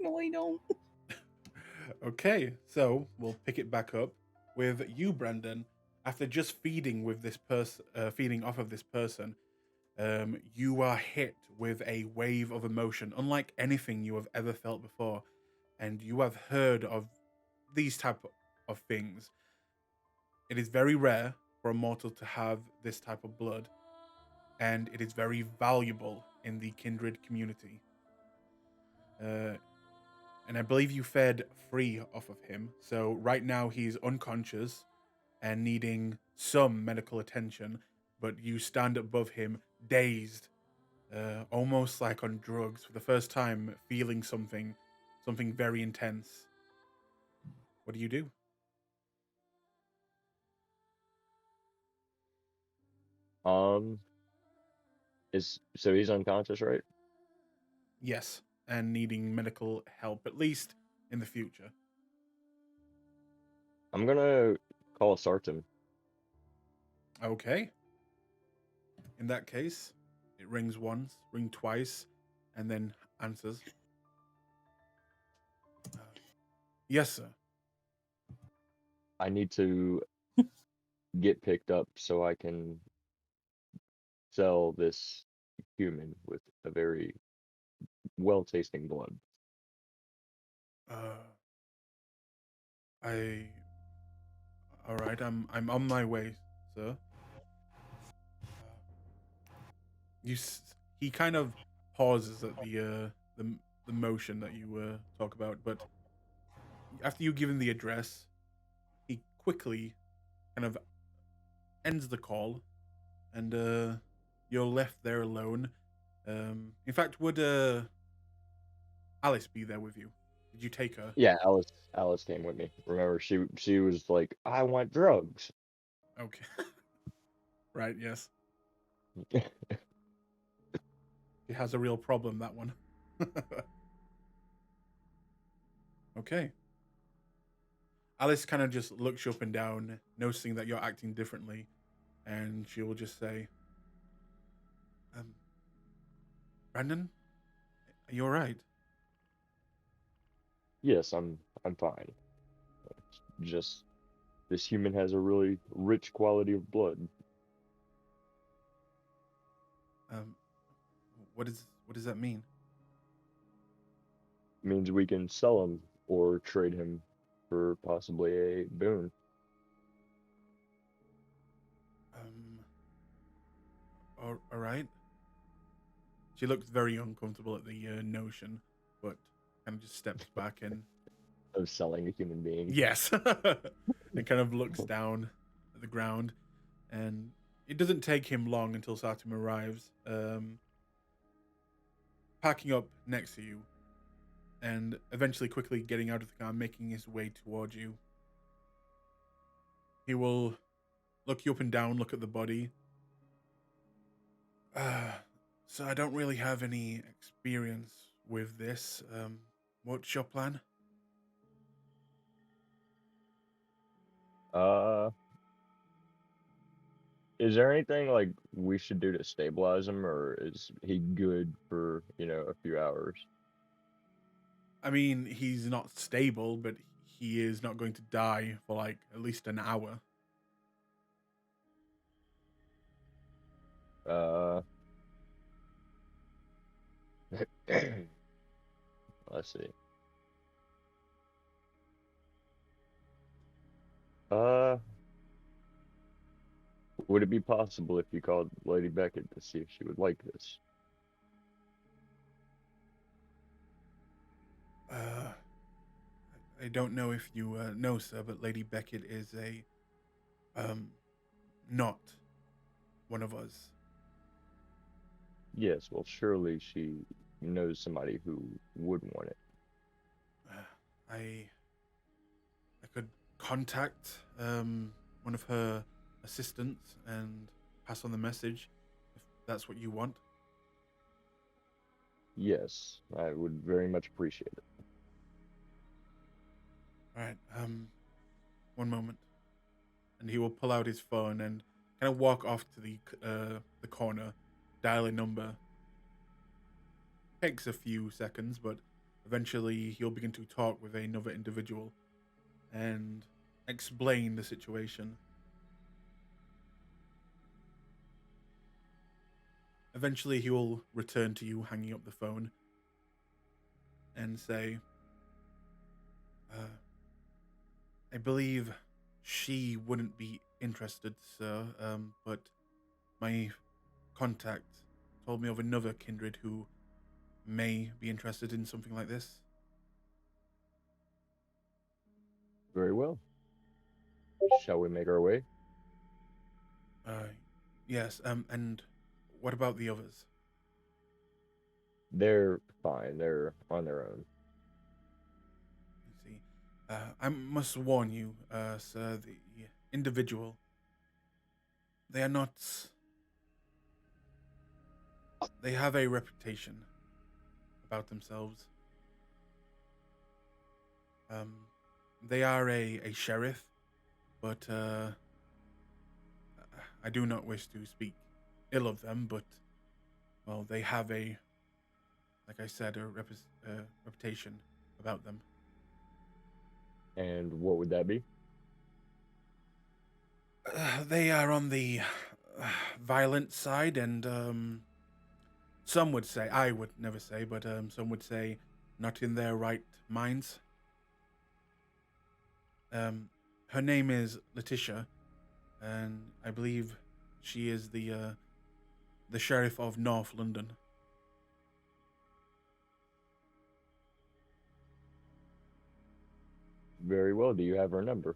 No, I don't. Okay, so we'll pick it back up with you, Brandon. After just feeding with this person, feeding off of this person, you are hit with a wave of emotion, unlike anything you have ever felt before, and you have heard of these type of things. It is very rare for a mortal to have this type of blood, and it is very valuable in the kindred community. Uh, and I believe you fed free off of him. So right now he's unconscious and needing some medical attention, but you stand above him, dazed, almost like on drugs, for the first time, feeling something very intense. What do you do? Um, is so he's unconscious, right? Yes, and needing medical help, at least in the future. I'm gonna call Sarton. Okay. In that case, it rings once, ring twice, and then answers. Yes, sir. I need to get picked up so I can sell this human with a very well-tasting blood. Uh, I. All right. I'm on my way, sir. You. He kind of pauses at the motion that you talk about, but after you give him the address, he quickly kind of ends the call, and you're left there alone. In fact, would Alice be there with you? Did you take her? Yeah, Alice came with me. Remember, she was like, I want drugs. Okay. Right. Yes. He has a real problem, that one. Okay. Alice kind of just looks you up and down, noticing that you're acting differently, and she will just say, um, Brandon, are you alright? Yes, I'm fine. It's just this human has a really rich quality of blood. Um, what does that mean? Means we can sell him or trade him for possibly a boon. Um, alright. She looks very uncomfortable at the notion, but kind of just steps back and Of selling a human being. yes, and kind of looks down at the ground, and it doesn't take him long until Satum arrives, packing up next to you, and eventually quickly getting out of the car, making his way towards you. He will look you up and down, look at the body. Uh, so I don't really have any experience with this. What's your plan? Uh, is there anything like we should do to stabilize him, or is he good for, a few hours? I mean, he's not stable, but he is not going to die for like at least an hour. Uh, let's see. Uh, would it be possible if you called Lady Beckett to see if she would like this? Uh, I don't know if you know, sir, but Lady Beckett is a um not one of us. Yes, well, surely she knows somebody who would want it. I I could contact one of her assistants and pass on the message if that's what you want. Yes, I would very much appreciate it. All right. One moment, and he will pull out his phone and kind of walk off to the corner, dial a number. Takes a few seconds, but Eventually, he'll begin to talk with another individual and explain the situation. Eventually, he will return to you, hanging up the phone, and say, I believe she wouldn't be interested, sir, but my contact told me of another kindred who may be interested in something like this. Very well. Shall we make our way? Yes, and what about the others? They're fine. They're on their own. You see, I must warn you, sir, the individual, they are not. They have a reputation about themselves. Um, they are a sheriff, but I do not wish to speak ill of them, but well, they have like I said, a reputation about them. And what would that be? They are on the violent side, and some would say, I would never say, but some would say, not in their right minds. Her name is Letitia, and I believe she is the sheriff of North London. Very well. Do you have her number?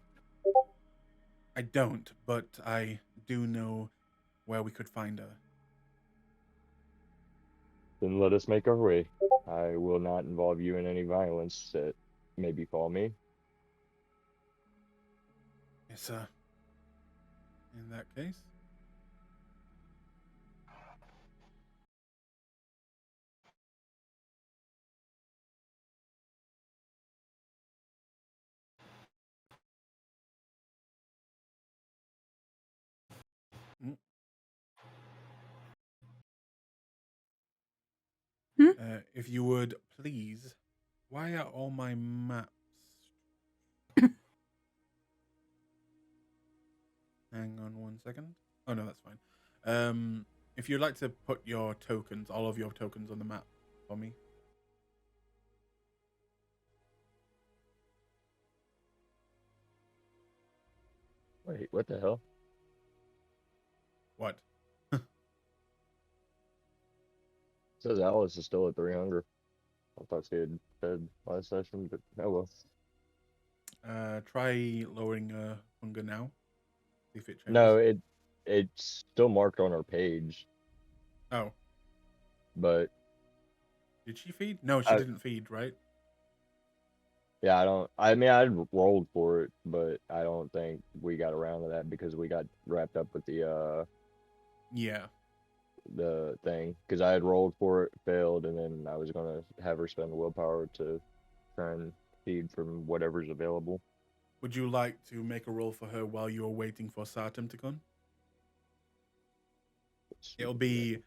I don't, but I do know where we could find her. Then let us make our way. I will not involve you in any violence that may befall me. Yes, sir. In that case. Mm. Hmm? If you would please, why are all my maps? Hang on 1 second. Oh no, that's fine. If you'd like to put your tokens, all of your tokens on the map for me. Wait, what the hell? What? Says Alice is still at 3 hunger. I thought she had fed last session, but oh well. Try lowering hunger now. See if it changes. No, it's still marked on her page, Oh, but did she feed? No, she I didn't feed, right? yeah, I don't. I mean, I rolled for it, but I don't think we got around to that because we got wrapped up with Yeah. the thing. Because I had rolled for it, failed, and then I was gonna have her spend the willpower to try and feed from whatever's available. Would you like to make a roll for her while you're waiting for Saturn to come? It'll be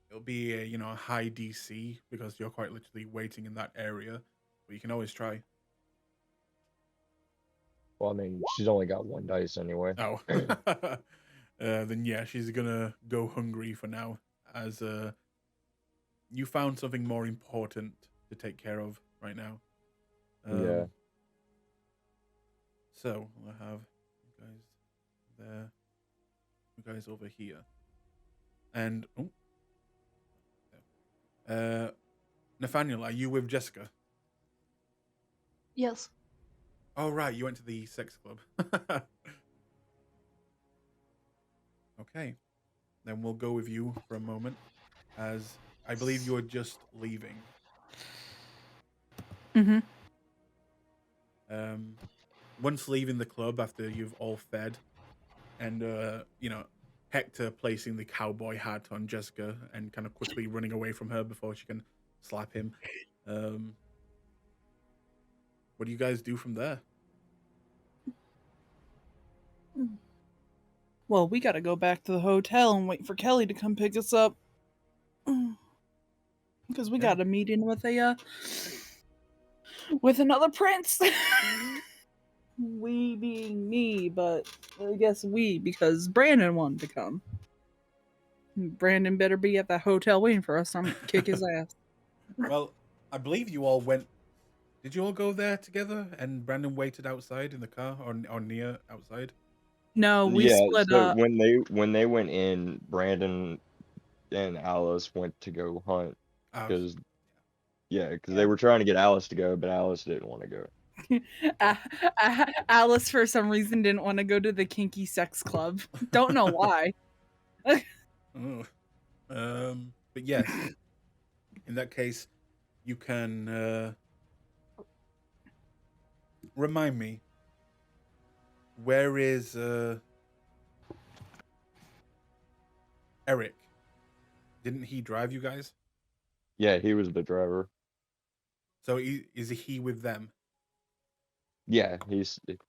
it'll be a a high DC because you're quite literally waiting in that area, but you can always try. Well, I mean, she's only got 1 dice anyway. Oh, then yeah, she's gonna go hungry for now, as you found something more important to take care of right now. Yeah. So I have you guys there, you guys over here, and Nathaniel, are you with Jessica? Yes. Oh right, you went to the sex club. Okay, then we'll go with you for a moment, as I believe you are just leaving. Mm-hmm. Once leaving the club after you've all fed, and Hector placing the cowboy hat on Jessica and kind of quickly running away from her before she can slap him. What do you guys do from there? Well, we gotta go back to the hotel and wait for Kelly to come pick us up. because we Yeah. got a meeting with with another prince. We being me, but I guess we because Brandon wanted to come. Brandon better be at the hotel waiting for us. I'm gonna kick his ass. Well, I believe you all went. Did you all go there together? And Brandon waited outside in the car, or near outside. No, we Yeah, split so up. when they went in, Brandon and Alice went to go hunt Ah, because they Yeah. were trying to get Alice to go, but Alice didn't want to go. Alice, for some reason, didn't want to go to the kinky sex club. Don't know why. oh. But yes, in that case, you can remind me. Where is Eric? Didn't he drive you guys? Yeah, he was the driver. So is he with them? Yeah,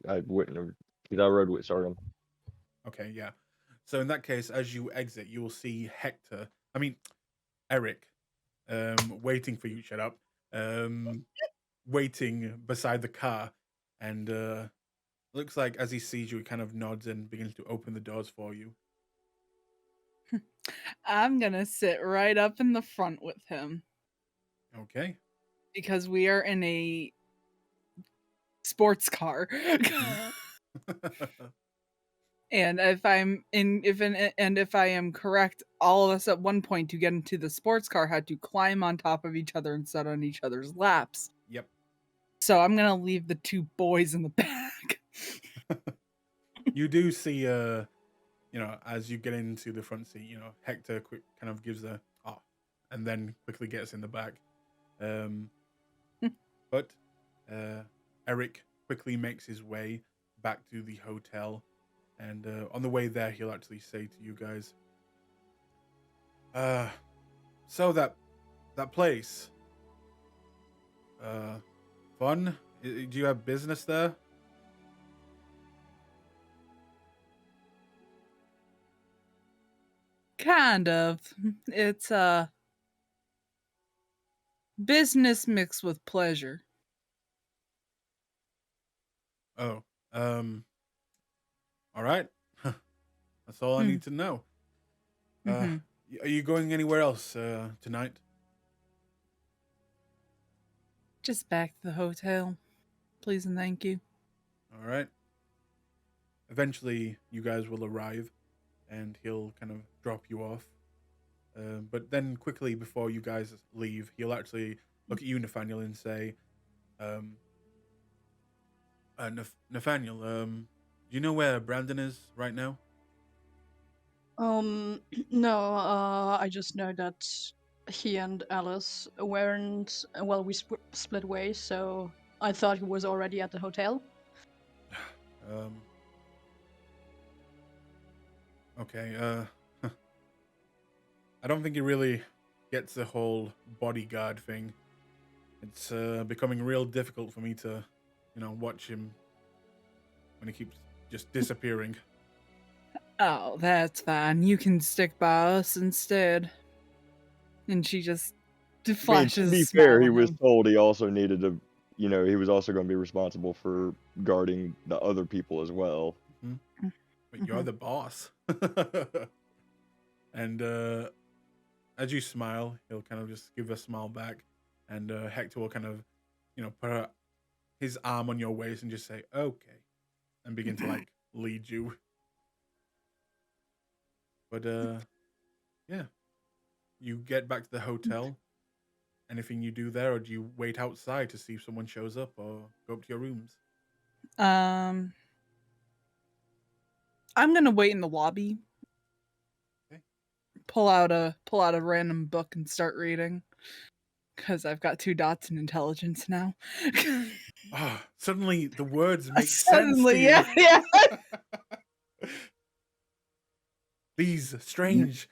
I wouldn't have because I rode with Sargon. Okay, yeah. So in that case, as you exit, you will see Hector. I mean, Eric, waiting for you. Shut up. Waiting beside the car, and looks like as he sees you, he kind of nods and begins to open the doors for you. I'm gonna sit right up in the front with him Okay. because we are in a sports car. And if I am correct, all of us at one point to get into the sports car had to climb on top of each other and sit on each other's laps. Yep. So I'm gonna leave the two boys in the back. You do see, as you get into the front seat, Hector quick kind of gives a and then quickly gets in the back. But Eric quickly makes his way back to the hotel, and on the way there, he'll actually say to you guys, so that place, fun? Do you have business there? Kind of. It's business mixed with pleasure. Oh, all right. That's all I need to know. Mm-hmm. Are you going anywhere else tonight? Just back to the hotel. Please and thank you. All right. Eventually, you guys will arrive, and he'll kind of drop you off. But then, quickly before you guys leave, he'll actually look at you, Nathaniel, and say, Nathaniel, do you know where Brandon is right now? No, I just know that he and Alice weren't, well, we split ways, so I thought he was already at the hotel. Okay, I don't think he really gets the whole bodyguard thing. It's becoming real difficult for me to, watch him when he keeps just disappearing. Oh, that's fine. You can stick by us instead. And she just flashes. To be fair, he was told he also needed to, he was also going to be responsible for guarding the other people as well. Mm-hmm. But you're the boss. And as you smile, he'll kind of just give a smile back, and Hector will kind of, put his arm on your waist and just say, "Okay," and begin to lead you. But yeah, you get back to the hotel. Anything you do there, or do you wait outside to see if someone shows up, or go up to your rooms? I'm gonna wait in the lobby. Okay. Pull out a random book and start reading. Because I've got 2 dots in intelligence now. Suddenly the words make Suddenly, sense to you. Yeah. These strange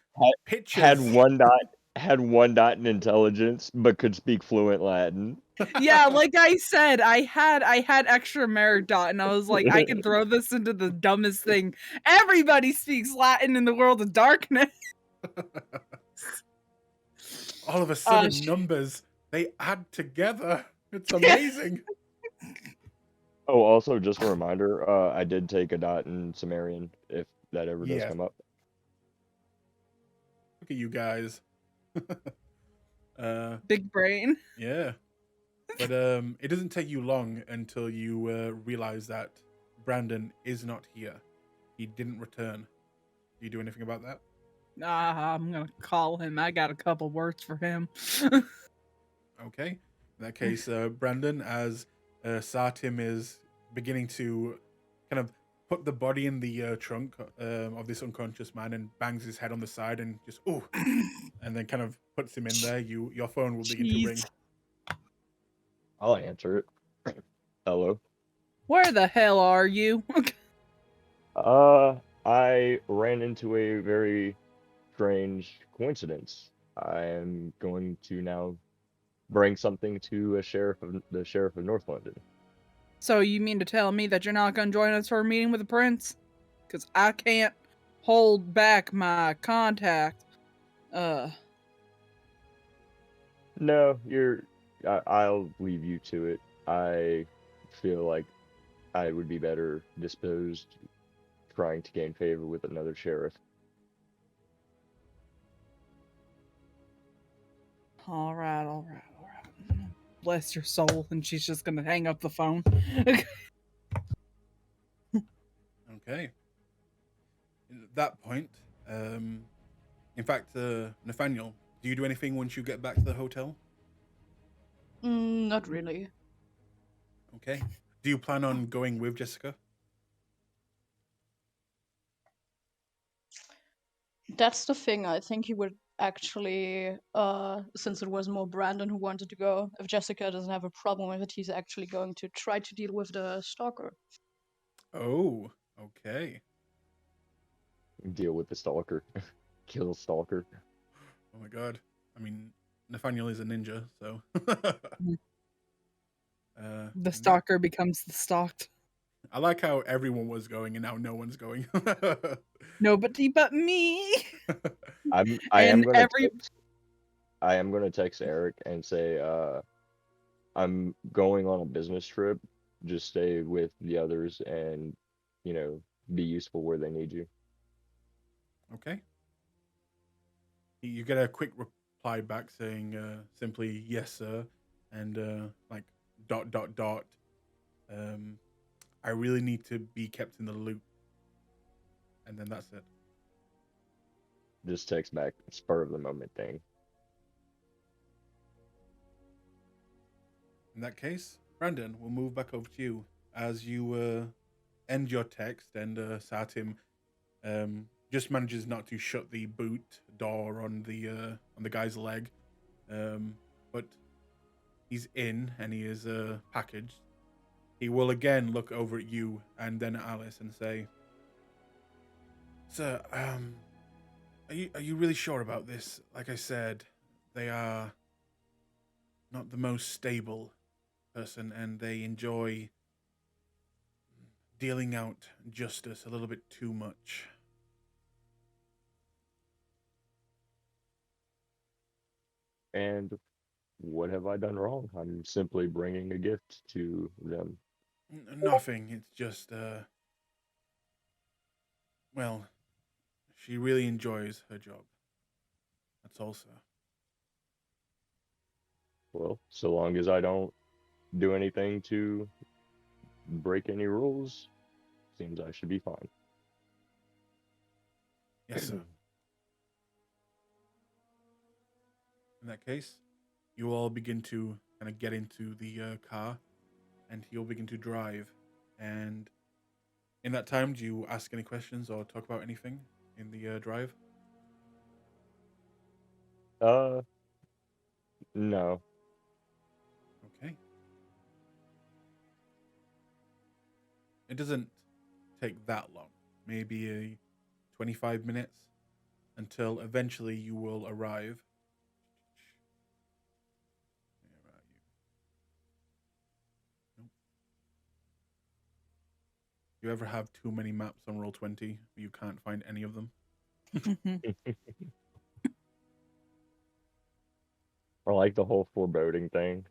pictures. Had one dot in intelligence, but could speak fluent Latin. Yeah, like I said, I had extra merit dot, and I was like, I can throw this into the dumbest thing. Everybody speaks Latin in the world of darkness. All of a sudden, sh- numbers, they add together. It's amazing. Oh, also, just a reminder, I did take a dot in Sumerian, if that ever does Yeah, come up. look at you guys. Big brain. Yeah. But it doesn't take you long until you realize that Brandon is not here. He didn't return. Do you do anything about that? I'm gonna call him. I got a couple words for him. Okay. In that case, Brandon, as Sartim is beginning to kind of put the body in the trunk of this unconscious man and bangs his head on the side and just and then kind of puts him in there, your phone will begin to ring. Jeez. I'll answer it. Hello. Where the hell are you? I ran into a very strange coincidence. I am going to now bring something to the sheriff of North London. So you mean to tell me that you're not gonna join us for a meeting with the prince? Because I can't hold back my contact. No, I'll leave you to it. I feel like I would be better disposed trying to gain favor with another sheriff. All right. Bless your soul. And she's just gonna hang up the phone. Okay. At that point, in fact, Nathaniel, do you do anything once you get back to the hotel? Not really. Okay. Do you plan on going with Jessica? That's the thing. I think he would actually, since it was more Brandon who wanted to go, if Jessica doesn't have a problem with it, he's actually going to try to deal with the stalker. Oh, okay. Deal with the stalker. Kill stalker. Oh my god. I mean, Nathaniel is a ninja, so. The stalker becomes the stalked. I like how everyone was going and now no one's going. Nobody but me. I And am gonna text Eric and say, I'm going on a business trip. Just stay with the others and, be useful where they need you. Okay. You get a quick reply back saying simply yes, sir, and like ... I really need to be kept in the loop, and then that's it. Just text back, spur of the moment thing. In that case, Brandon, we'll move back over to you as you end your text, and Satim just manages not to shut the boot door on the guy's leg, but he's in and he is packaged. He will again look over at you and then at Alice and say, "Sir, are you really sure about this? Like I said, they are not the most stable person, and they enjoy dealing out justice a little bit too much." And what have I done wrong? I'm simply bringing a gift to them. Nothing. It's just, well, she really enjoys her job. That's all, sir. Well, so long as I don't do anything to break any rules, seems I should be fine. Yes, sir. In that case, you all begin to kind of get into the car, and he'll begin to drive. And in that time, do you ask any questions or talk about anything in the drive? No. Okay. It doesn't take that long. Maybe 25 minutes until eventually you will arrive. Where are you? Nope. You ever have too many maps on Roll20 you can't find any of them? Or like the whole foreboding thing.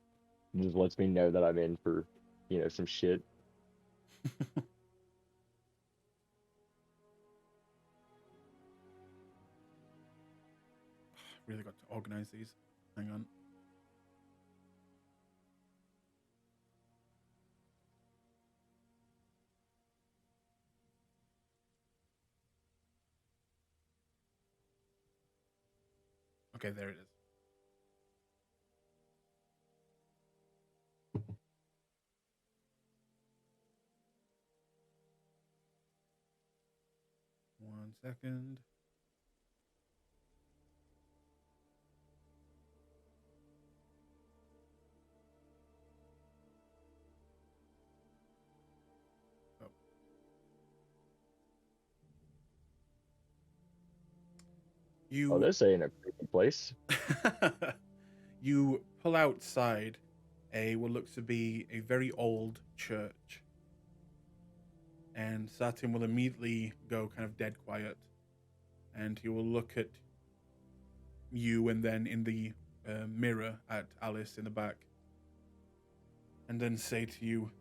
It just lets me know that I'm in for, some shit. Really got to organize these. Hang on. Okay, there it is. One second. Oh. Oh, You this ain't a creepy place. you pull outside a what looks to be a very old church, and Satin will immediately go kind of dead quiet, and he will look at you and then in the mirror at Alice in the back, and then say to you,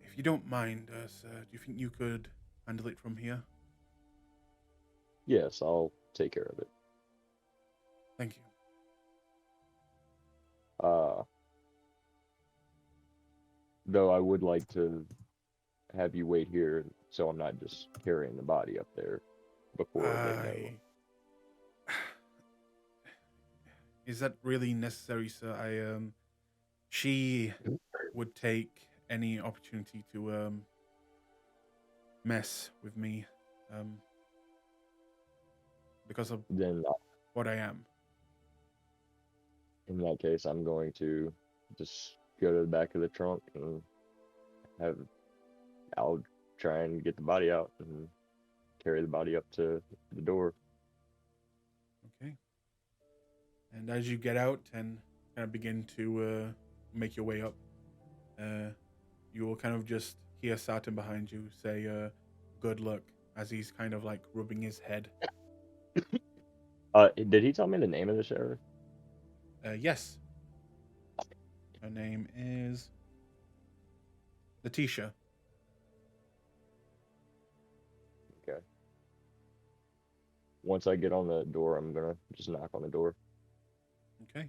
if you don't mind, sir, do you think you could handle it from here? Yes, I'll take care of it. Thank you. Uh, though I would like to have you wait here so I'm not just carrying the body up there before they know. I Is that really necessary, sir? She would take any opportunity to mess with me, um, because of Then what I am. in that case, I'm going to just go to the back of the trunk and have I'll try and get the body out and carry the body up to the door. Okay. And as you get out and kind of begin to make your way up, you will kind of just hear Saturn behind you say, "Good luck," as he's kind of like rubbing his head. Did he tell me the name of the sheriff? Yes. Her name is Letitia. Okay. Once I get on the door, I'm gonna just knock on the door. Okay.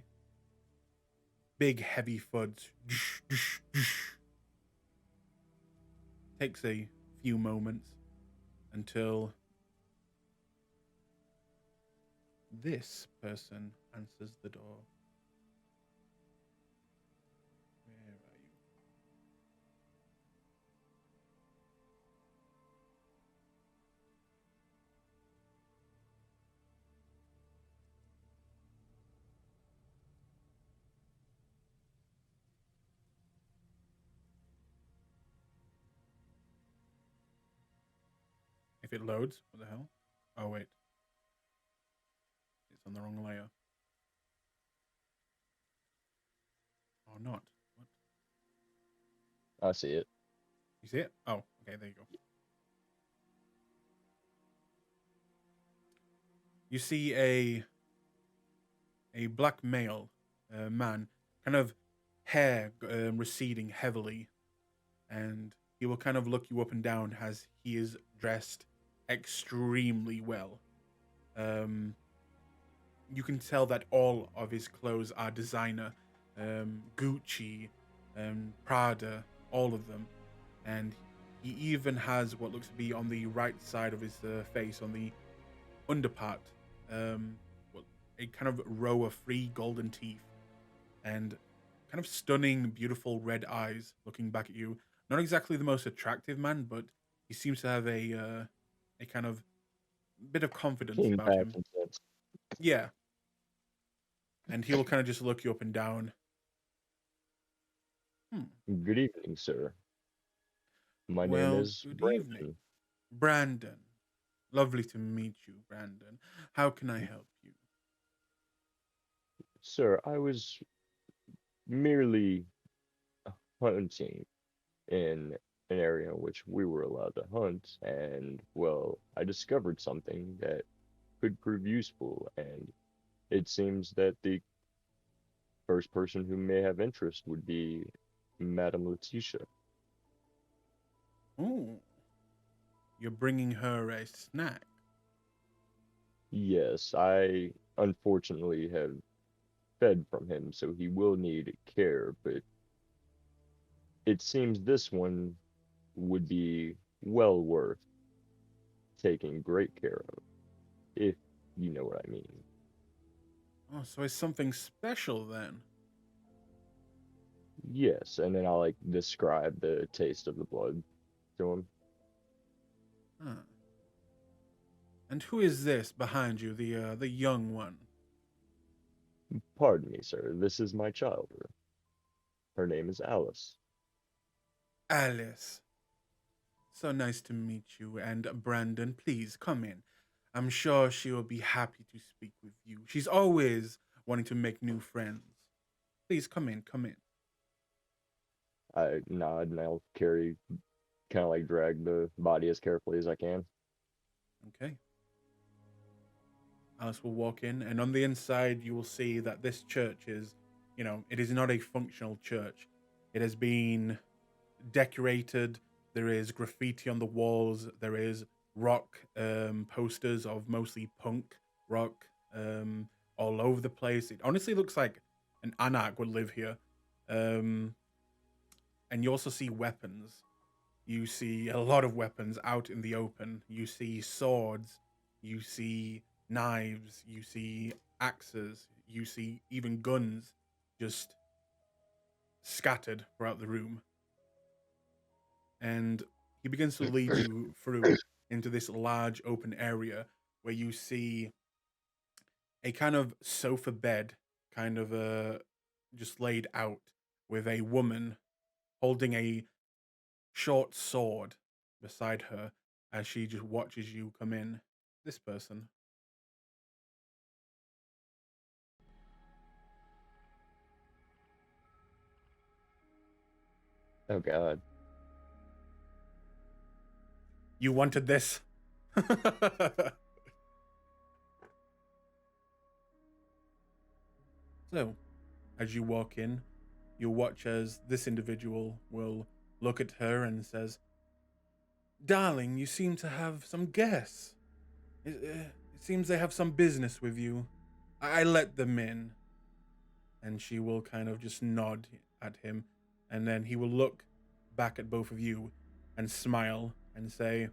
Big heavy thuds. Takes a few moments until this person answers the door. Where are you? If it loads, what the hell? Oh, wait. It's on the wrong layer. Or not. What? I see it. You see it? Oh, okay, there you go. You see a black male man, kind of hair receding heavily, and he will kind of look you up and down as he is dressed extremely well. Um, you can tell that all of his clothes are designer, Gucci, Prada, all of them, and he even has what looks to be on the right side of his face, on the underpart, well, a kind of row of three golden teeth, and kind of stunning, beautiful red eyes looking back at you. Not exactly the most attractive man, but he seems to have a kind of bit of confidence King about him. Paxton says, Yeah, and he will kind of just look you up and down. "Good evening, sir. My name Well, is good evening, Brandon. Brandon. Lovely to meet you, Brandon. How can I help you? Sir, I was merely hunting in an area in which we were allowed to hunt, and well, I discovered something that could prove useful, and it seems that the first person who may have interest would be Madame Letitia. Oh, you're bringing her a snack. Yes, I unfortunately have fed from him, so he will need care, but it seems this one would be well worth taking great care of, if you know what I mean. Oh, so it's something special then. Yes, and then I'll like describe the taste of the blood to him. Huh. And who is this behind you, the young one? Pardon me, sir, this is my child. Her name is Alice. Alice. So nice to meet you. And Brandon, please come in. I'm sure she will be happy to speak with you. She's always wanting to make new friends. Please come in, come in. I nod and I'll kind of like drag the body as carefully as I can. Okay. Alice will walk in, and on the inside, you will see that this church is, it is not a functional church. It has been decorated. There is graffiti on the walls. There is rock posters of mostly punk rock all over the place. It honestly looks like an anarch would live here. And you also see weapons. You see a lot of weapons out in the open. You see swords. You see knives. You see axes. You see even guns just scattered throughout the room. And he begins to lead you through into this large open area where you see a kind of sofa bed, kind of just laid out, with a woman holding a short sword beside her as she just watches you come in. This person. Oh God. You wanted this. So, as you walk in, you'll watch as this individual will look at her and says, "Darling, you seem to have some guests. It seems they have some business with you. I let them in." And she will kind of just nod at him, and then he will look back at both of you and smile and say,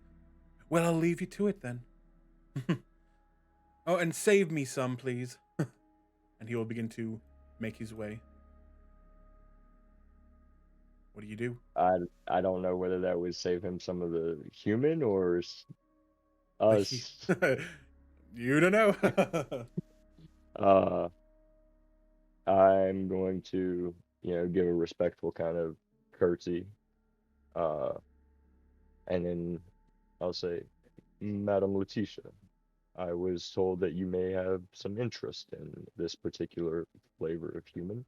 "Well, I'll leave you to it then." "Oh, and save me some, please." And he will begin to make his way. What do you do? I don't know whether that would save him some of the human or us. You don't know. Uh, I'm going to, give a respectful kind of curtsy. Uh, and then I'll say, Madam Letitia, I was told that you may have some interest in this particular flavor of human.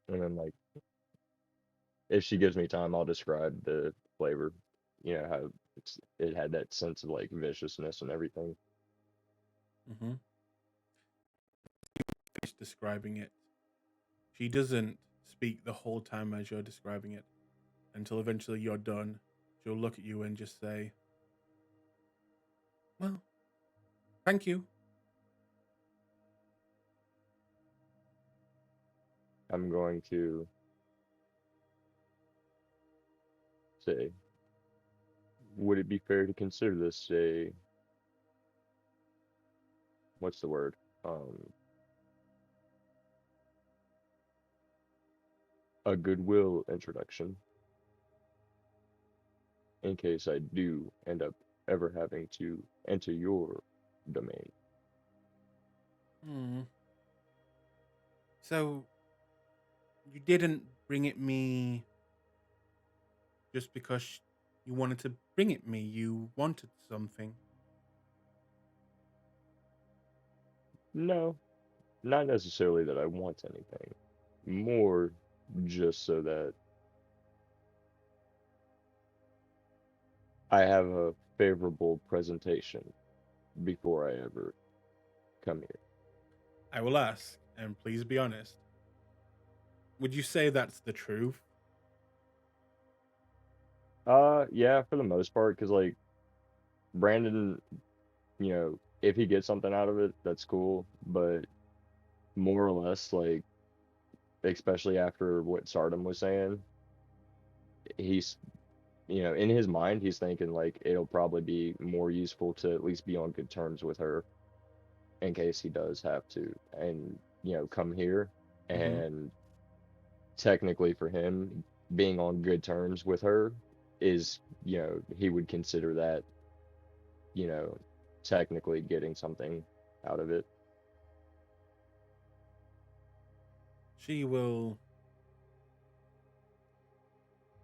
And then, like, if she gives me time, I'll describe the flavor. How it had that sense of like viciousness and everything. Mm-hmm. Finish describing it. She doesn't speak the whole time as you're describing it until eventually you're done. She'll look at you and just say, "Well, thank you." I'm going to say, would it be fair to consider this what's the word? A goodwill introduction in case I do end up ever having to enter your domain. Hmm. So, you didn't bring it me just because you wanted to bring it me. You wanted something. No, not necessarily that I want anything. More just so that I have a favorable presentation before I ever come here. I will ask, and please be honest. Would you say that's the truth? Yeah, for the most part, because like Brandon, if he gets something out of it, that's cool. But more or less, like, especially after what Sardom was saying, he's, in his mind, he's thinking like it'll probably be more useful to at least be on good terms with her in case he does have to, and come here. Mm-hmm. And technically, for him, being on good terms with her is, he would consider that, you know, technically getting something out of it. She will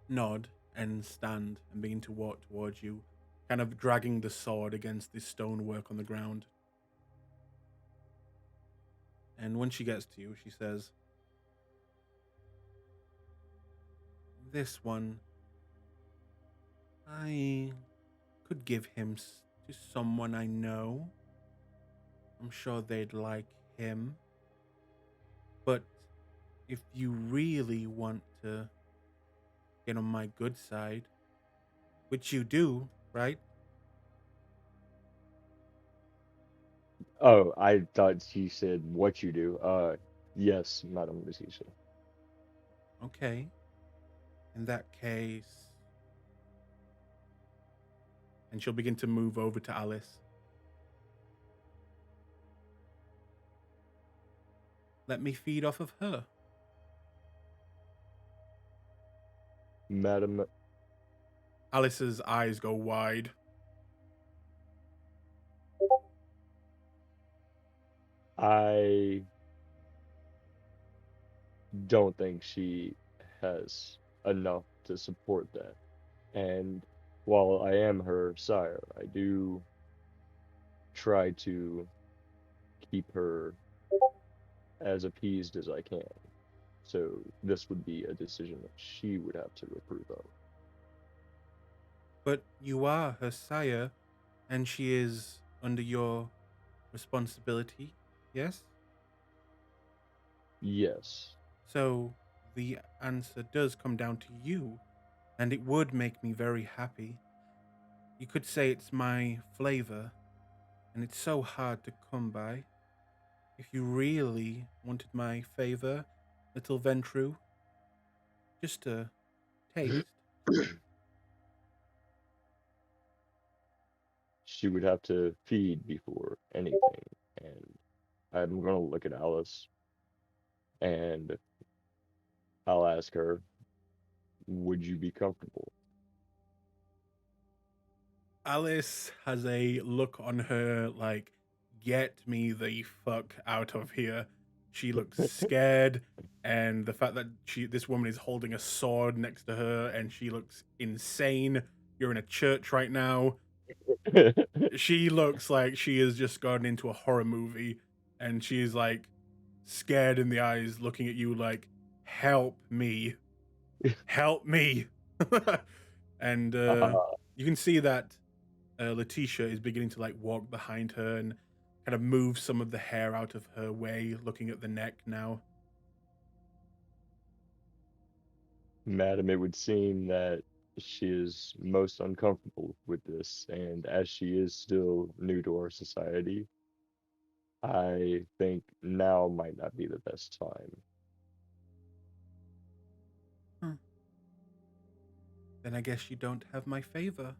nod and stand and begin to walk towards you, kind of dragging the sword against this stonework on the ground. And when she gets to you, she says, "This one, I could give him to someone I know. I'm sure they'd like him. But if you really want to get on my good side, which you do, right?" Oh, I thought she said what you do. Yes, Madam Lucia. Okay. In that case. And she'll begin to move over to Alice. Let me feed off of her. Madam, Alice's eyes go wide. I don't think she has enough to support that. And while I am her sire, I do try to keep her as appeased as I can. So this would be a decision that she would have to approve of. But you are her sire, and she is under your responsibility, yes? Yes. So the answer does come down to you, and it would make me very happy. You could say it's my flavor, and it's so hard to come by. If you really wanted my favor, little Ventru, just a taste. She would have to feed before anything. And I'm going to look at Alice and I'll ask her, would you be comfortable? Alice has a look on her like, get me the fuck out of here. She looks scared, and the fact that this woman is holding a sword next to her and she looks insane. You're in a church right now. She looks like she has just gone into a horror movie, and she's like scared in the eyes, looking at you like, help me. Help me. And uh, you can see that Letitia is beginning to like walk behind her and kind of move some of the hair out of her way, looking at the neck now. Madam, it would seem that she is most uncomfortable with this, and as she is still new to our society, I think now might not be the best time. Huh. Then I guess you don't have my favor.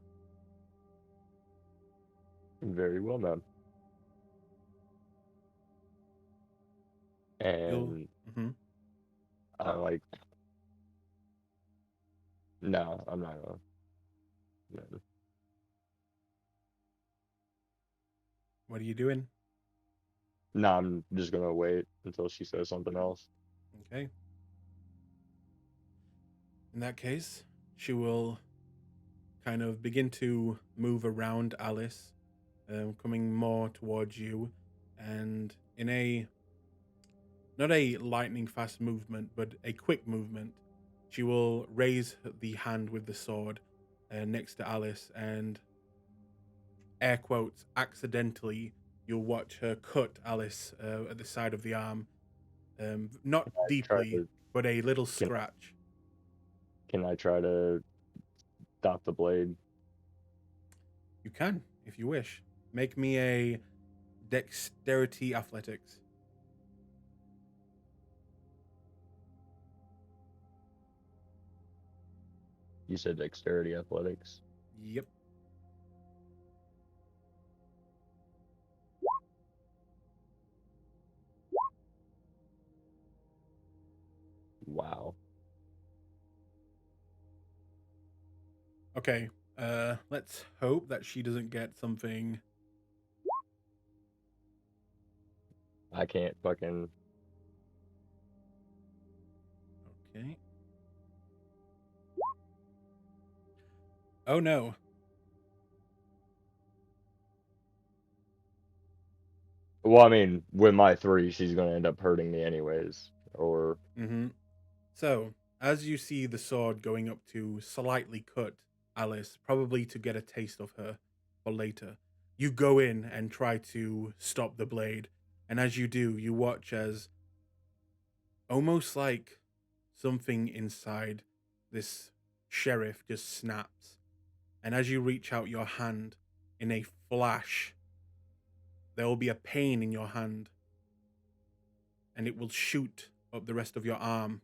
Very well, ma'am. And Mm-hmm. I'm like, no, I'm not gonna. No. What are you doing? No, I'm just gonna wait until she says something else. Okay. In that case, she will kind of begin to move around Alice, coming more towards you, and in a not a lightning fast movement, but a quick movement, she will raise the hand with the sword next to Alice and air quotes, accidentally, you'll watch her cut Alice at the side of the arm. Not Try deeply, to but a little can scratch. can I try to stop the blade? You can, if you wish. Make me a dexterity athletics. You said dexterity athletics. Yep. Wow. Okay. Let's hope that she doesn't get something. I can't fucking. Okay. Oh no. Well, I mean, with my 3, she's gonna end up hurting me anyways. Or Mm-hmm. So, as you see the sword going up to slightly cut Alice, probably to get a taste of her for later, you go in and try to stop the blade. And as you do, you watch as almost like something inside this sheriff just snaps. And as you reach out your hand, in a flash, there will be a pain in your hand, and it will shoot up the rest of your arm,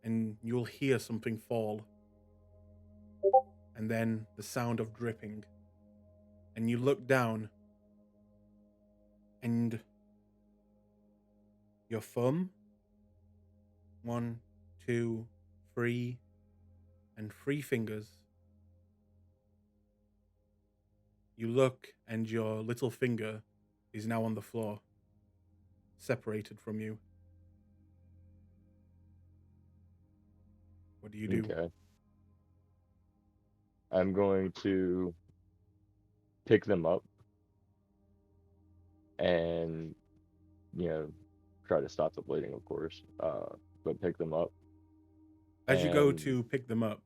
and you'll hear something fall, and then the sound of dripping. And you look down, and your thumb, 1, 2, 3, and 3 fingers. You look, and your little finger is now on the floor, separated from you. What do you do? okay, I'm going to pick them up and try to stop the bleeding, of course. But pick them up As you go and to pick them up,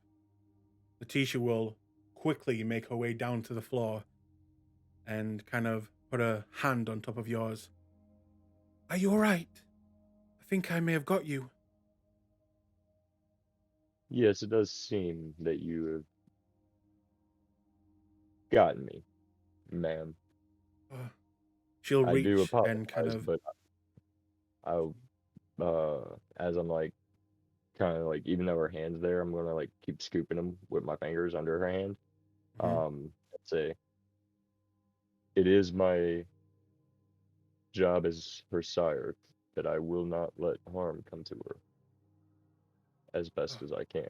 Letitia will quickly make her way down to the floor and kind of put a hand on top of yours. Are you alright? I think I may have got you. yes, it does seem that you have gotten me, ma'am. Uh, she'll I do reach and kind apologize, of. but I as I'm like kind of like, even though her hand's there, I'm gonna like keep scooping them with my fingers under her hand. Mhm. Say it is my job as her sire that I will not let harm come to her as best as I can.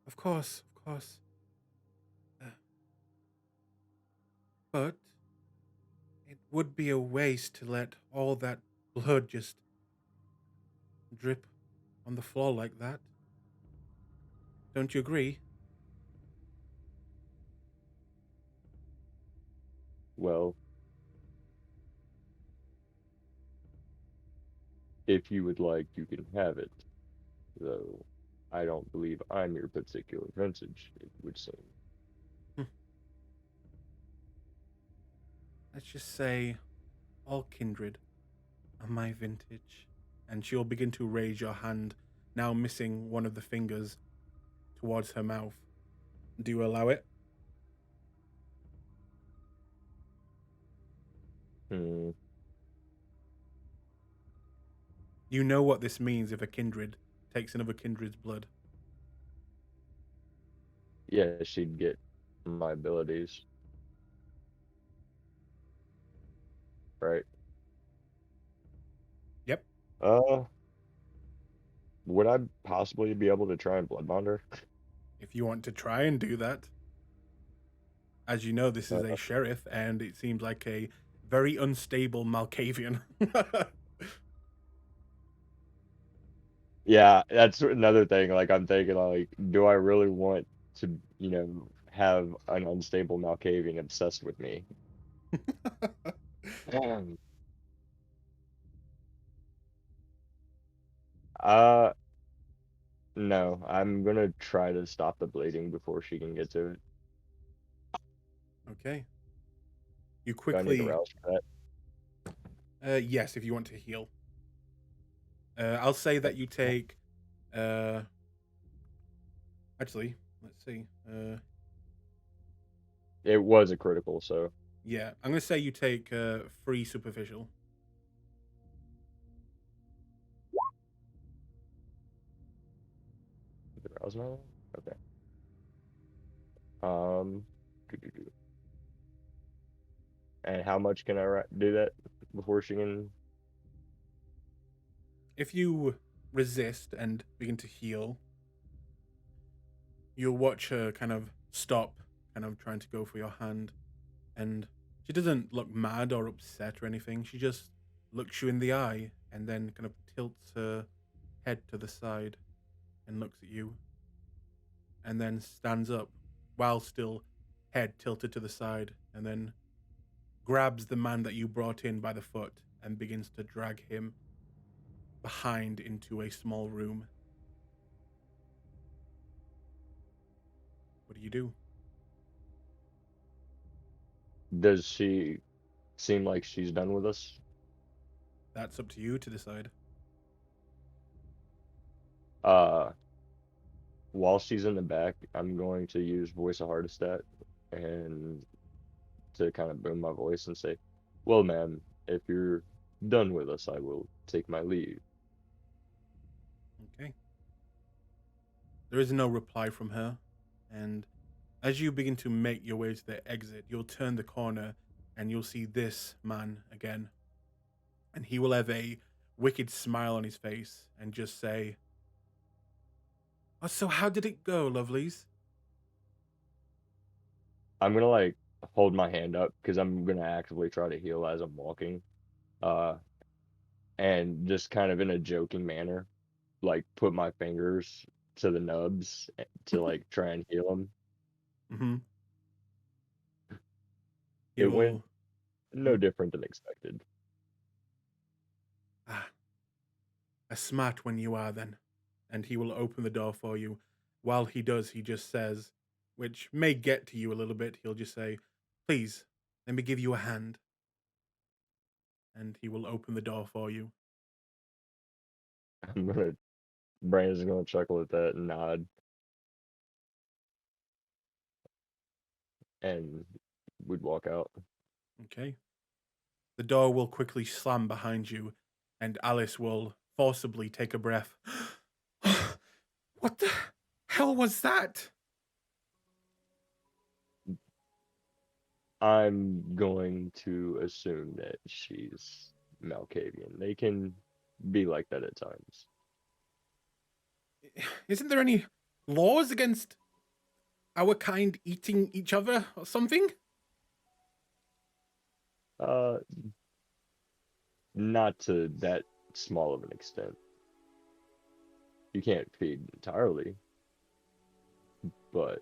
Of course, of course. Uh, but it would be a waste to let all that blood just drip on the floor like that. Don't you agree? Well, if you would like, you can have it, though I don't believe I'm your particular vintage, it would seem. Hm. Let's just say all kindred are my vintage. And she'll begin to raise your hand, now missing one of the fingers, towards her mouth. Do you allow it? Hmm. You know what this means if a kindred takes another kindred's blood. Yeah, she'd get my abilities, right? Yep. Uh, would I possibly be able to try and blood bond her? If you want to try and do that. As you know, this is a Uh, sheriff, and it seems like a very unstable Malkavian. yeah, that's another thing. Like, I'm thinking, like, do I really want to, have an unstable Malkavian obsessed with me? Um, Uh, no, I'm gonna try to stop the bleeding before she can get to it. Okay. You Do I need to quickly, rouse for that? yes, if you want to heal. I'll say that you take, uh, actually, let's see. It was a critical, so Yeah, I'm gonna say you take 3 superficial. the rouse now. Okay. Um, doo-doo-doo. And how much can I do that before she can? If you resist and begin to heal, you'll watch her kind of stop, kind of trying to go for your hand, and she doesn't look mad or upset or anything. She just looks you in the eye and then kind of tilts her head to the side and looks at you, and then stands up while still head tilted to the side, and then grabs the man that you brought in by the foot and begins to drag him behind into a small room. What do you do? Does she seem like she's done with us? That's up to you to decide. Uh, while she's in the back, I'm going to use voice of hardestat and to kind of boom my voice and say, "Well, ma'am, if you're done with us, I will take my leave." Okay. There is no reply from her, and as you begin to make your way to the exit, you'll turn the corner and you'll see this man again. And he will have a wicked smile on his face and just say, "Oh, so how did it go, lovelies?" I'm gonna like hold my hand up because I'm gonna actively try to heal as I'm walking. Uh, and just kind of in a joking manner, like put my fingers to the nubs to like try and heal him. Mm-hmm. He It went will, no mhm. different than expected. Ah, a smart one you are then. And he will open the door for you. While he does, he just says, which may get to you a little bit, he'll just say, "Please, let me give you a hand." And he will open the door for you. I'm gonna Brandon's gonna chuckle at that and nod, and we'd walk out. Okay. The door will quickly slam behind you, and Alice will forcibly take a breath. What the hell was that? I'm going to assume that she's Malkavian. They can be like that at times. Isn't there any laws against our kind eating each other or something? Uh, not to that small of an extent. You can't feed entirely, but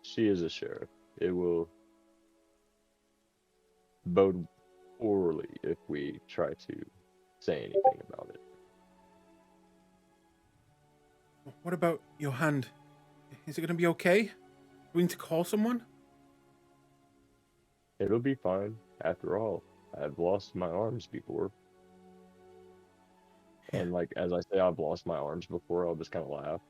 she is a sheriff. It will bode poorly if we try to say anything about it. What about your hand? Is it going to be okay? Do we need to call someone? It'll be fine. After all, I've lost my arms before. Yeah. And like as I say I've lost my arms before, I'll just kind of laugh.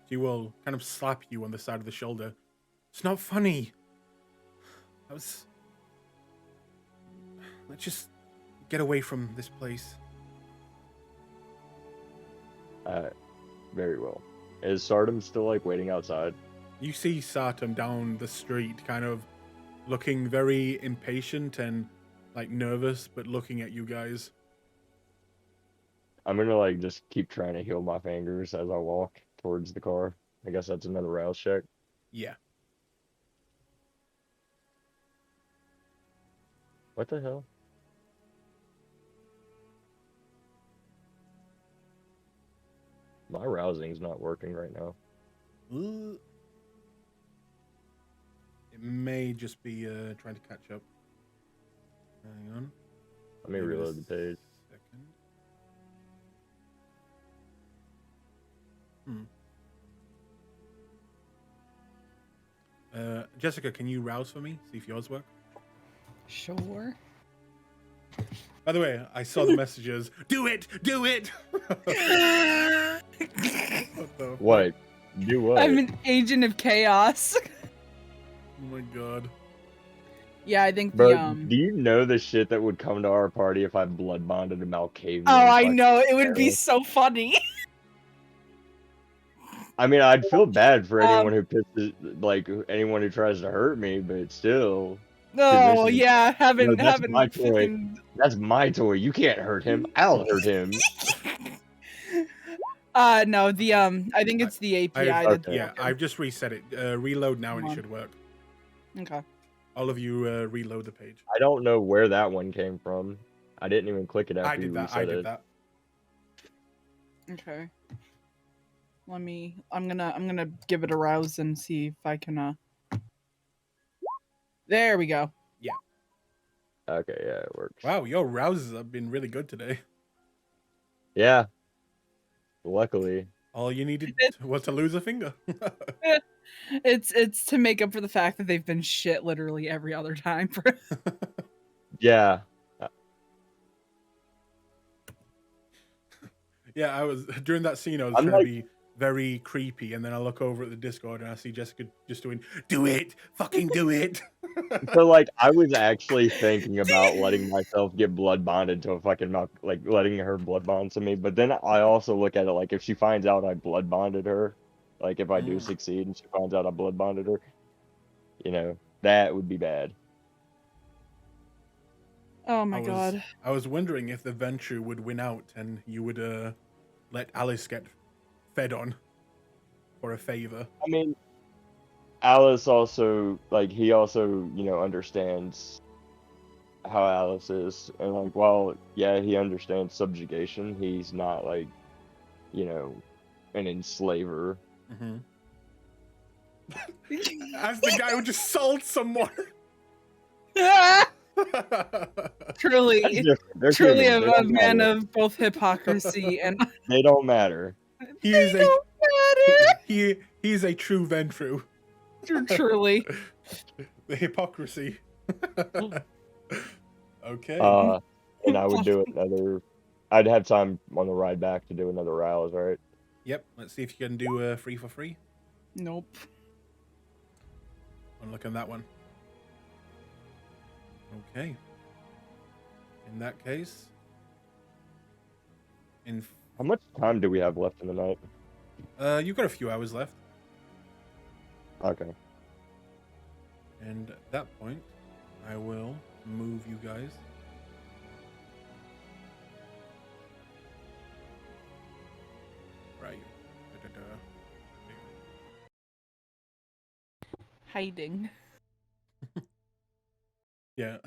She will kind of slap you on the side of the shoulder. It's not funny. I was. Let's just get away from this place. Uh, very well. Is Sardom still like waiting outside? You see Sartum down the street, kind of looking very impatient and like nervous, but looking at you guys. I'm gonna like just keep trying to heal my fingers as I walk towards the car. I guess that's another rouse check. Yeah. What the hell? My rousing's not working right now. It may just be trying to catch up. Hang on. Let me Give it a reload the page. second. Hmm. Jessica, can you rouse for me? See if yours work. Sure. By the way, I saw the messages. Do it! Do it! What the fuck? What? Do what? I'm an agent of chaos. Oh my god. Yeah, I think Bro, the do you know the shit that would come to our party if I blood bonded a Malkavian? Oh, I fucking know, it would be terrorist? so funny. I mean, I'd feel bad for anyone Um, who pisses, like anyone who tries to hurt me, but still, Oh this is yeah, no, that's having my toy. freaking That's my toy. You can't hurt him. I'll hurt him. no, the I think it's the API I've, that's Okay. yeah, broken. I've just reset it. Reload now and Come it on. should work. Okay. All of you reload the page. I don't know where that one came from. I didn't even click it after I did you that. reset I did it. that. Okay. I'm gonna give it a rouse and see if I can There we go. Okay, yeah, it works. Wow, your rouses have been really good today. Yeah. Luckily. All you needed was to lose a finger. It's to make up for the fact that they've been shit literally every other time. Yeah. Yeah, I was during that scene. I was I'm trying like- to be very creepy, and then I look over at the Discord and I see Jessica just doing, "Do it, fucking do it." So like I was actually thinking about letting myself get blood bonded to a fucking like letting her blood bond to me, but then I also look at it like if she finds out I blood bonded her, like if I do succeed and she finds out I blood bonded her, you know, that would be bad. Oh my god. I was wondering if the Ventrue would win out and you would let Alice get fed on for a favor. I mean, Alice also like he also, you know, understands how Alice is, and like while yeah he understands subjugation, he's not like, you know, an enslaver. Mm-hmm. As the guy who just sold someone. Truly, That's different. They're truly humans. They a don't man matter. of both hypocrisy and They don't matter. He is a don't matter. he is a true Ventrue. Truly. The hypocrisy. Okay. And I would do another. I'd have time on the ride back to do another rouse, right? Yep. Let's see if you can do free for free. Nope. I'm looking at that one. Okay. In that case, How much time do we have left in the night? you've got a few hours left, Okay. and at that point, I will move you guys. Right. Hiding. Yeah.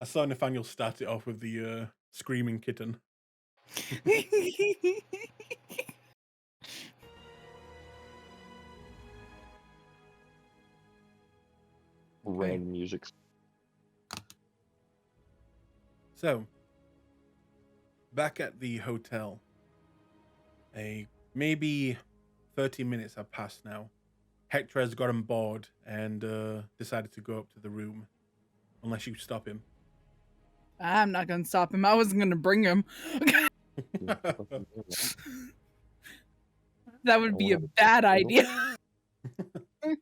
I saw Nathaniel start it off with the screaming kitten. Random music. So, back at the hotel, maybe 30 minutes have passed now. Hector has gotten bored and decided to go up to the room, unless you stop him. I'm not gonna stop him. I wasn't gonna bring him. That would be a bad idea. In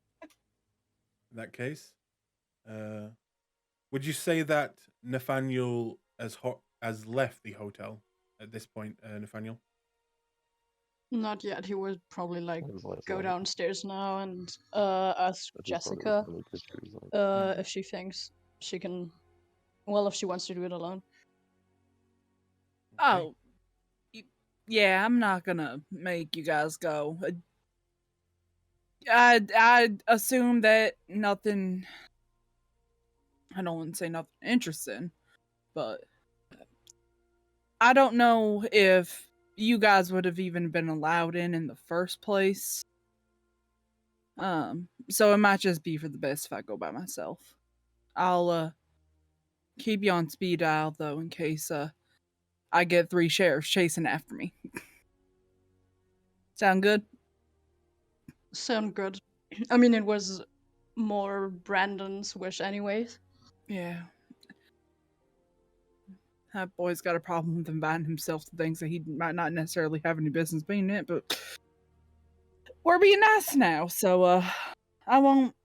that case, would you say that Nathaniel has left the hotel at this point, Nathaniel? Not yet. He would probably like go down. downstairs now and ask Jessica if she thinks she can. Well, if she wants to do it alone. Oh, yeah. I'm not gonna make you guys go. I'd assume that nothing. I don't want to say nothing interesting, but I don't know if you guys would have even been allowed in the first place. So it might just be for the best if I go by myself. I'll keep you on speed dial though in case I get 3 sheriffs chasing after me. Sound good? Sound good. I mean, it was more Brandon's wish, anyways. Yeah. That boy's got a problem with inviting himself to things that he might not necessarily have any business being in, but we're being nice now, so I won't,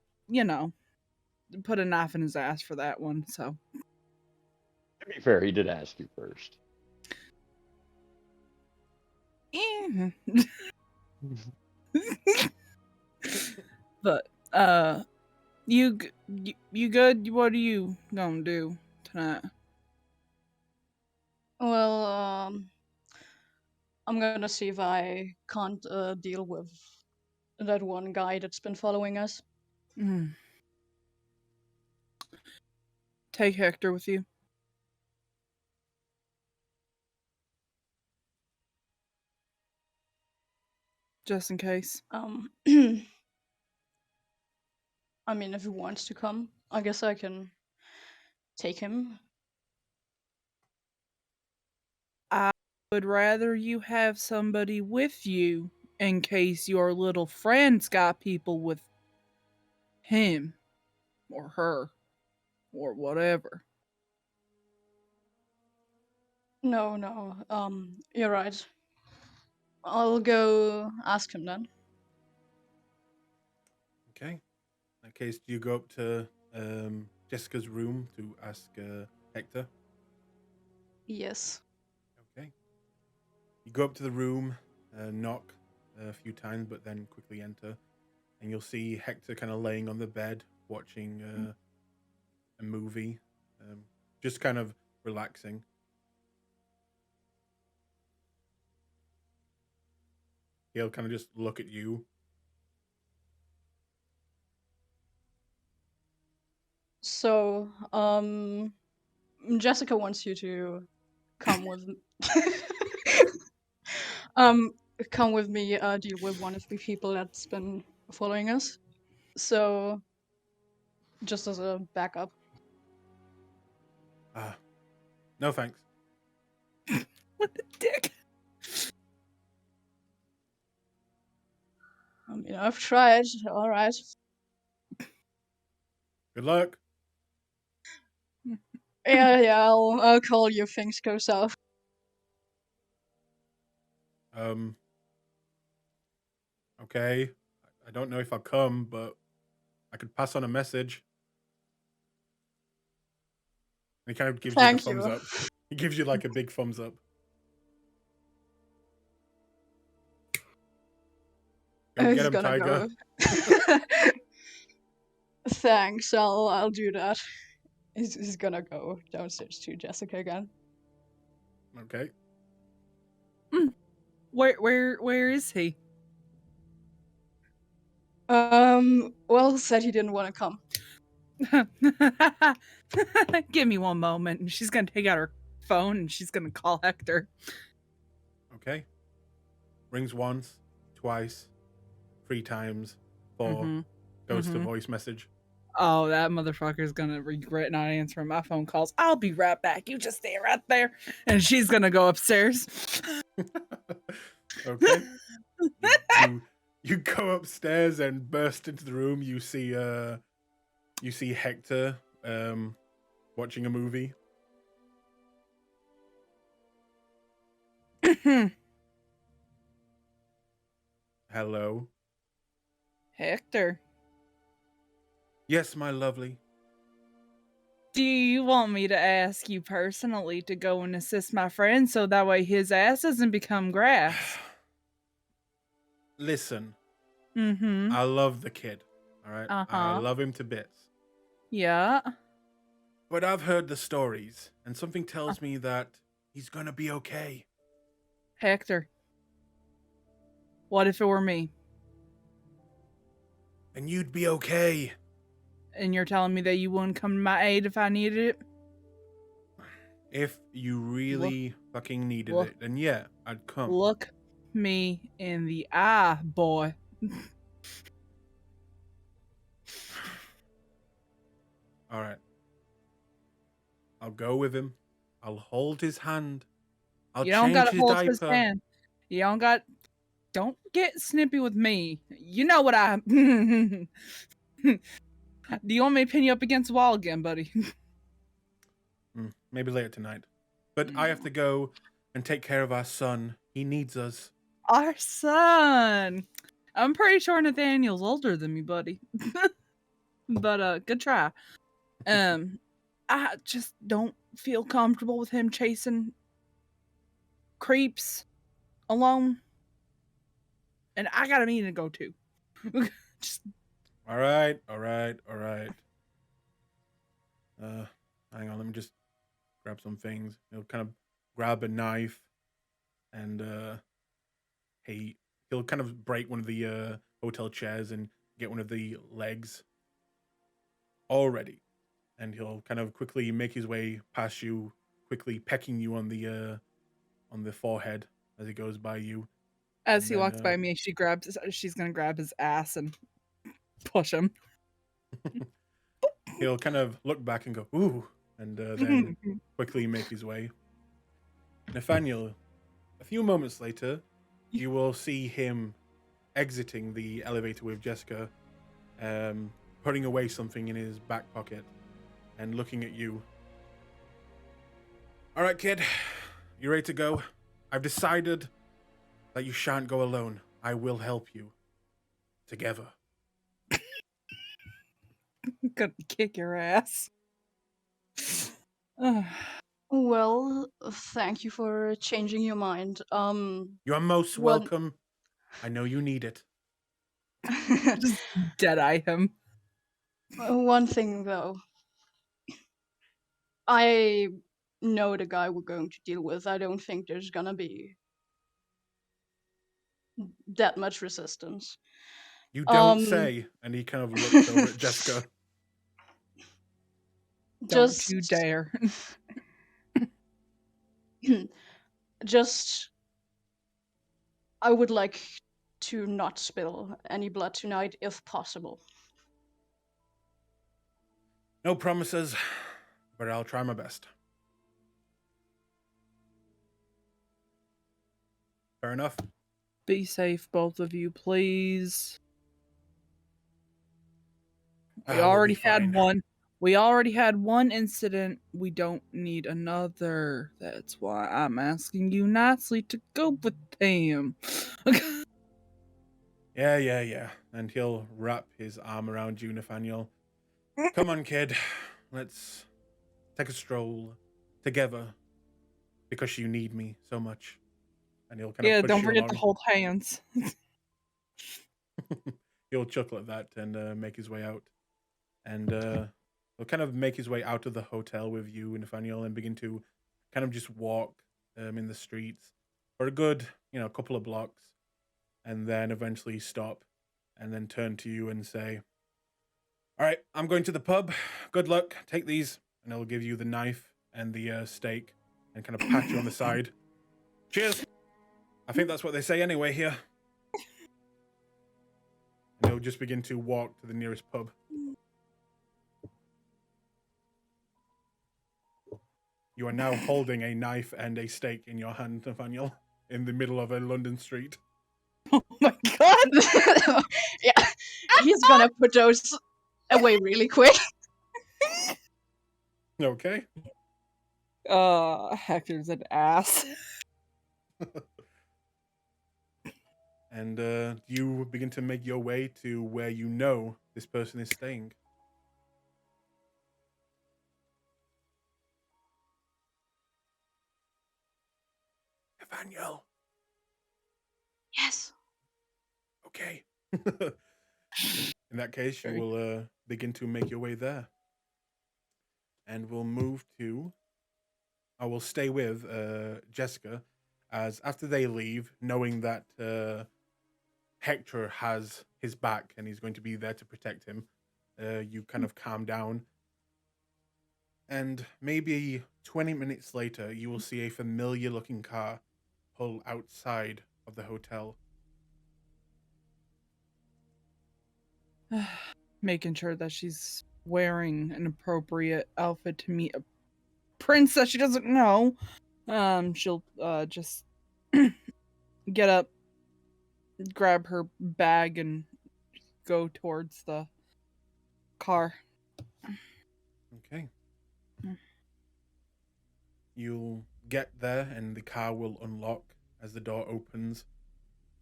put a knife in his ass for that one, so. To be fair, he did ask you first. Eh. But you good? What are you gonna do tonight? Well, I'm gonna see if I can't deal with that one guy that's been following us. Mm. Take Hector with you. Just in case. I mean, if he wants to come, I guess I can take him. I would rather you have somebody with you in case your little friend's got people with him or her or whatever. No, you're right. I'll go ask him then. Okay. In that case, do you go up to Jessica's room to ask Hector? Yes. Okay. You go up to the room, knock a few times, but then quickly enter, and you'll see Hector kind of laying on the bed watching a movie, just kind of relaxing. He'll kind of just look at you. So, Jessica wants you to come with come with me deal with one of the people that's been following us. So, just as a backup. No thanks. What the dick? I mean, I've tried. All right. Good luck. Yeah. I'll call you if things go south. Okay. I don't know if I'll come, but I could pass on a message. And he kind of gives you the Thank thumbs you. up. He gives you like a big thumbs up. Go get He's him, gonna Tiger. go. Thanks. I'll do that. He's gonna go downstairs to Jessica again. Okay. Where is he? Well, said he didn't want to come. Give me one moment, and she's gonna take out her phone and she's gonna call Hector. Okay. Rings once, twice, 3 times, 4. Goes to voice message. Oh, that motherfucker's gonna regret not answering my phone calls. I'll be right back. You just stay right there. And she's gonna go upstairs. Okay. You go upstairs and burst into the room. You see Hector watching a movie. Hello. Hector, Yes, my lovely. do you want me to ask you personally to go and assist my friend so that way his ass doesn't become grass? Listen, Mm-hmm. I love the kid. All right. I Uh-huh. love him to bits. Yeah. But I've heard the stories, and something tells me that he's gonna be okay. Hector, what if it were me? And you'd be okay. And you're telling me that you wouldn't come to my aid if I needed it? If you really fucking needed look- it, then yeah, I'd come. Look me in the eye, boy. All right. I'll go with him. I'll hold his hand. I'll You don't change gotta his hold diaper. his hand. Don't get snippy with me. You know what I Do you want me to pin you up against the wall again, buddy? Maybe later tonight. But I have to go and take care of our son. He needs us. Our son. I'm pretty sure Nathaniel's older than me, buddy. But good try. I just don't feel comfortable with him chasing creeps alone. And I got a meeting to go to. Just All right. Hang on, let me just grab some things. He'll kind of grab a knife and he'll kind of break one of the hotel chairs and get one of the legs already. And he'll kind of quickly make his way past you, quickly pecking you on the forehead as he goes by you. as And he then, walks by me, she's gonna grab his ass and push him. He'll kind of look back and go, ooh, and then quickly make his way. Nathaniel, a few moments later, you will see him exiting the elevator with Jessica, putting away something in his back pocket and looking at you. All right, kid, you ready to go? I've decided that you shan't go alone. I will help you. Together. I'm gonna kick your ass. Ugh. Well, thank you for changing your mind. You are most One- welcome. I know you need it. Just dead-eye him. One thing though, I know the guy we're going to deal with. I don't think there's gonna be that much resistance. You don't say. And he kind of looks over at Jessica. Don't Just, you dare. just, I would like to not spill any blood tonight, if possible. No promises, but I'll try my best. Fair enough. Be safe, both of you, please. We We'll be already had fine. one. We already had one incident. We don't need another. That's why I'm asking you nicely to go with him. Yeah. And he'll wrap his arm around you, Nathaniel. Come on, kid. Let's take a stroll together because you need me so much. And he'll kind of push don't you forget along. to hold hands. He'll chuckle at that and make his way out. And he'll kind of make his way out of the hotel with you, Nathaniel, and begin to kind of just walk in the streets for a good, couple of blocks. And then eventually stop and then turn to you and say, all right, I'm going to the pub. Good luck. Take these. And he'll give you the knife and the steak and kind of pat you on the side. Cheers. I think that's what they say anyway here. And he'll just begin to walk to the nearest pub. You are now holding a knife and a steak in your hand, Nathaniel, in the middle of a London street. Oh my god! Yeah, he's gonna put those away really quick. Okay. Hector's an ass. And you begin to make your way to where you know this person is staying. Nathaniel. Yes. Okay. In that case, you will begin to make your way there. And we'll move to... I will stay with Jessica, as after they leave, knowing that Hector has his back and he's going to be there to protect him, you kind of calm down. And maybe 20 minutes later, you will see a familiar-looking car pull outside of the hotel. Making sure that she's wearing an appropriate outfit to meet a prince that she doesn't know. She'll just get up, grab her bag, and go towards the car. Okay. Mm. You'll get there and the car will unlock as the door opens,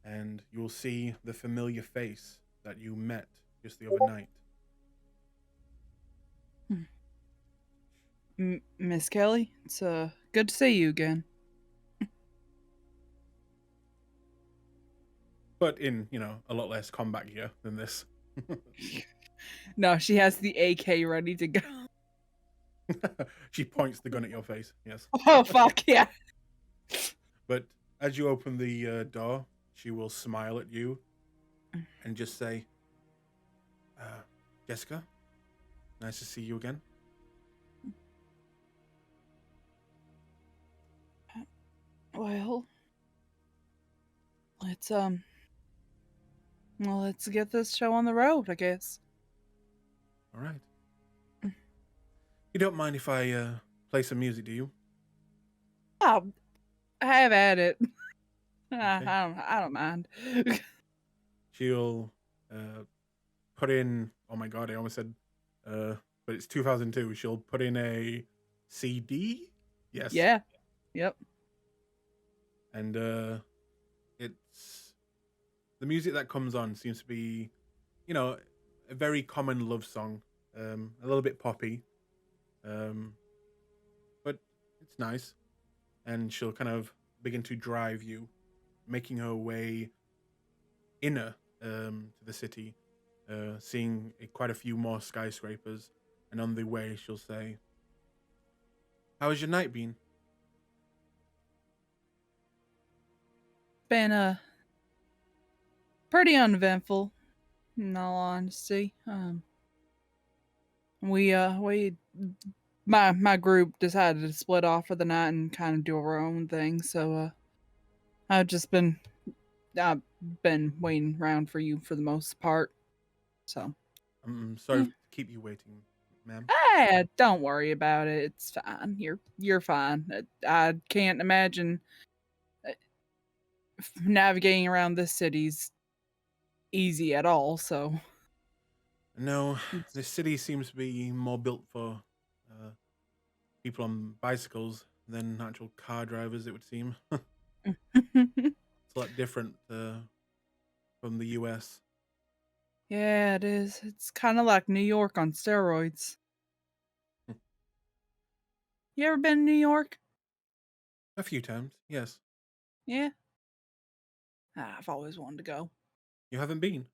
and you'll see the familiar face that you met just the other night. Miss Kelly, it's good to see you again. But in, a lot less combat gear than this. No, she has the AK ready to go. She points the gun at your face, yes. Oh, fuck, yeah. But as you open the door, she will smile at you and just say, Jessica, nice to see you again. Well, let's get this show on the road, I guess. All right. You don't mind if I play some music, do you? Oh, have at it. Okay. I don't mind. She'll put in, oh my god, I almost said, but it's 2002. She'll put in a CD? Yes. Yeah. Yep. And it's, the music that comes on seems to be, a very common love song, a little bit poppy, but it's nice. And she'll kind of begin to drive you, making her way inner to the city, seeing quite a few more skyscrapers. And on the way, she'll say, "How has your night been?" Been pretty uneventful, in all honesty. My group decided to split off for the night and kind of do our own thing. So I've been waiting around for you for the most part. So I'm sorry to keep you waiting, ma'am. don't worry about it. It's fine. You're fine. I can't imagine navigating around this city's easy at all. So No, this city seems to be more built for people on bicycles than actual car drivers, it would seem. It's a lot different from the US. yeah, it is. It's kind of like New York on steroids. You ever been to New York? A few times, yes. Yeah. I've always wanted to go. You haven't been?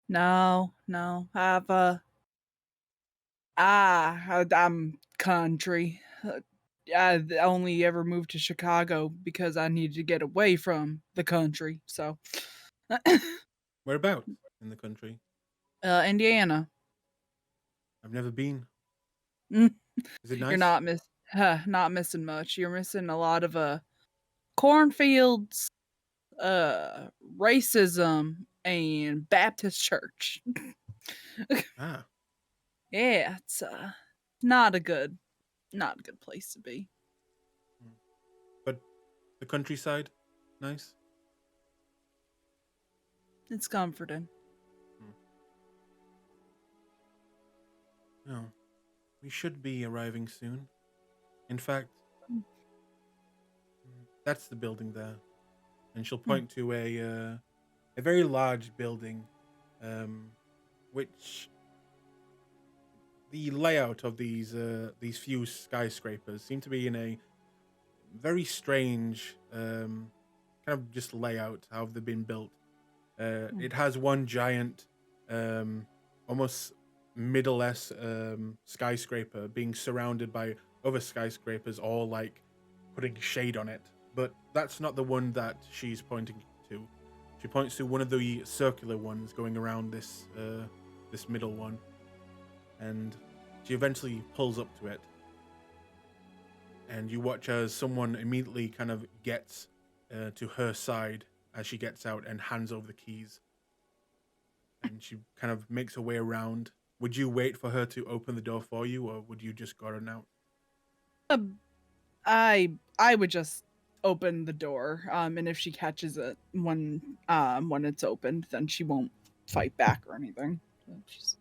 No. I'm country. I only ever moved to Chicago because I needed to get away from the country. So, Whereabouts in the country? Indiana. I've never been. Mm, Is it nice? You're not missing much. You're missing a lot of cornfields, racism, and Baptist church. Ah, Yeah, it's not a good place to be. but the countryside, nice. It's comforting. No, we should be arriving soon. In fact, that's the building there, and she'll point to a very large building, which the layout of these few skyscrapers seem to be in a very strange kind of just layout how they've been built. It has one giant, almost middle-less skyscraper being surrounded by other skyscrapers, all like putting shade on it. But that's not the one that she's pointing to. She points to one of the circular ones going around this middle one, and she eventually pulls up to it. And you watch as someone immediately kind of gets to her side as she gets out and hands over the keys. And she kind of makes her way around. Would you wait for her to open the door for you, or would you just go on out? I would just open the door, and if she catches it when it's opened, then she won't fight back or anything. So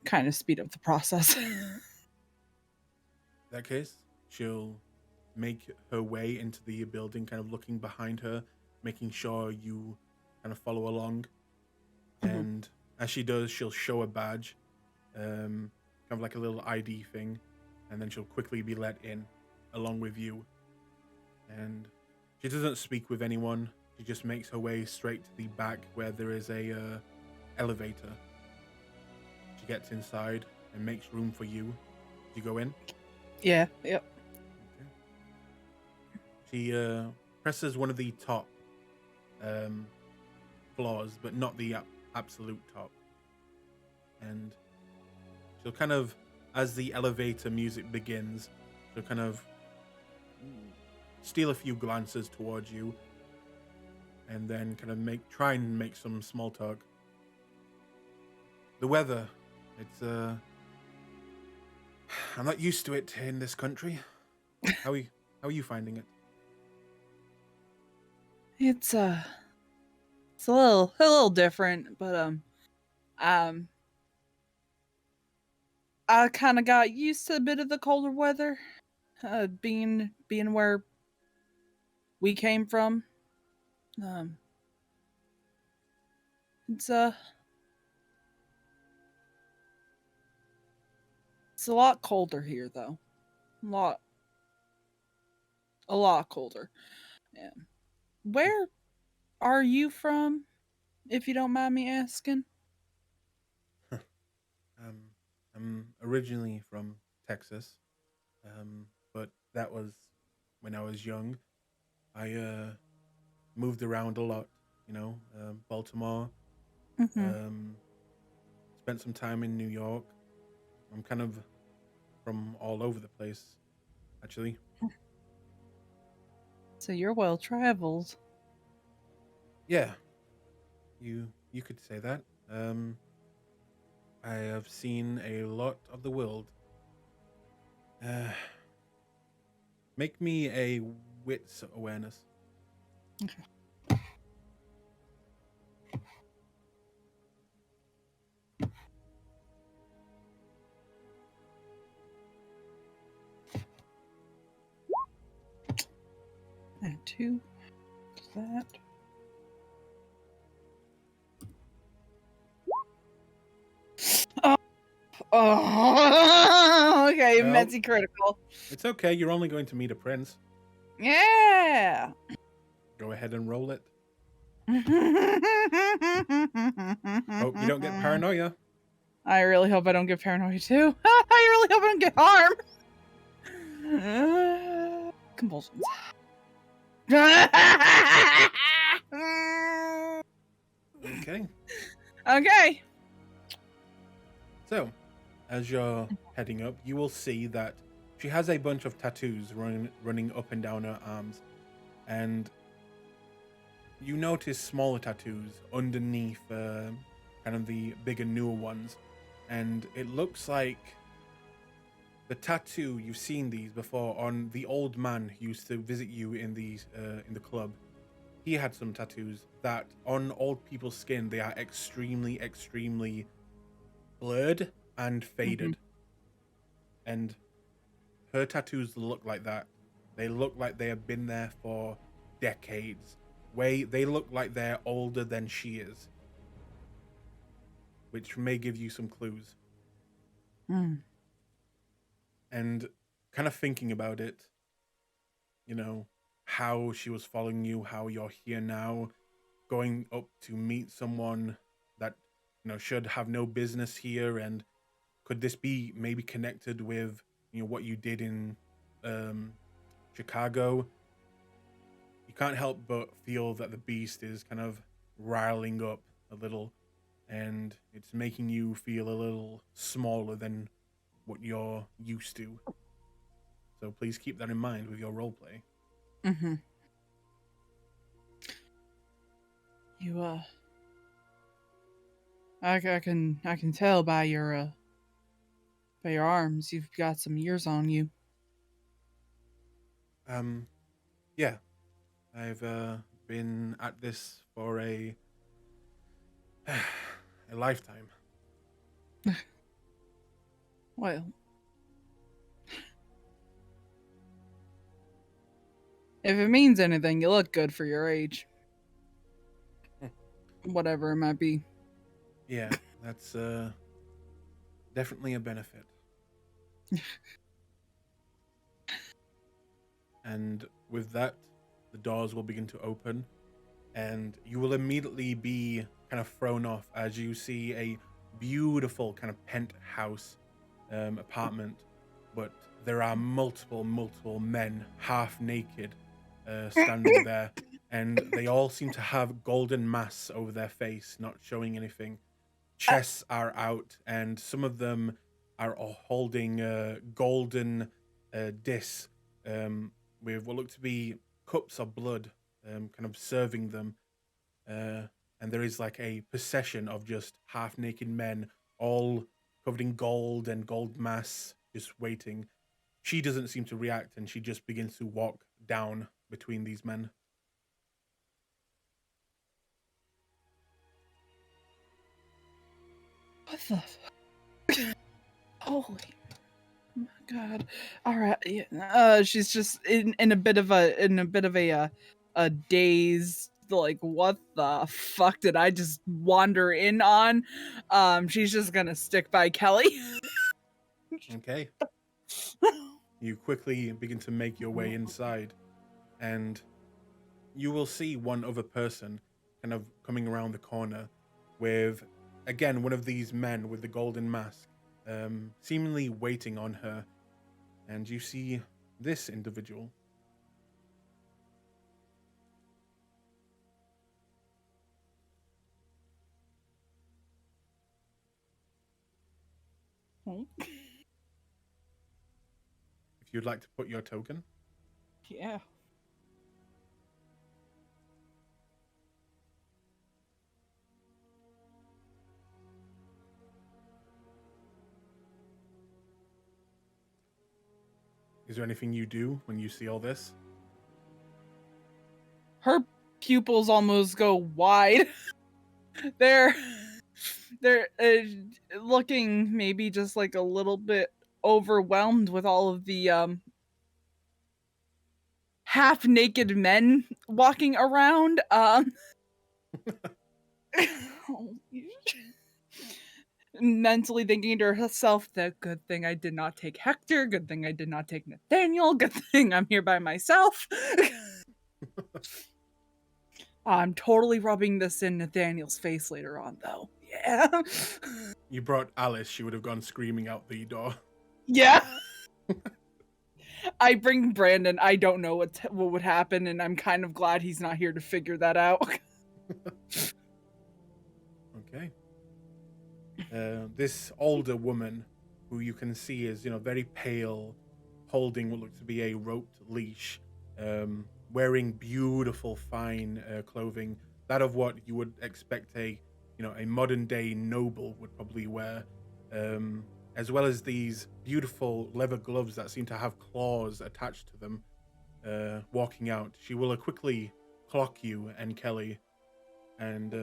kind of speed up the process. In that case, she'll make her way into the building, kind of looking behind her, making sure you kind of follow along. Mhm. And as she does, she'll show a badge, kind of like a little ID thing, and then she'll quickly be let in along with you. And she doesn't speak with anyone. She just makes her way straight to the back where there is a elevator. She gets inside and makes room for you. You go in. Yeah, yep. Okay. She presses one of the top floors, but not the absolute top. And she'll kind of, as the elevator music begins, she'll kind of steal a few glances towards you, and then kind of try and make some small talk. The weather, it's I'm not used to it in this country. How are you finding it? It's a little different, but I kind of got used to a bit of the colder weather, being where we came from. Um, it's it's a lot colder here, though. A lot colder. Yeah. Where are you from, if you don't mind me asking? I'm originally from Texas, but that was when I was young. I moved around a lot, Baltimore. Mm-hmm. Spent some time in New York. I'm kind of from all over the place, actually. So you're well traveled. Yeah, you could say that. I have seen a lot of the world. Uh, make me a wits awareness. And two. That. Oh, okay, Well, Metsy critical. It's okay. You're only going to meet a prince. Yeah. Go ahead and roll it. Oh, Hope you don't get paranoia. I really hope I don't get paranoid too. I really hope I don't get harmed. Compulsions. Okay. Okay. So, as you're heading up, you will see that she has a bunch of tattoos running up and down her arms, and you notice smaller tattoos underneath kind of the bigger, newer ones, and it looks like the tattoo, you've seen these before on the old man who used to visit you in the club. He had some tattoos that on old people's skin, they are extremely, extremely blurred and faded. And her tattoos look like that. They look like they have been there for decades. They look like they're older than she is, which may give you some clues. And kind of thinking about it, how she was following you, how you're here now, going up to meet someone that should have no business here, and could this be maybe connected with what you did in Chicago? You can't help but feel that the beast is kind of riling up a little, and it's making you feel a little smaller than what you're used to. So please keep that in mind with your roleplay. Mm-hmm. You I can tell by your arms you've got some years on you. Yeah, I've been at this for a lifetime. Well, if it means anything, you look good for your age. Whatever it might be. Yeah, that's definitely a benefit. And with that, the doors will begin to open, and you will immediately be kind of thrown off as you see a beautiful kind of penthouse apartment, but there are multiple men, half naked, standing there, and they all seem to have golden masks over their face, not showing anything. Chests are out, and some of them are all holding golden discs with what look to be cups of blood, kind of serving them. And there is like a procession of just half naked men, all covered in gold and gold masks, just waiting. She doesn't seem to react, and she just begins to walk down between these men. What the? Holy my god! All right, yeah. She's just in a bit of a daze. Like, what the fuck did I just wander in on? She's just gonna stick by Kelly. Okay. You quickly begin to make your way inside, and you will see one other person kind of coming around the corner with, again, one of these men with the golden mask, seemingly waiting on her. And you see this individual. If you'd like to put your token. Yeah. Is there anything you do when you see all this? Her pupils almost go wide. they're looking maybe just like a little bit overwhelmed with all of the half naked men walking around. Mentally thinking to herself, that good thing I did not take Hector, good thing I did not take Nathaniel, good thing I'm here by myself. I'm totally rubbing this in Nathaniel's face later on, though. Yeah. You brought Alice, she would have gone screaming out the door. Yeah. I bring Brandon. I don't know what would happen, and I'm kind of glad he's not here to figure that out. Okay. This older woman, who you can see is, very pale, holding what looks to be a roped leash, wearing beautiful, fine clothing, that of what you would expect a modern day noble would probably wear, as well as these beautiful leather gloves that seem to have claws attached to them. Walking out, she will quickly clock you and Kelly, and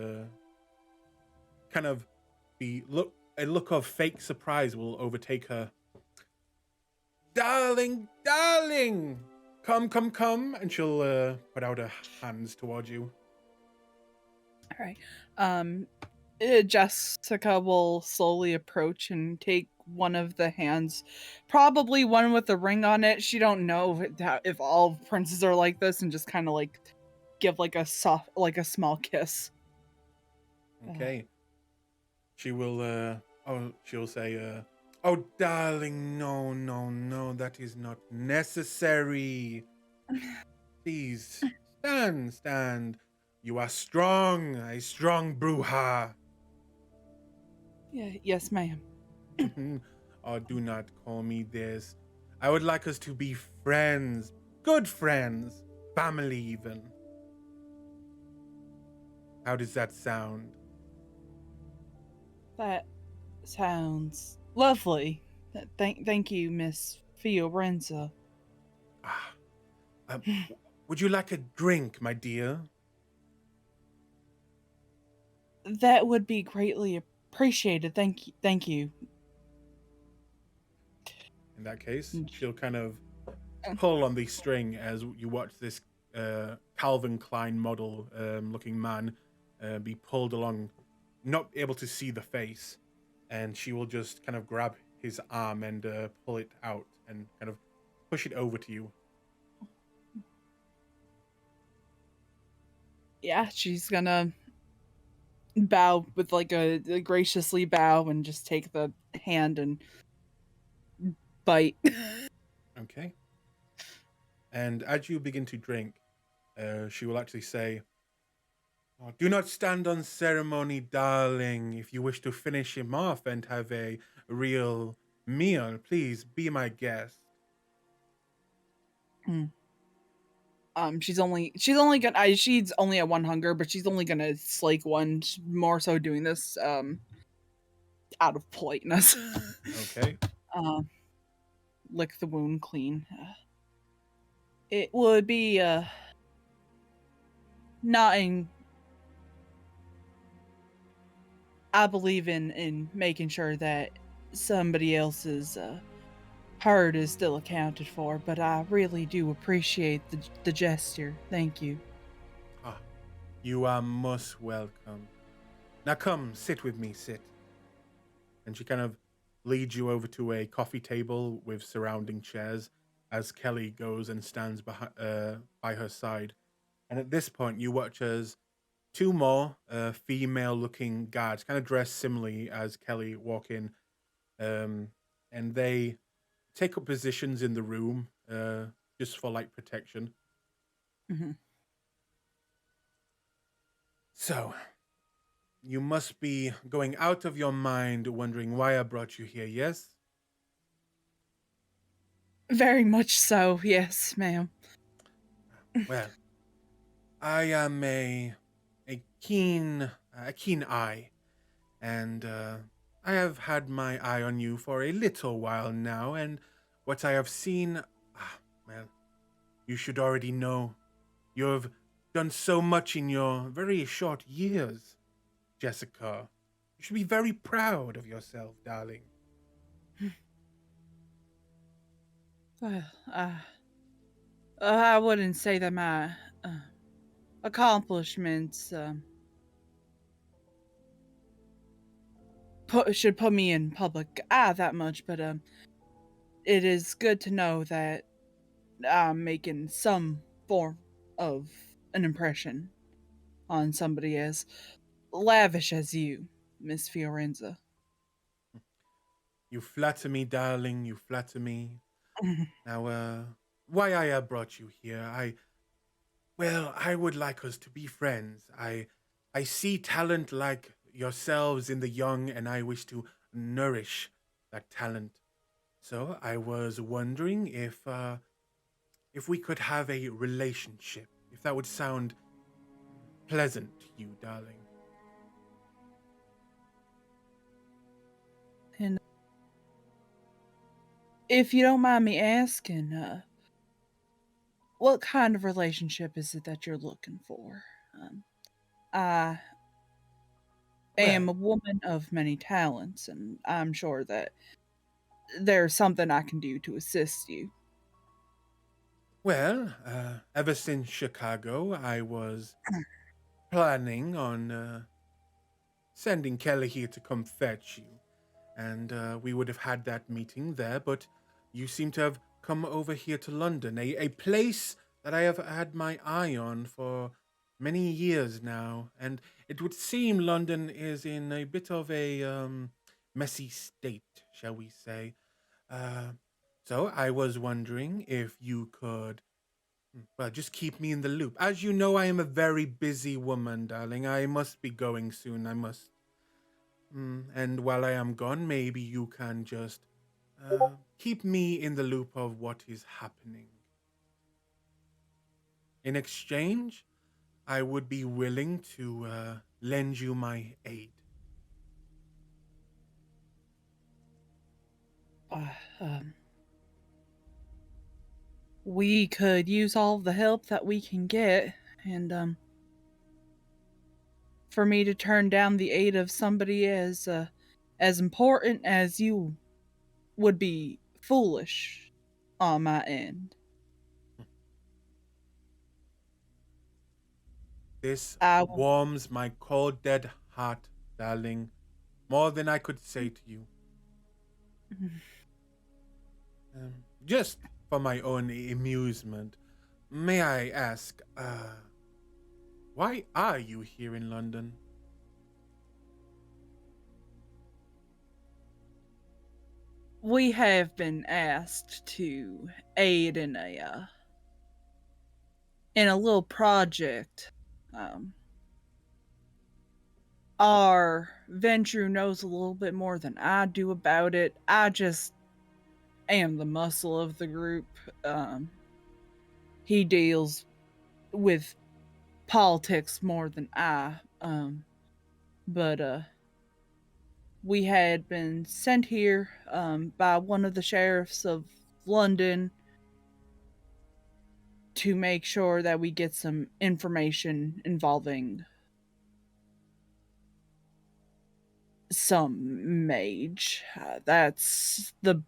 kind of a look of fake surprise will overtake her. Darling, come, and she'll put out her hands towards you. All right. Jessica will slowly approach and take one of the hands, probably one with a ring on it. She don't know if all princes are like this, and just kind of like give like a small kiss. Okay. She will she'll say, oh darling, no, that is not necessary. Please stand. You are strong, a strong bruja. Yeah, yes, ma'am. Oh, do not call me this. I would like us to be friends, good friends, family even. How does that sound? That sounds lovely. Thank you, Miss Fiorenza. Would you like a drink, my dear? That would be greatly appreciated. Thank you. In that case, Mm. she'll kind of pull on the string as you watch this Calvin Klein model looking man be pulled along, not able to see the face, and she will just kind of grab his arm and pull it out and kind of push it over to you. Yeah, she's gonna bow with like a graciously bow and just take the hand and bite. Okay. And as you begin to drink, she will actually say, "Oh, do not stand on ceremony, darling. If you wish to finish him off and have a real meal, please be my guest." She's only gonna she's only at one hunger, but she's only gonna slake one. She's more so doing this out of politeness. Okay. Lick the wound clean. It would be not in. I believe in making sure that somebody else's hurt is still accounted for, but I really do appreciate the gesture. Thank you. Ah, you are most welcome. Now come, sit with me, sit. And she kind of leads you over to a coffee table with surrounding chairs as Kelly goes and stands by her side. And at this point, you watch as two more female-looking guards, kind of dressed similarly as Kelly, walk in, and they take up positions in the room just for like protection. Mhm. So, you must be going out of your mind wondering why I brought you here, yes? Very much so, yes, ma'am. Well, I am a keen eye, and I have had my eye on you for a little while now, and what I have seen, well, you should already know. You have done so much in your very short years, Jessica. You should be very proud of yourself, darling. Well, I wouldn't say that my accomplishments should put me in public eye that much, but it is good to know that I'm making some form of an impression on somebody as lavish as you, Miss Fiorenza. You flatter me, darling. You flatter me. Now, why I brought you here? I would like us to be friends. I see talent like yourselves in the young, and I wish to nourish that talent. So I was wondering if we could have a relationship, if that would sound pleasant to you, darling. And if you don't mind me asking, what kind of relationship is it that you're looking for? I am a Well, woman of many talents, and I'm sure that there's something I can do to assist you. ever since Chicago, I was planning on sending Kelly here to come fetch you, and we would have had that meeting there, but you seem to have come over here to London, a place that I have had my eye on for many years now, and it would seem London is in a bit of a messy state, shall we say. Uh, so I was wondering if you could, well, just keep me in the loop. As you know, I am a very busy woman, darling. I must be going soon. I must. And while I am gone, maybe you can just keep me in the loop of what is happening. In exchange, I would be willing to lend you my aid. Uh, um, we could use all the help that we can get, and for me to turn down the aid of somebody as important as you would be foolish on my end. This I warms my cold, dead heart, darling, more than I could say to you. Just for my own amusement, may I ask, why are you here in London? We have been asked to aid in a little project. Um, our Ventru knows a little bit more than I do about it. I just am the muscle of the group. He deals with politics more than I. But we had been sent here by one of the sheriffs of London to make sure that we get some information involving some mage. That's the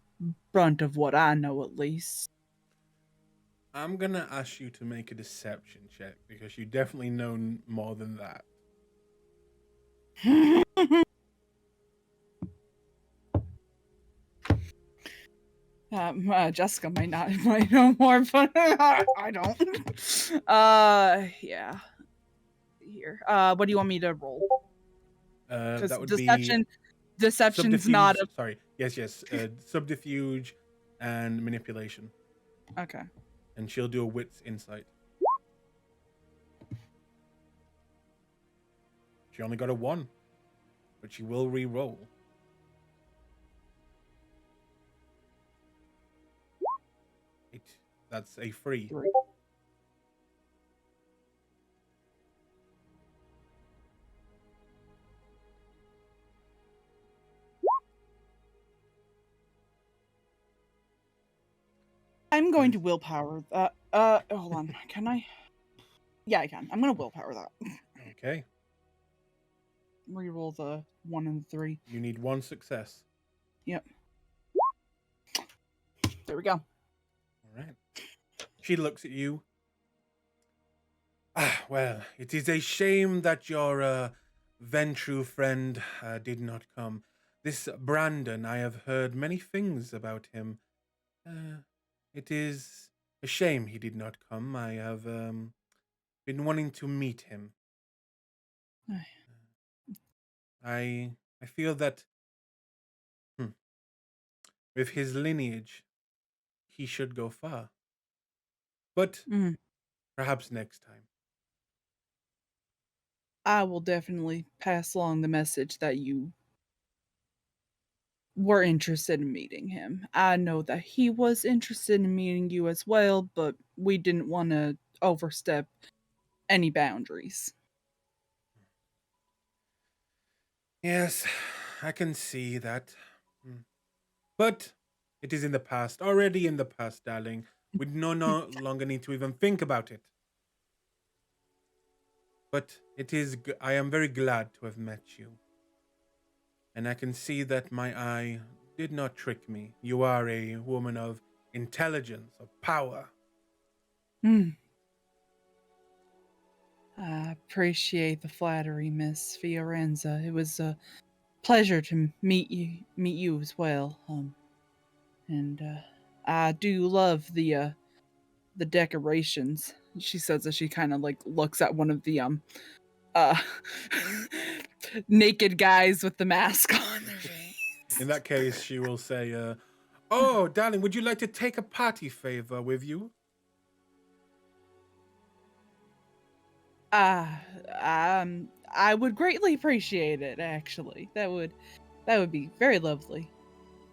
brunt of what I know, at least. I'm gonna ask you to make a deception check because you definitely know more than that. Jessica might know more, but I don't. Yeah. Here. What do you want me to roll? Because That would be deception's not subterfuge. Sorry, yes. Subterfuge and manipulation, okay. and she'll do a wits insight. She only got a 1, but she will re-roll. That's a 3. I'm going to willpower that. Hold on. Can I? Yeah, I can. I'm gonna willpower that. Okay. Reroll the 1 and the 3. You need 1 success. Yep. There we go. All right. She looks at you. Well, it is a shame that your Ventru friend did not come. This Brandon, I have heard many things about him. It is a shame he did not come. I have been wanting to meet him. I feel that with his lineage, he should go far. But perhaps next time. I will definitely pass along the message that you were interested in meeting him. I know that he was interested in meeting you as well, but we didn't want to overstep any boundaries. Yes, I can see that. But it is in the past, already in the past, darling. We no longer need to even think about it. But I am very glad to have met you. And I can see that my eye did not trick me. You are a woman of intelligence, of power. I appreciate the flattery, Miss Fiorenza. It was a pleasure to meet you as well. And I do love the decorations. She says as she kind of like looks at one of the uh naked guys with the mask on their face. In that case, she will say, "Oh, darling, would you like to take a party favor with you?" I would greatly appreciate it. Actually, that would be very lovely.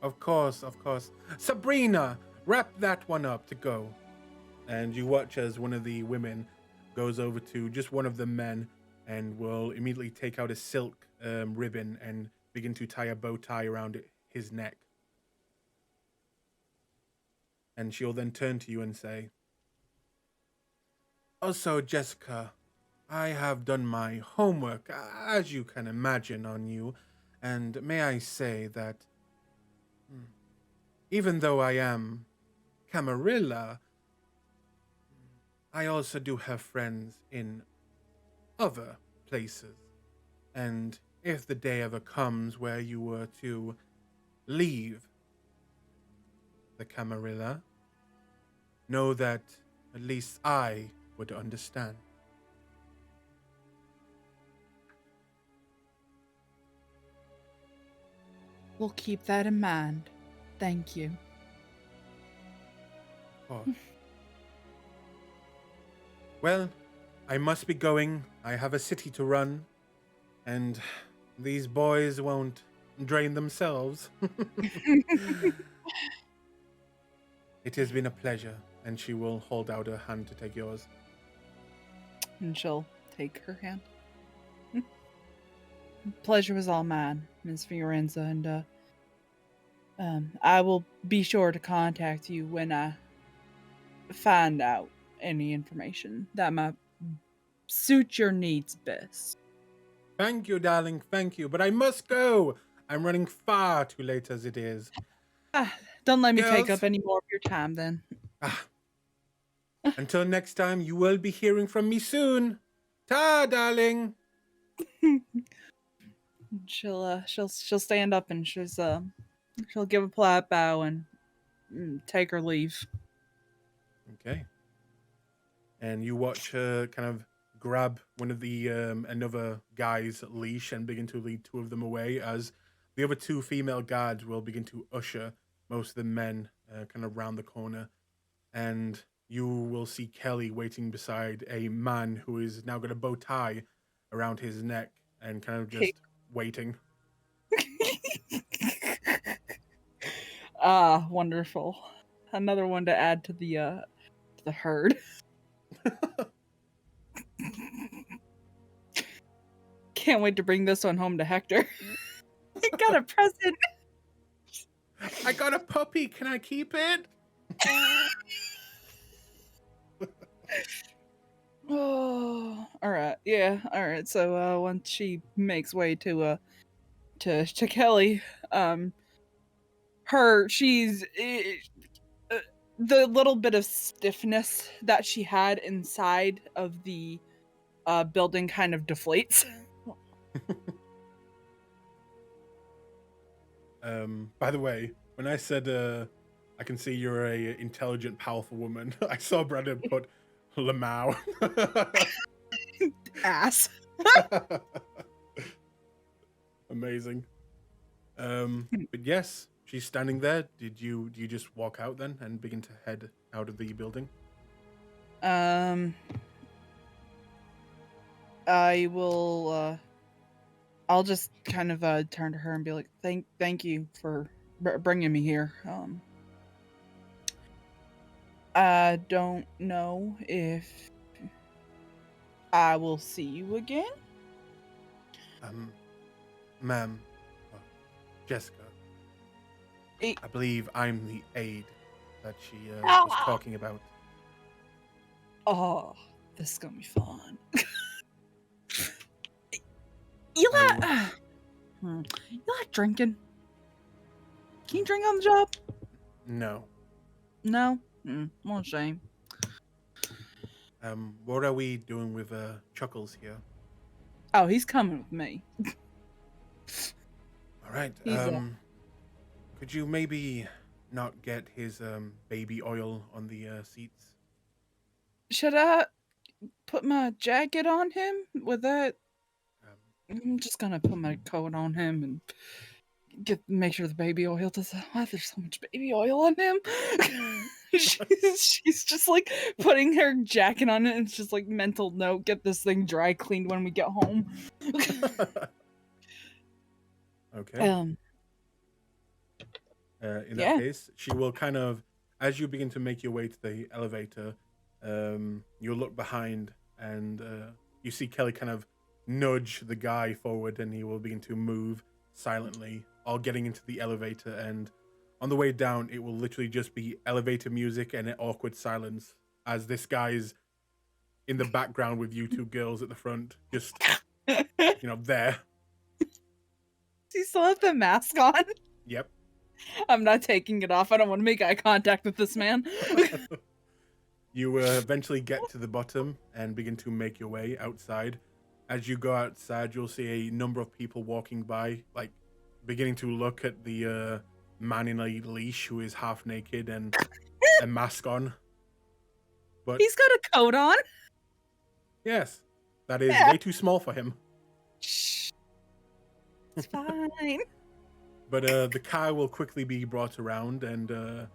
Of course. Sabrina, wrap that one up to go. And you watch as one of the women goes over to just one of the men and will immediately take out a silk ribbon and begin to tie a bow tie around his neck. And she'll then turn to you and say, "Also, Jessica, I have done my homework, as you can imagine, on you. And may I say that even though I am Camarilla, I also do have friends in other places. And if the day ever comes where you were to leave the Camarilla, know that at least I would understand. We'll keep that in mind. Thank you. Oh. Well, I must be going. I have a city to run, and these boys won't drain themselves. It has been a pleasure, and she will hold out her hand to take yours. And she'll take her hand. Pleasure was all mine, Miss Fiorenza, and I will be sure to contact you when I find out any information that might suit your needs best. Thank you, darling, thank you. But I must go. I'm running far too late as it is. Don't let me take Girls? up any more of your time then. Until next time, you will be hearing from me soon. Ta, darling. She'll stand up and she'll give a polite bow and take her leave. Okay. And you watch her kind of grab one of the another guy's leash and begin to lead two of them away, as the other two female guards will begin to usher most of the men kind of round the corner. And you will see Kelly waiting beside a man who is now got a bow tie around his neck and kind of just waiting. Ah, wonderful. Another one to add to the herd. Can't wait to bring this one home to Hector. I got a present. I got a puppy. Can I keep it? Oh, all right. Yeah, all right. So once she makes way to Kelly, the little bit of stiffness that she had inside of the building kind of deflates. By the way, when I said I can see you're a intelligent, powerful woman, I saw Brandon put Lamau. Ass. Amazing. But yes, she's standing there. Do you just walk out then and begin to head out of the building? I will. I'll just kind of turn to her and be like, "Thank you for bringing me here. I don't know if I will see you again." Ma'am, Jessica, I believe I'm the aide that she was talking about. Oh, this is gonna be fun. You like drinking? Can you drink on the job? No. No? What a shame. What are we doing with Chuckles here? Oh, he's coming with me. All right. Could you maybe not get his baby oil on the seats? Should I put my jacket on him with that? I'm just gonna put my coat on him and make sure the baby oil doesn't. Why there's so much baby oil on him? she's just like putting her jacket on it, and it's just like mental note: get this thing dry cleaned when we get home. Okay. In that case, she will kind of, as you begin to make your way to the elevator, you'll look behind and you see Kelly kind of nudge the guy forward, and he will begin to move silently, all getting into the elevator. And on the way down, it will literally just be elevator music and an awkward silence as this guy's in the background with you two girls at the front, just there. Do you still have the mask on? Yep. I'm not taking it off. I don't want to make eye contact with this man. You eventually get to the bottom and begin to make your way outside. As you go outside, you'll see a number of people walking by, like beginning to look at the man in a leash who is half naked and a mask on. But He's got a coat on. yes, that is Yeah. way too small for him. Shh. It's fine. But the car will quickly be brought around, and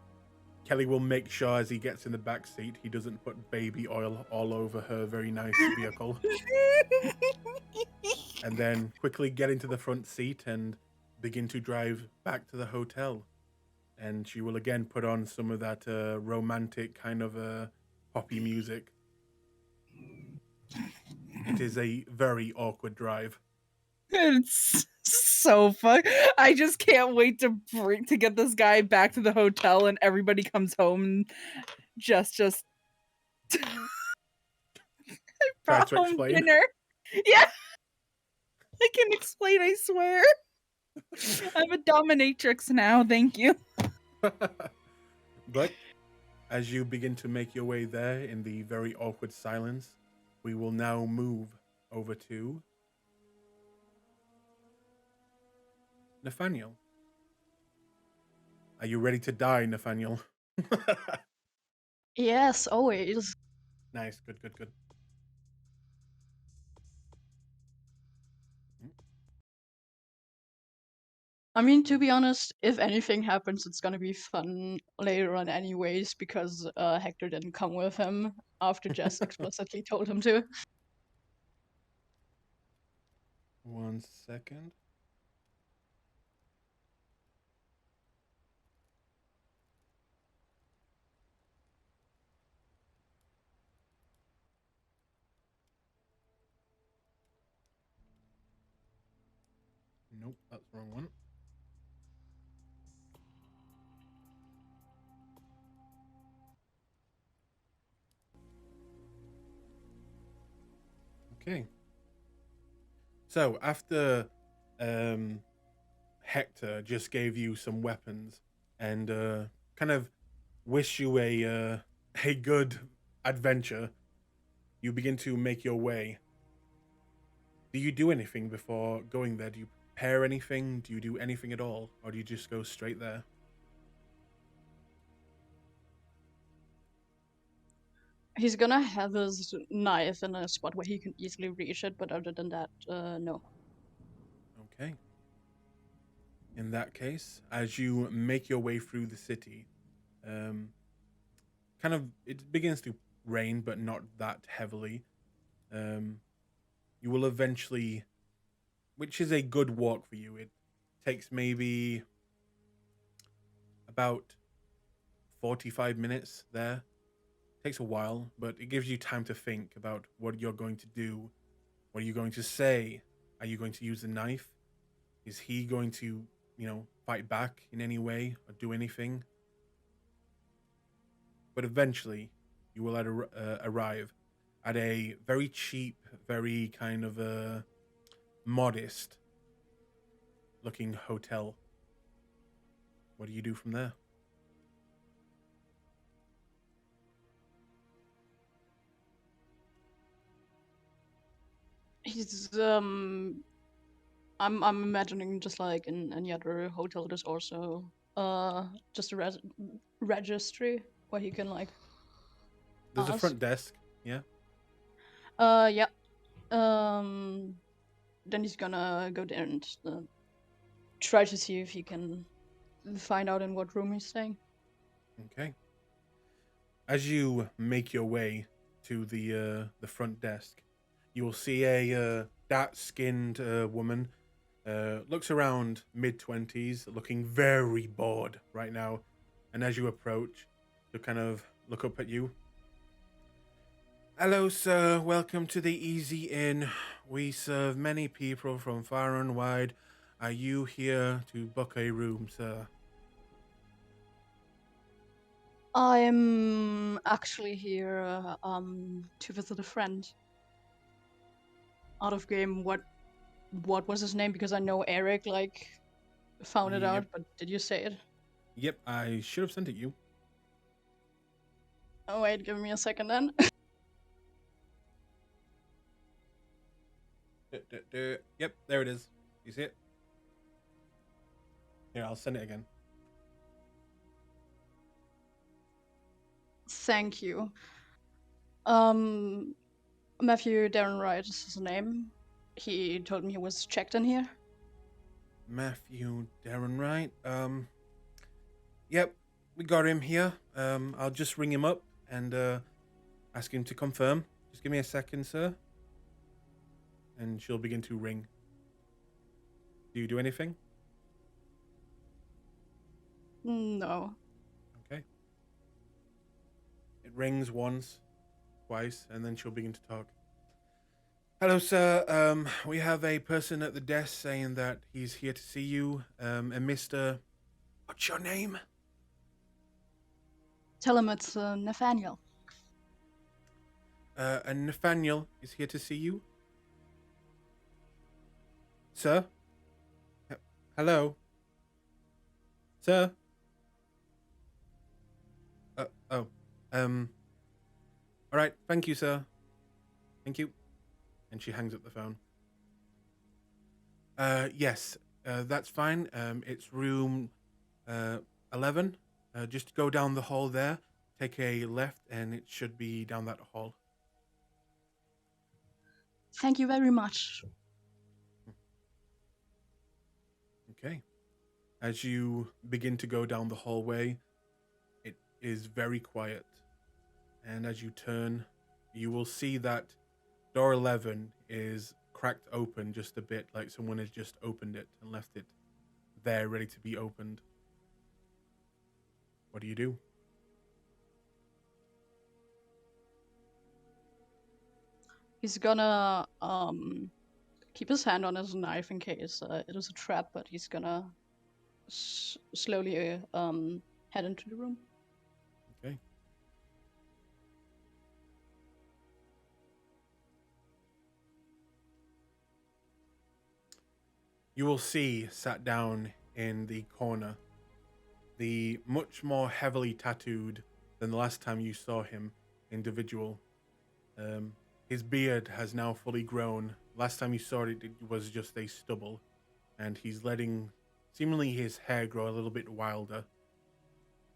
Kelly will make sure as he gets in the back seat, he doesn't put baby oil all over her very nice vehicle. And then quickly get into the front seat and begin to drive back to the hotel. And she will again put on some of that romantic kind of poppy music. It is a very awkward drive. It's so fun. I just can't wait to get this guy back to the hotel and everybody comes home and just I Try brought to home explain. dinner. Yeah. I can explain, I swear. I'm a dominatrix now, thank you. But as you begin to make your way there in the very awkward silence, we will now move over to Nathaniel. Are you ready to die, Nathaniel? Yes, always. Nice, good, good, good. I mean, to be honest, if anything happens, it's gonna be fun later on anyways, because Hector didn't come with him after Jess explicitly told him to. 1 second. Nope, that's the wrong one. Okay. So after Hector just gave you some weapons and kind of wish you a good adventure, you begin to make your way. Do you do anything before going there? Do you prepare anything? Do you do anything at all? Or do you just go straight there? He's gonna have his knife in a spot where he can easily reach it, but other than that, no. Okay. In that case, as you make your way through the city, kind of it begins to rain, but not that heavily. You will eventually, which is a good walk for you. It takes maybe about 45 minutes there. Takes a while, but it gives you time to think about what you're going to do. What are you going to say? Are you going to use the knife? Is he going to, fight back in any way or do anything? But eventually, you will arrive at a very cheap, very kind of modest looking hotel. What do you do from there? He's I'm imagining just like in any other hotel, there's also just a registry where he can like There's a ask. front desk, yeah? Yeah. Then he's gonna go there and try to see if he can find out in what room he's staying. Okay. As you make your way to the front desk, you will see a dark-skinned woman. Looks around mid-20s, looking very bored right now. And as you approach, she'll kind of look up at you. Hello, sir. Welcome to the Easy Inn. We serve many people from far and wide. Are you here to book a room, sir? I'm actually here to visit a friend. Out of game, what was his name? Because I know Eric found it out, Yep. but did you say it? Yep, I should have sent it you. Oh wait, give me a second then. Yep, there it is. You see it? Here, I'll send it again. Thank you. Matthew Darren Wright is his name. He told me he was checked in here. Matthew Darren Wright. Yep, we got him here. I'll just ring him up and ask him to confirm. Just give me a second, sir. And she'll begin to ring. Do you do anything? No. Okay. It rings once, twice, and then she'll begin to talk. Hello, sir. We have a person at the desk saying that he's here to see you. And Mr. What's your name? Tell him it's Nathaniel. And Nathaniel is here to see you. Sir? Hello? Sir? All right, thank you, sir. Thank you. And she hangs up the phone. Yes, that's fine. It's room 11. Just go down the hall there, take a left, and it should be down that hall. Thank you very much. Okay. As you begin to go down the hallway, it is very quiet. And as you turn, you will see that door 11 is cracked open just a bit, like someone has just opened it and left it there ready to be opened. What do you do? He's gonna keep his hand on his knife in case it is a trap, but he's gonna slowly head into the room. Okay. You will see, sat down in the corner, the much more heavily tattooed than the last time you saw him individual. His beard has now fully grown. Last time you saw it, it was just a stubble, and he's letting seemingly his hair grow a little bit wilder,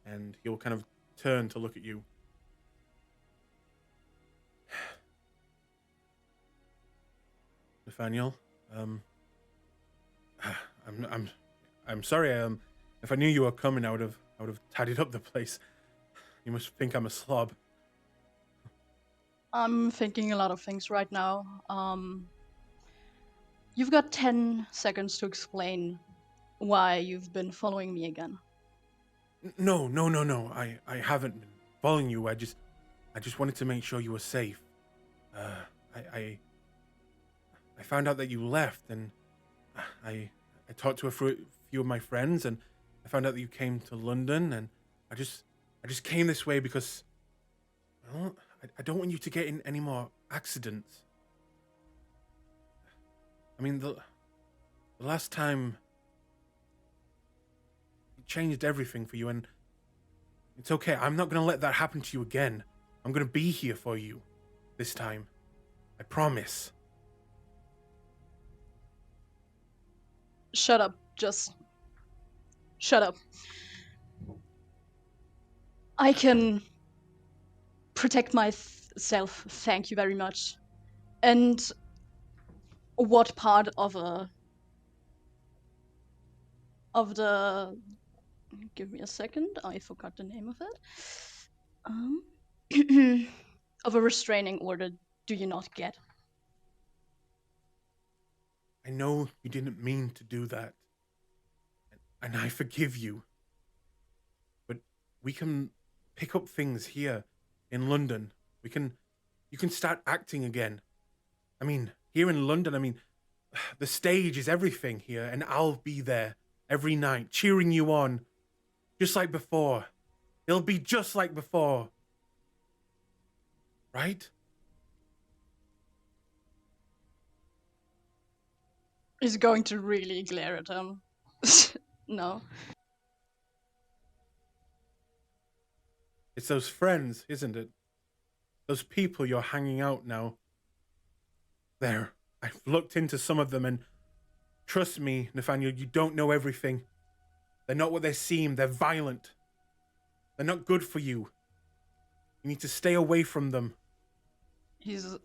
and he'll kind of turn to look at you. Nathaniel, I'm sorry. If I knew you were coming, I would have tidied up the place. You must think I'm a slob. I'm thinking a lot of things right now. You've got 10 seconds to explain why you've been following me again. No. I haven't been following you. I just wanted to make sure you were safe. I found out that you left, and I talked to a few of my friends, and I found out that you came to London, and I just came this way because, well, I don't want you to get in any more accidents. I mean, the last time it changed everything for you, and it's okay. I'm not going to let that happen to you again. I'm going to be here for you this time. I promise. Shut up. Just shut up. I can protect myself, thank you very much. And what part of the give me a second, I forgot the name of it. Of a restraining order do you not get? I know you didn't mean to do that. And I forgive you. But we can pick up things here in London. You can start acting again. I mean, here in London, I mean, the stage is everything here, and I'll be there every night cheering you on, just like before. It'll be just like before. Right? Is going to really glare at him. No. It's those friends, isn't it? Those people you're hanging out now. There. I've looked into some of them, and trust me, Nathaniel, you don't know everything. They're not what they seem. They're violent. They're not good for you. You need to stay away from them. He's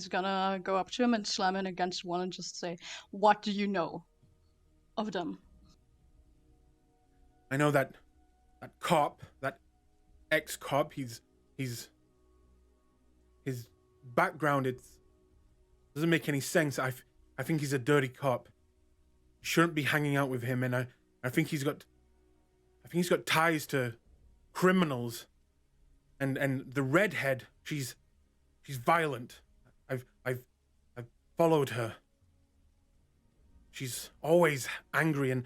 gonna go up to him and slam him against the wall and just say, "What do you know of them?" I know that cop, that ex-cop, his background, it doesn't make any sense. I think he's a dirty cop. You shouldn't be hanging out with him, and I think he's got ties to criminals. And the redhead, she's violent. I've followed her. She's always angry, and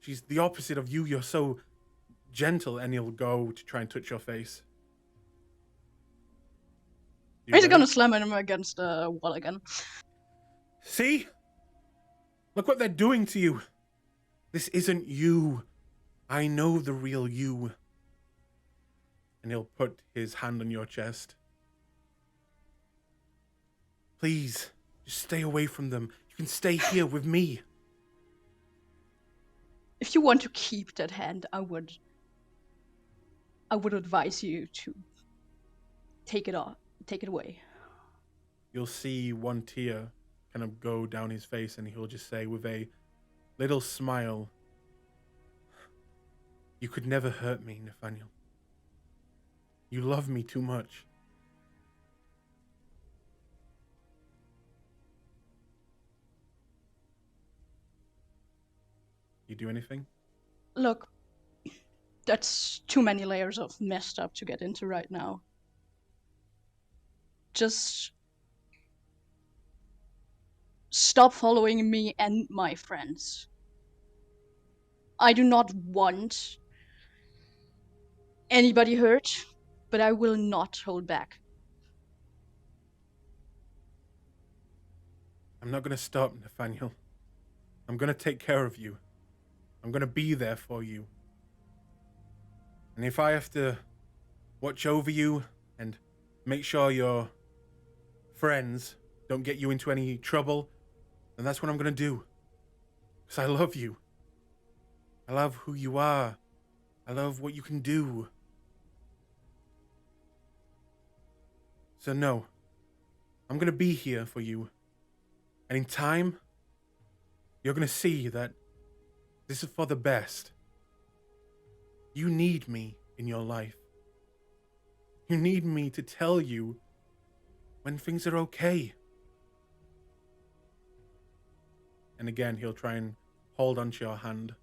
she's the opposite of you. You're so gentle. And he'll go to try and touch your face. He's gonna slam him against the wall again. See? Look what they're doing to you. This isn't you. I know the real you. And he'll put his hand on your chest. Please, just stay away from them. You can stay here with me. If you want to keep that hand, I would advise you to take it off, take it away. You'll see one tear kind of go down his face, and he'll just say with a little smile, "You could never hurt me, Nathaniel. You love me too much." You do anything? Look, that's too many layers of messed up to get into right now. Just stop following me and my friends. I do not want anybody hurt, but I will not hold back. I'm not going to stop, Nathaniel. I'm going to take care of you. I'm going to be there for you. And if I have to watch over you and make sure your friends don't get you into any trouble, then that's what I'm going to do. Because I love you. I love who you are. I love what you can do. So no, I'm going to be here for you. And in time, you're going to see that this is for the best. You need me in your life. You need me to tell you when things are okay. And again, he'll try and hold onto your hand.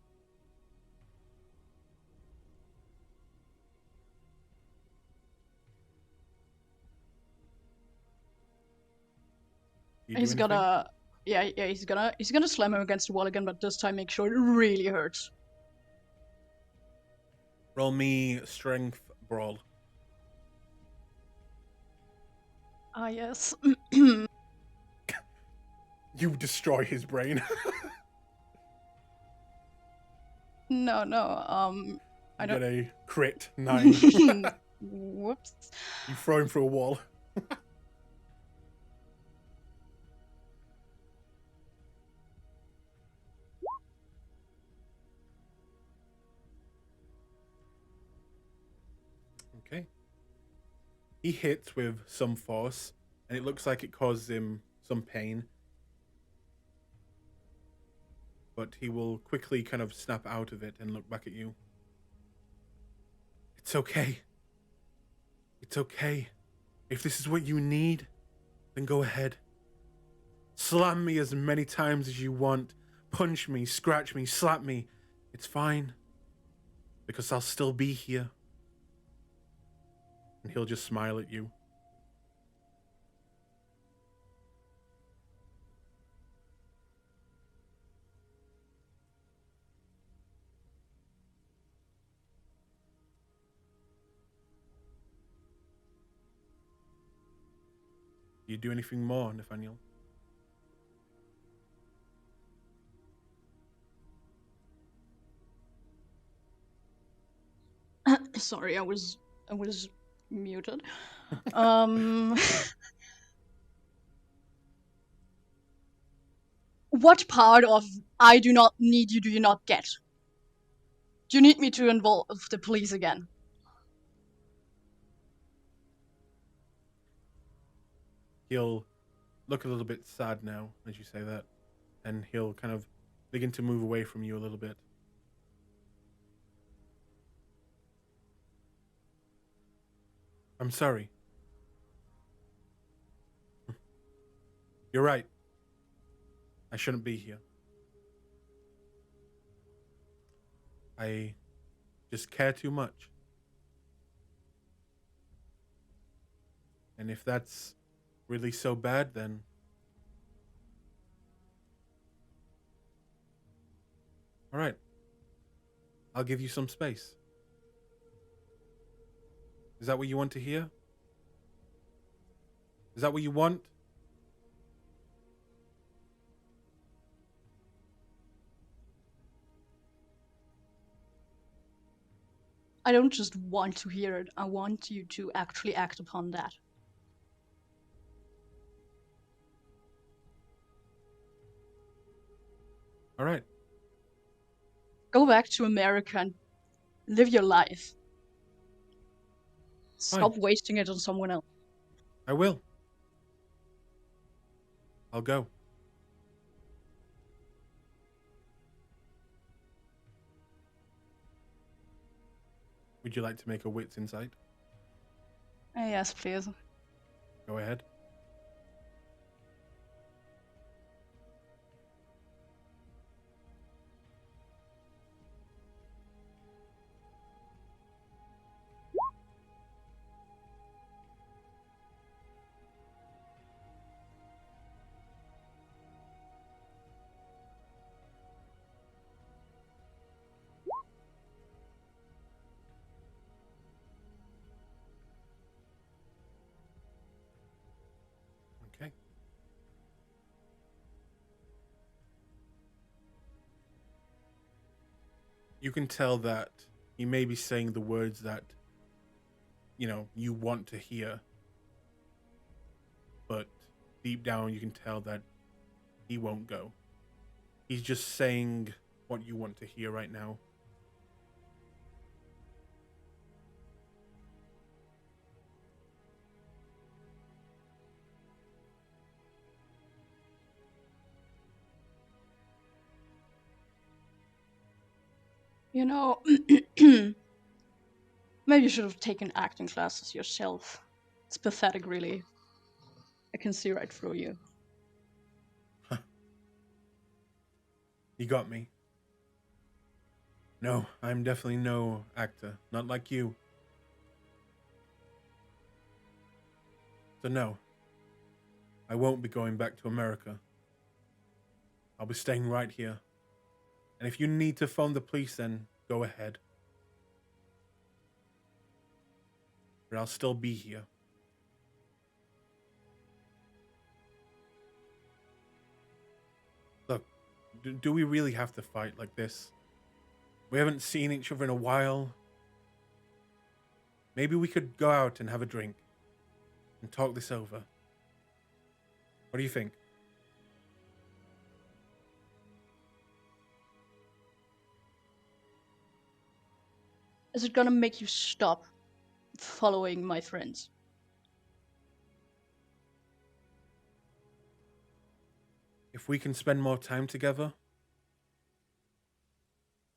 He's gonna, he's gonna slam him against the wall again, but this time make sure it really hurts. Roll me strength brawl. Ah, yes. You destroy his brain. No, I get a crit 9. Whoops. You throw him through a wall. Okay. He hits with some force, and it looks like it causes him some pain. But he will quickly kind of snap out of it and look back at you. It's okay. It's okay. If this is what you need, then go ahead. Slam me as many times as you want. Punch me, scratch me, slap me. It's fine. Because I'll still be here. And he'll just smile at you. Do you do anything more, Nathaniel? Sorry, I was muted. What part of I do not need you do you not get? Do you need me to involve the police again? He'll look a little bit sad now as you say that, and he'll kind of begin to move away from you a little bit. I'm sorry. You're right. I shouldn't be here. I just care too much. And if that's really so bad, then all right. I'll give you some space. Is that what you want to hear? Is that what you want? I don't just want to hear it. I want you to actually act upon that. All right. Go back to America and live your life. Stop wasting it on someone else. I will. I'll go. Would you like to make a wits insight? Yes, please. Go ahead. Okay. You can tell that he may be saying the words that, you want to hear. But deep down, you can tell that he won't go. He's just saying what you want to hear right now. You know, maybe you should have taken acting classes yourself. It's pathetic, really. I can see right through you. You got me. No, I'm definitely no actor. Not like you. So no, I won't be going back to America. I'll be staying right here. And if you need to phone the police, then go ahead. But I'll still be here. Look, do we really have to fight like this? We haven't seen each other in a while. Maybe we could go out and have a drink and talk this over. What do you think? Is it gonna make you stop following my friends? If we can spend more time together,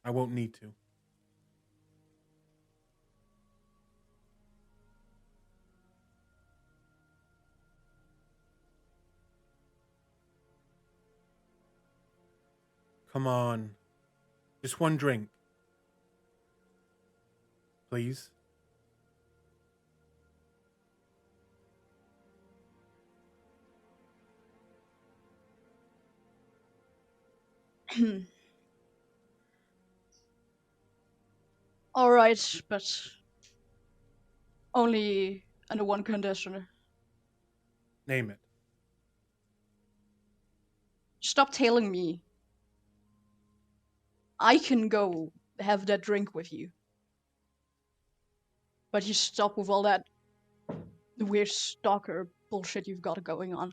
I won't need to. Come on. Just one drink. Please. All right, but only under one condition. Name it. Stop tailing me. I can go have that drink with you. but you stop with all that weird stalker bullshit you've got going on.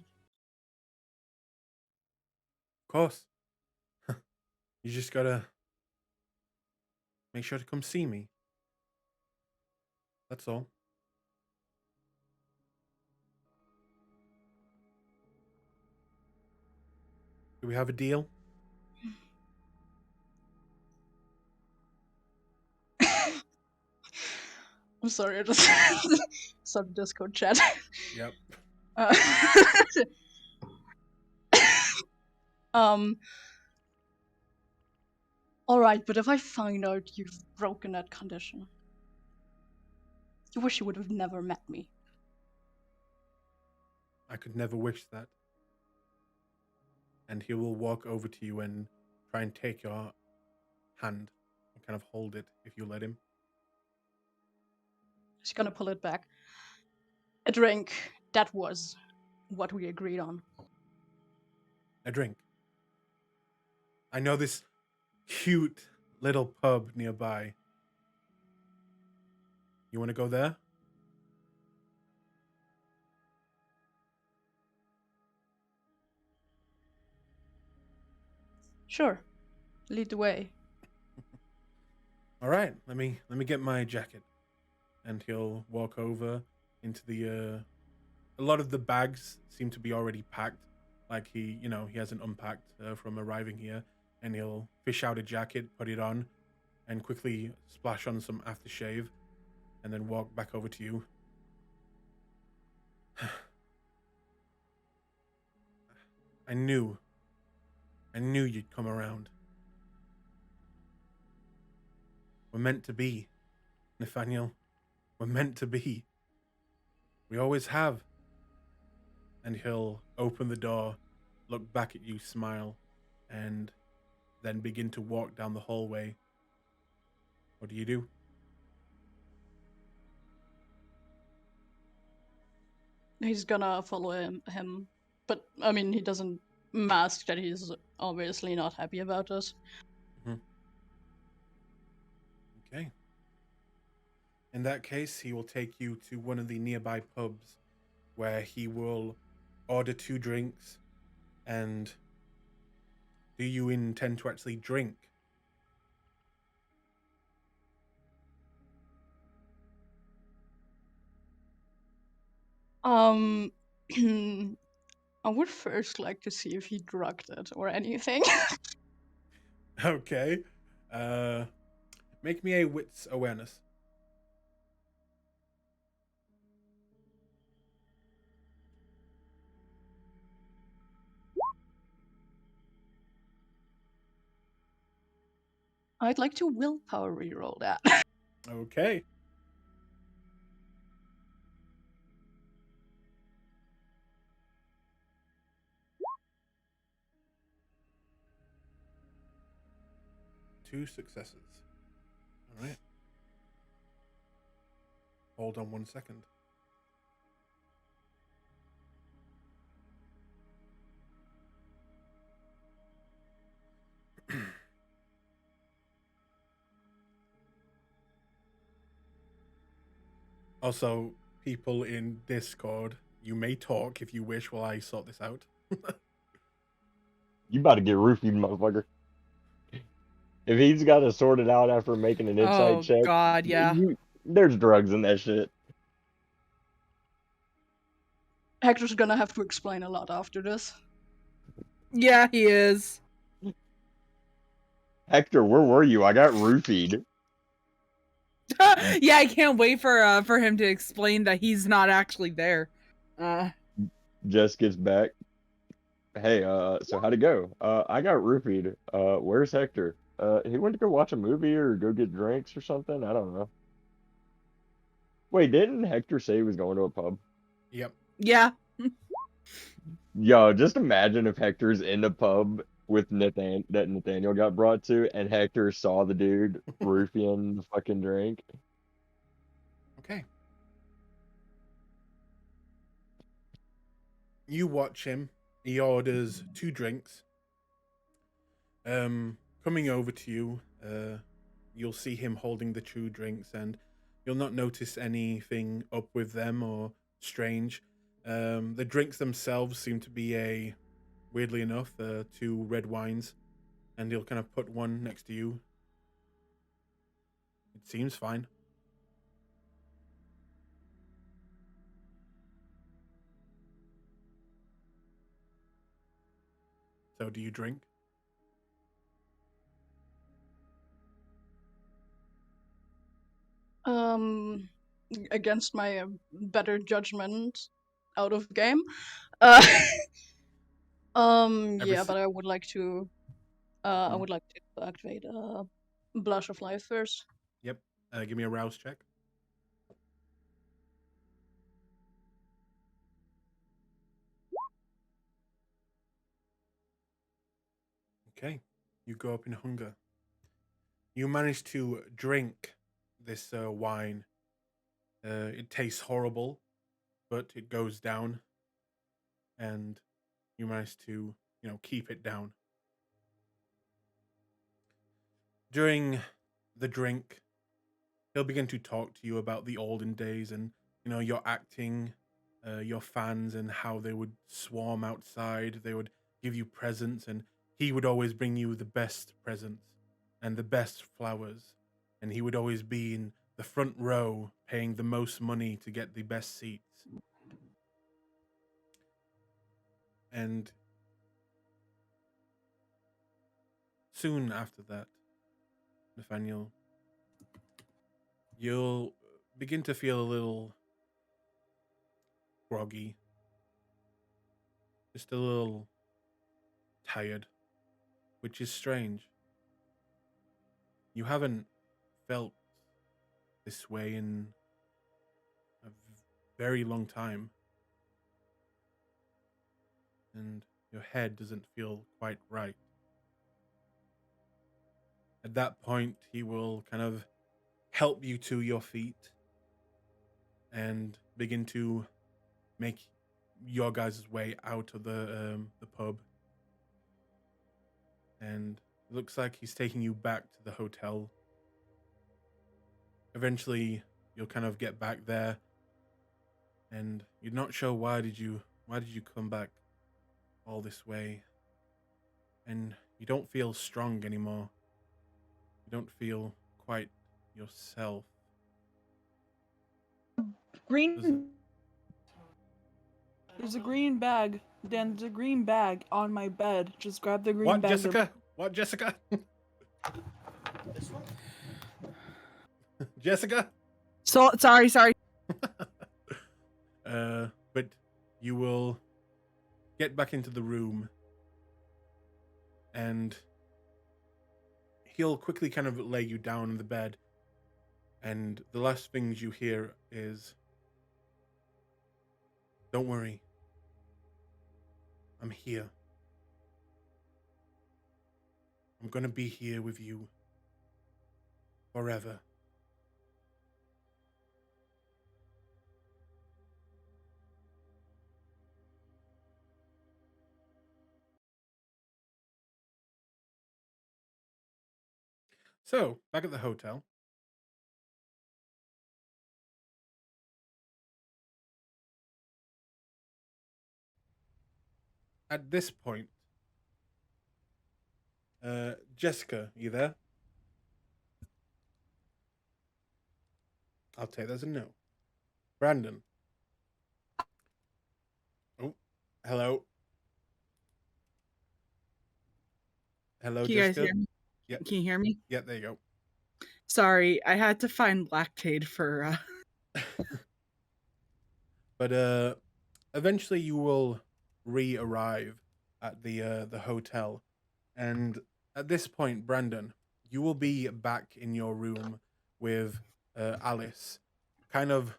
Of course. You just gotta make sure to come see me. That's all. Do we have a deal? I'm sorry, I just saw the Discord chat. Yep. Uh, um. All right, but if I find out you've broken that condition, you wish you would have never met me. I could never wish that. And he will walk over to you and try and take your hand and kind of hold it if you let him. She's gonna pull it back. A drink. That was what we agreed on. A drink. I know this cute little pub nearby. You want to go there? Sure. Lead the way. All right. Let me get my jacket. And he'll walk over into the a lot of the bags seem to be already packed, like he hasn't unpacked from arriving here, and he'll fish out a jacket, put it on, and quickly splash on some aftershave, and then walk back over to you. I knew you'd come around. We're meant to be, Nathaniel. We're meant to be. We always have. And he'll open the door, look back at you, smile, and then begin to walk down the hallway. What do you do? He's gonna follow him. But, I mean, he doesn't mask that he's obviously not happy about this. Okay. In that case, he will take you to one of the nearby pubs where he will order 2 drinks. And do you intend to actually drink? I would first like to see if he drugged it or anything. Okay. Make me a wits awareness. I'd like to willpower reroll that. Okay. Two successes. All right. Hold on 1 second. Also, people in Discord, you may talk if you wish while I sort this out. You about to get roofied, motherfucker. If he's got to sort it out after making an insight Oh check, God, yeah. there's drugs in that shit. Hector's gonna have to explain a lot after this. Yeah, he is. Hector, where were you? I got roofied. Yeah, I can't wait for him to explain that he's not actually there. Jess gets back. Hey, so how'd it go? I got roofied. Where's Hector? He went to go watch a movie or go get drinks or something. I don't know. Wait, didn't Hector say he was going to a pub? Yep. Yeah. Yo, just imagine if Hector's in the pub with that Nathaniel got brought to, and Hector saw the dude roofing the fucking drink. Okay. You watch him. He orders 2 drinks. Coming over to you, you'll see him holding the 2 drinks, and You'll not notice anything up with them or strange. The drinks themselves seem to be weirdly enough, 2 red wines, and he'll kind of put one next to you. It seems fine. So, do you drink? Against my better judgment, out of game. Uh, yeah, but I would like to. I would like to activate Blush of Life first. Yep. Give me a rouse check. Okay. You go up in hunger. You manage to drink this wine. It tastes horrible, but it goes down, and you manage to, keep it down. During the drink, he'll begin to talk to you about the olden days and, your acting, your fans, and how they would swarm outside. They would give you presents, and he would always bring you the best presents and the best flowers. And he would always be in the front row paying the most money to get the best seats. And soon after that, Nathaniel, you'll begin to feel a little groggy, just a little tired, which is strange. You haven't felt this way in a very long time, and your head doesn't feel quite right. At that point, he will kind of help you to your feet and begin to make your guys' way out of the pub. And it looks like he's taking you back to the hotel. Eventually, you'll kind of get back there, and you're not sure why did you come back all this way, and you don't feel strong anymore. You don't feel quite yourself. Green. There's a green bag. Dan, there's a green bag on my bed. Just grab the green What, bag. Jessica? What, Jessica? This one? Jessica? So sorry. But you will get back into the room, and he'll quickly kind of lay you down in the bed, and the last things you hear is, "Don't worry. I'm here. I'm gonna be here with you forever." So, back at the hotel. At this point, Jessica, you there? I'll take that as a no. Brandon. Oh, hello. Hello, Can you guys Jessica. hear me? Yeah. Can you hear me? Yeah, there you go. Sorry, I had to find lactate for. But eventually you will re-arrive at the hotel, and at this point, Brandon, you will be back in your room with Alice, kind of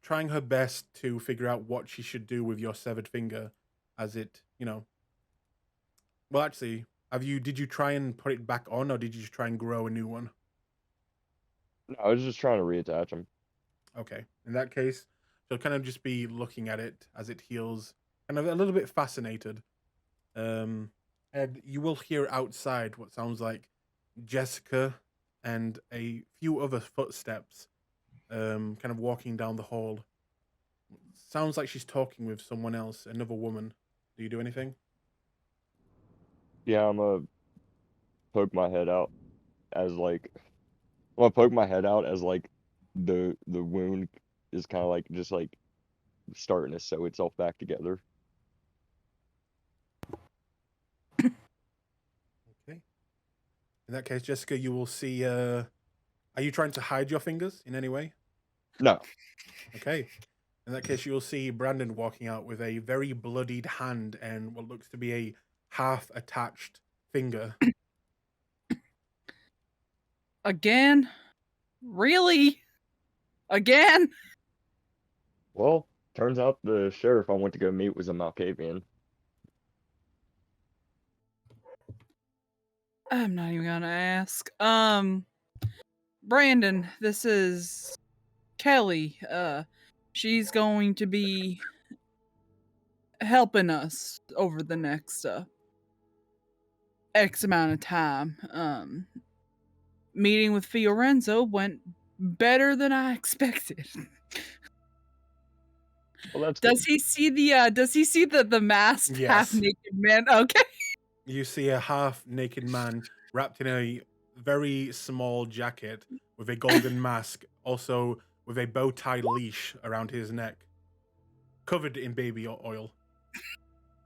trying her best to figure out what she should do with your severed finger, as it, Well, actually, did you try and put it back on, or did you just try and grow a new one? No, I was just trying to reattach him. Okay. In that case, she'll kind of just be looking at it as it heals, kind of a little bit fascinated. And you will hear outside what sounds like Jessica and a few other footsteps kind of walking down the hall. Sounds like she's talking with someone else, another woman. Do you do anything? Yeah, I'm gonna poke my head out as like I'm gonna poke my head out as like the wound is kind of like just like starting to sew itself back together. Okay. In that case, Jessica, you will see. Are you trying to hide your fingers in any way? No. Okay. In that case, you will see Brandon walking out with a very bloodied hand and what looks to be a half-attached finger. Again? Really? Again? Well, turns out the sheriff I went to go meet was a Malkavian. I'm not even gonna ask. Brandon, this is Kelly. She's going to be helping us over the next X amount of time. Meeting with Fiorenzo went better than I expected. Well, that's Does he see the masked Yes. half naked man? Okay. You see a half-naked man wrapped in a very small jacket with a golden mask, also with a bow tie leash around his neck, covered in baby oil.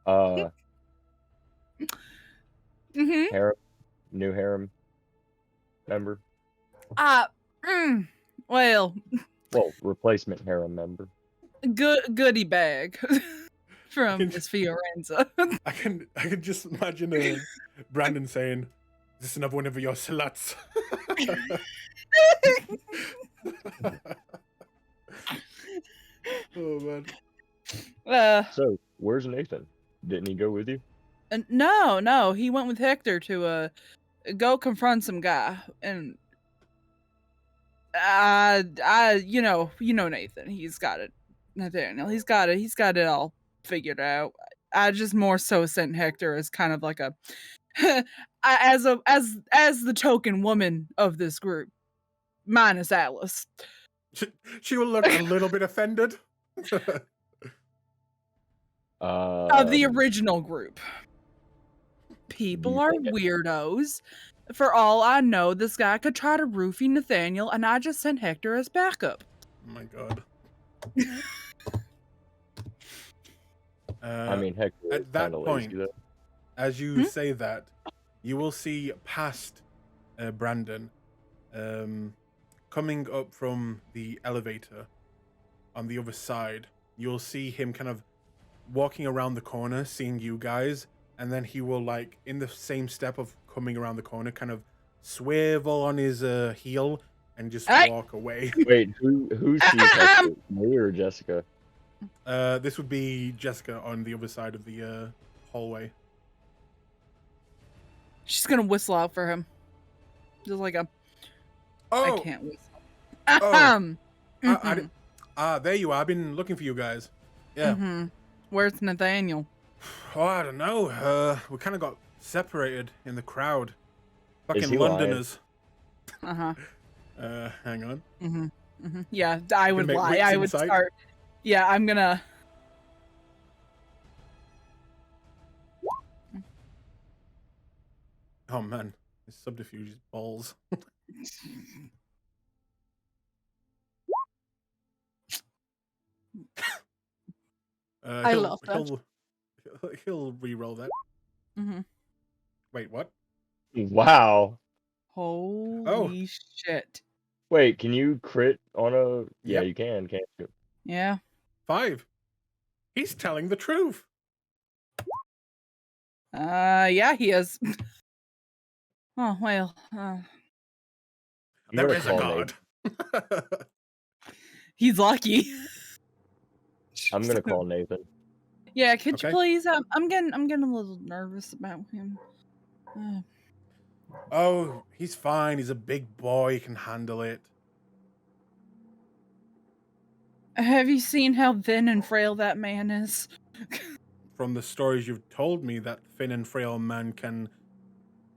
good. Mm-hmm. Harem, new harem member. Well, Well, replacement harem member. goodie bag from can- Miss Fiorenza. I can just imagine Brandon saying, "Is this another one of your sluts?" Oh man. So, where's Nathan? Didn't he go with you? No, he went with Hector to go confront some guy, and you know Nathan. He's got it, Nathaniel. He's got it all figured out. I just more so sent Hector as kind of like a as the token woman of this group, minus Alice. She will look a little bit offended. Of the original group. People you are think it- weirdos. For all I know, this guy could try to roofie Nathaniel, and I just sent Hector as backup. Oh my god. I mean, Hector is at that kind of point, lazy though. as you say that, you will see past Brandon coming up from the elevator on the other side. You'll see him kind of walking around the corner, seeing you guys, and then he will, like, in the same step of coming around the corner, kind of swivel on his heel and just Hey! walk away. Wait, who sees Hector? Me or Jessica? This would be Jessica on the other side of the hallway. She's gonna whistle out for him. Just like a Oh, I can't whistle. Oh. Mhm. There you are. I've been looking for you guys. Yeah. Mhm. Where's Nathaniel? Oh, I don't know. We kind of got separated in the crowd. Is Fucking he lying? Londoners. Uh-huh. Hang on. Mhm. Mhm. Yeah, I would make lie. wits I would insight. start. Yeah, I'm gonna. Oh man, this subterfuge is balls. I love that. He'll re-roll that. Mhm. Wait, what? Wow. Holy shit. Wait, can you crit on a? Yeah, Yep. you can, can't you? Yeah. 5. He's telling the truth. Yeah, he is. Oh well. I'm There gonna is a call god. He's lucky. I'm gonna call Nathan. Yeah, could you Okay. please? I'm getting a little nervous about him. Oh, he's fine. He's a big boy. He can handle it. Have you seen how thin and frail that man is? From the stories you've told me, that thin and frail man can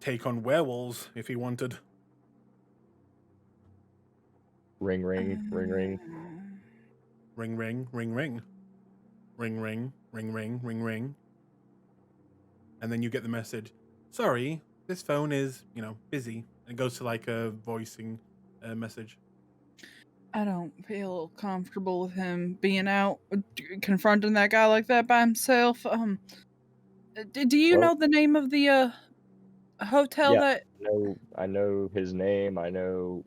take on werewolves if he wanted. Ring, ring, ring, ring. Ring, ring, ring, ring. Ring, ring, ring, ring, ring, ring. And then you get the message, sorry, this phone is, busy. And it goes to like a voicing message. I don't feel comfortable with him being out confronting that guy like that by himself. Do you Well, know the name of the hotel yeah, that? I know his name, I know,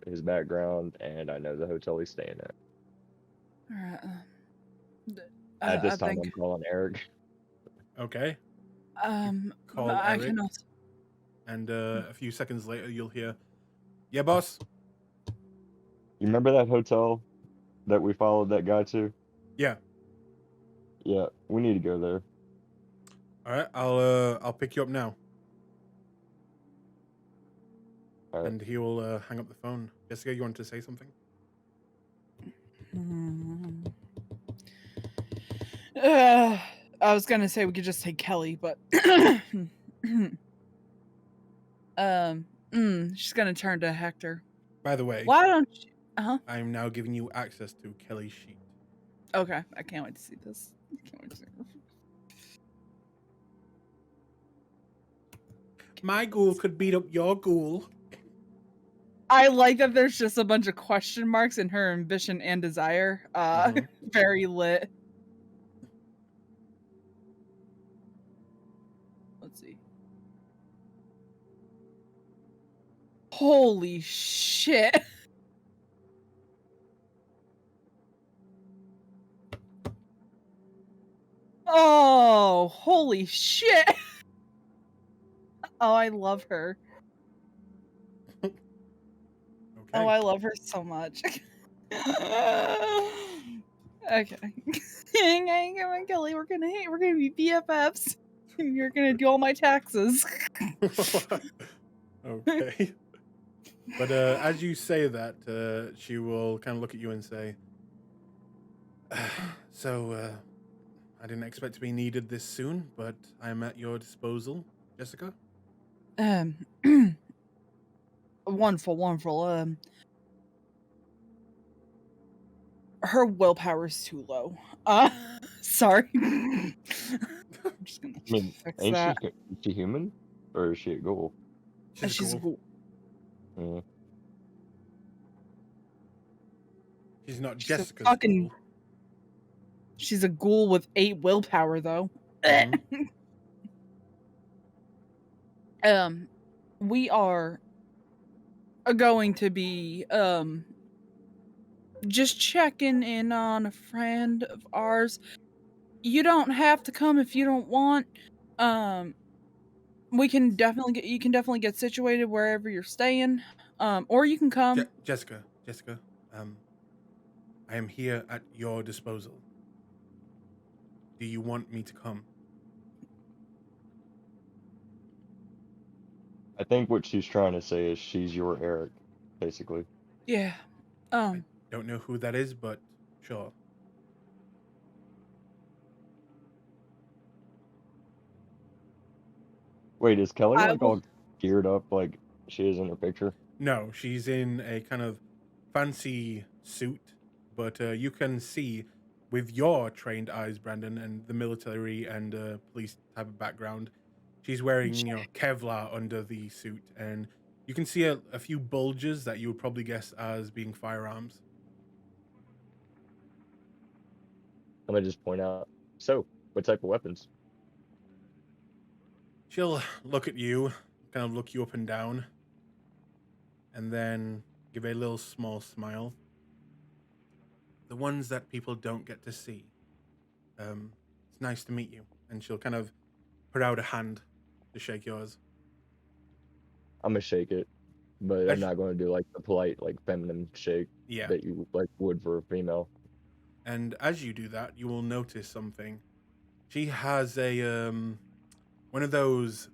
his background, and I know the hotel he's staying at. Alright, At I this time, think I'm calling Eric. Okay. Call I Eric. can also. And a few seconds later, you'll hear, yeah, boss. You remember that hotel that we followed that guy to? Yeah. Yeah, we need to go there. All right. I'll pick you up now. All right. And he will hang up the phone. Jessica, you wanted to say something? I was gonna say we could just take Kelly, but she's gonna turn to Hector. By the way, Why don't you? I am now giving you access to Kelly's sheet. Okay, I can't wait to see this. I can't wait to see it. My ghoul could beat up your ghoul. I like that there's just a bunch of question marks in her ambition and desire. Very lit. Let's see. Holy shit. Oh, holy shit. Oh, I love her. Okay. Oh, I love her so much. Okay. Come on, Kelly, we're gonna be BFFs. And you're gonna do all my taxes. Okay. But as you say that, she will kind of look at you and say, so, I didn't expect to be needed this soon, but I am at your disposal, Jessica. Wonderful. Her willpower is too low. Sorry. I'm just gonna I mean, fix ain't that. is she human? Or is she a ghoul? She's a ghoul. Mm. She's not She's a Jessica's fucking- ghoul. She's a ghoul with 8 willpower, though. Mhm. We are going to be just checking in on a friend of ours. You don't have to come if you don't want. We can definitely get situated wherever you're staying. Or you can come. Jessica, I am here at your disposal. Do you want me to come? I think what she's trying to say is she's your Eric, basically. Yeah. I don't know who that is, but sure. Wait, is Kelly I like will- all geared up like she is in her picture? No, she's in a kind of fancy suit, but you can see with your trained eyes, Brandon, and the military and police type of background, she's wearing, Kevlar under the suit, and you can see a few bulges that you would probably guess as being firearms. I'm gonna just point out. So, what type of weapons? She'll look at you, kind of look you up and down, and then give a little small smile. The ones that people don't get to see. It's nice to meet you. And she'll kind of put out a hand to shake yours. I'm gonna shake it, but I'm Actu- not gonna do like the polite, like feminine shake Yeah. that you like would for a female. And as you do that, you will notice something. She has a one of those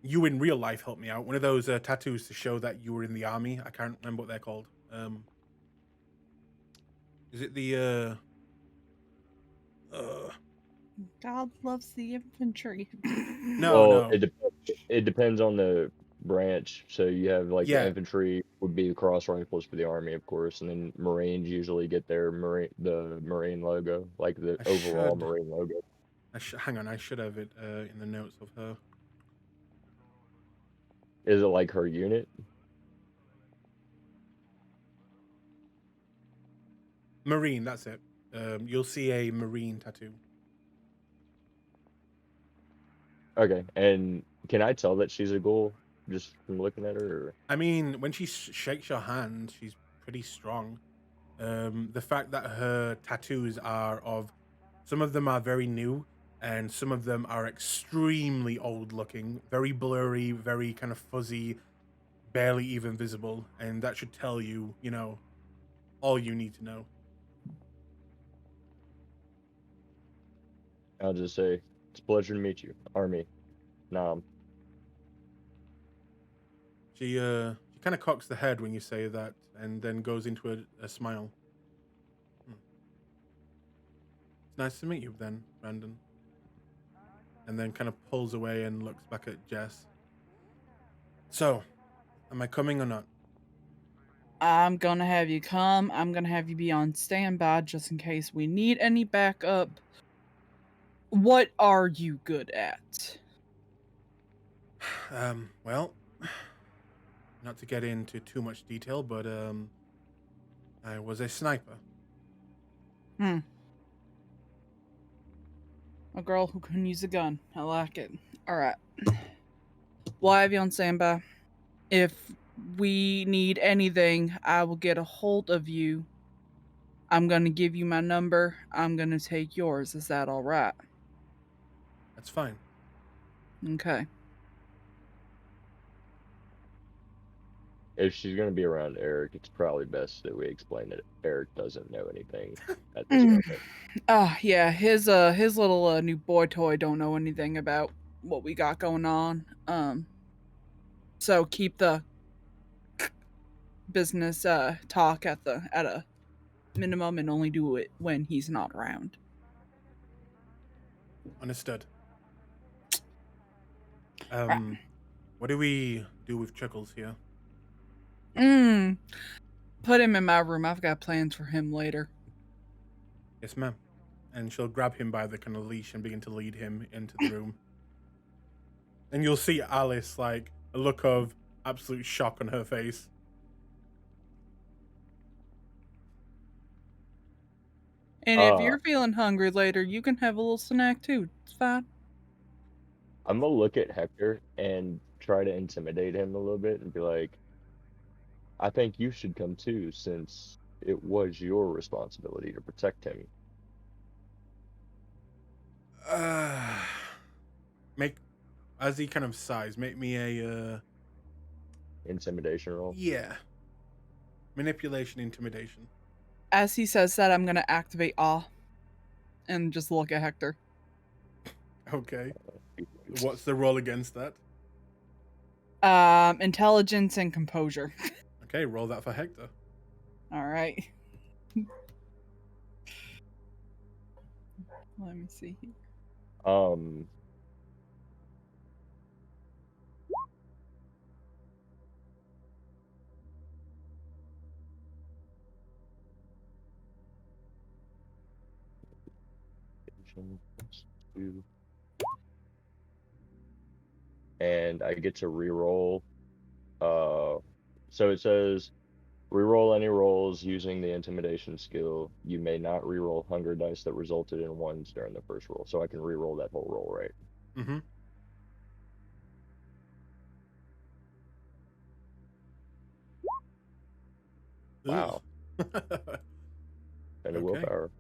you in real life help me out. One of those tattoos to show that you were in the army. I can't remember what they're called. Is it the God loves the infantry. No, Well, no. it depends on the branch. So you have like Yeah. the infantry would be the cross rifles for the army, of course, and then Marines usually get their Marine logo, like the I overall should. Marine logo. Hang on, I should have it in the notes of her. Is it like her unit? Marine, that's it. You'll see a Marine tattoo. Okay, and can I tell that she's a ghoul just from looking at her? Or... I mean, when she shakes your hand, she's pretty strong. The fact that her tattoos are of, some of them are very new, and some of them are extremely old looking, very blurry, very kind of fuzzy, barely even visible, and that should tell you, you know, all you need to know. I'll just say, it's a pleasure to meet you, Army. Nom. She kind of cocks the head when you say that, and then goes into a smile. It's nice to meet you then, Brandon. And then kind of pulls away and looks back at Jess. So, am I coming or not? I'm gonna have you come. I'm gonna have you be on standby just in case we need any backup. What are you good at? Well, not to get into too much detail, but I was a sniper. A girl who can use a gun. I like it. Alright. We'll have you on standby. If we need anything, I will get a hold of you. I'm gonna give you my number. I'm gonna take yours. Is that alright? That's fine. Okay. If she's gonna be around Eric, it's probably best that we explain that Eric doesn't know anything at this moment. Yeah, his little new boy toy don't know anything about what we got going on. So keep the business talk at a minimum and only do it when he's not around. Understood. What do we do with Chuckles here? Put him in my room. I've got plans for him later. Yes, ma'am. And she'll grab him by the kind of leash and begin to lead him into the room. And you'll see Alice, like, a look of absolute shock on her face. And if you're feeling hungry later, you can have a little snack too. It's fine. I'm gonna look at Hector and try to intimidate him a little bit and be like, I think you should come too, since it was your responsibility to protect him. Make, as he kind of sighs, make me a Intimidation roll. yeah, manipulation, intimidation. As he says that, I'm gonna activate awe and just look at Hector. Okay. What's the roll against that? Intelligence and composure. Okay, roll that for Hector. All right. Let me see here. And I get to reroll. So it says, reroll any rolls using the intimidation skill. You may not reroll hunger dice that resulted in ones during the first roll. So I can reroll that whole roll, right? Mm-hmm. Wow. And a willpower.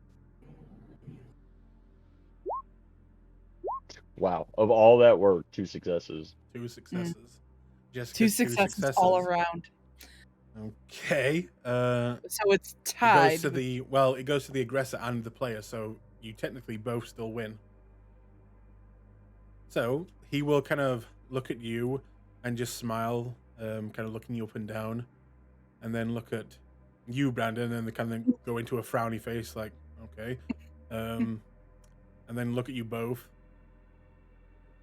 Wow. Of all that work, 2 successes. 2 successes. Jessica, 2 successes all around. Okay. So it's It tied. goes to it goes to the aggressor and the player, so you technically both still win. So he will kind of look at you and just smile, kind of looking you up and down, and then look at you, Brandon, and they kind of go into a frowny face, like, okay. And then look at you both.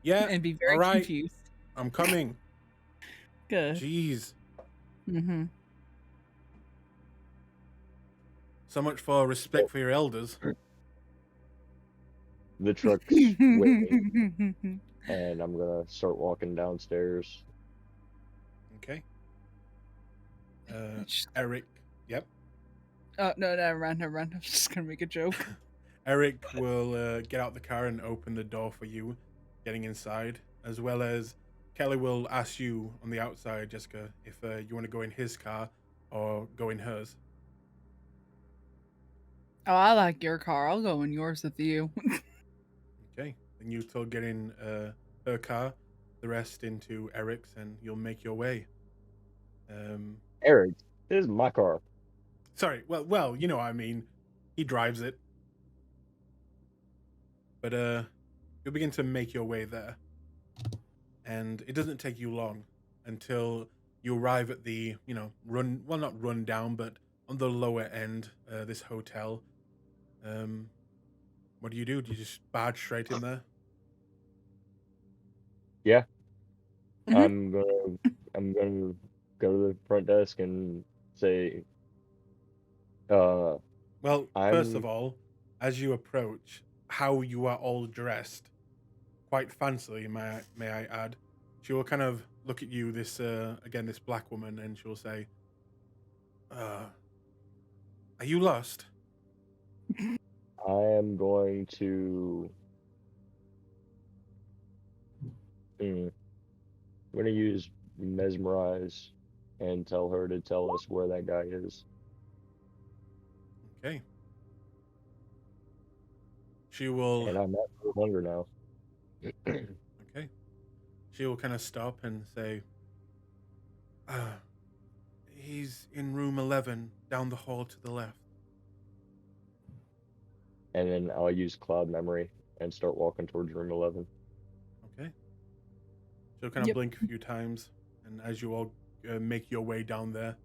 Yeah, and be very all right, confused. I'm coming. Good. Jeez. Mm-hmm. So much for respect for your elders. The truck's waiting, and I'm gonna start walking downstairs. Okay. Eric. Yep. Oh no, never mind. I'm just gonna make a joke. Eric will get out the car and open the door for you, getting inside, as well as Kelly will ask you on the outside, Jessica, if you want to go in his car or go in hers. Oh, I like your car. I'll go in yours with you. Okay. Then you two get in her car, the rest into Eric's, and you'll make your way. Eric, this is my car. Sorry. Well, you know what I mean. He drives it. But you'll begin to make your way there. And it doesn't take you long until you arrive at the, not run down, but on the lower end, this hotel. What do? Do you just barge straight in there? Yeah. Mhm. I'm gonna go to the front desk and say, Well, first of I'm all, as you approach, how you are all dressed, quite fancily, may I add. She will kind of look at you, this black woman, and she'll say, "Are you lost?" I am going to I'm gonna use mesmerize and tell her to tell us where that guy is. Okay. She will. And I'm at full hunger now. Okay. She will kind of stop and say, he's in room 11, down the hall to the left. And then I'll use cloud memory and start walking towards room 11. Okay. She'll kind of Yep. blink a few times, and as you all make your way down there,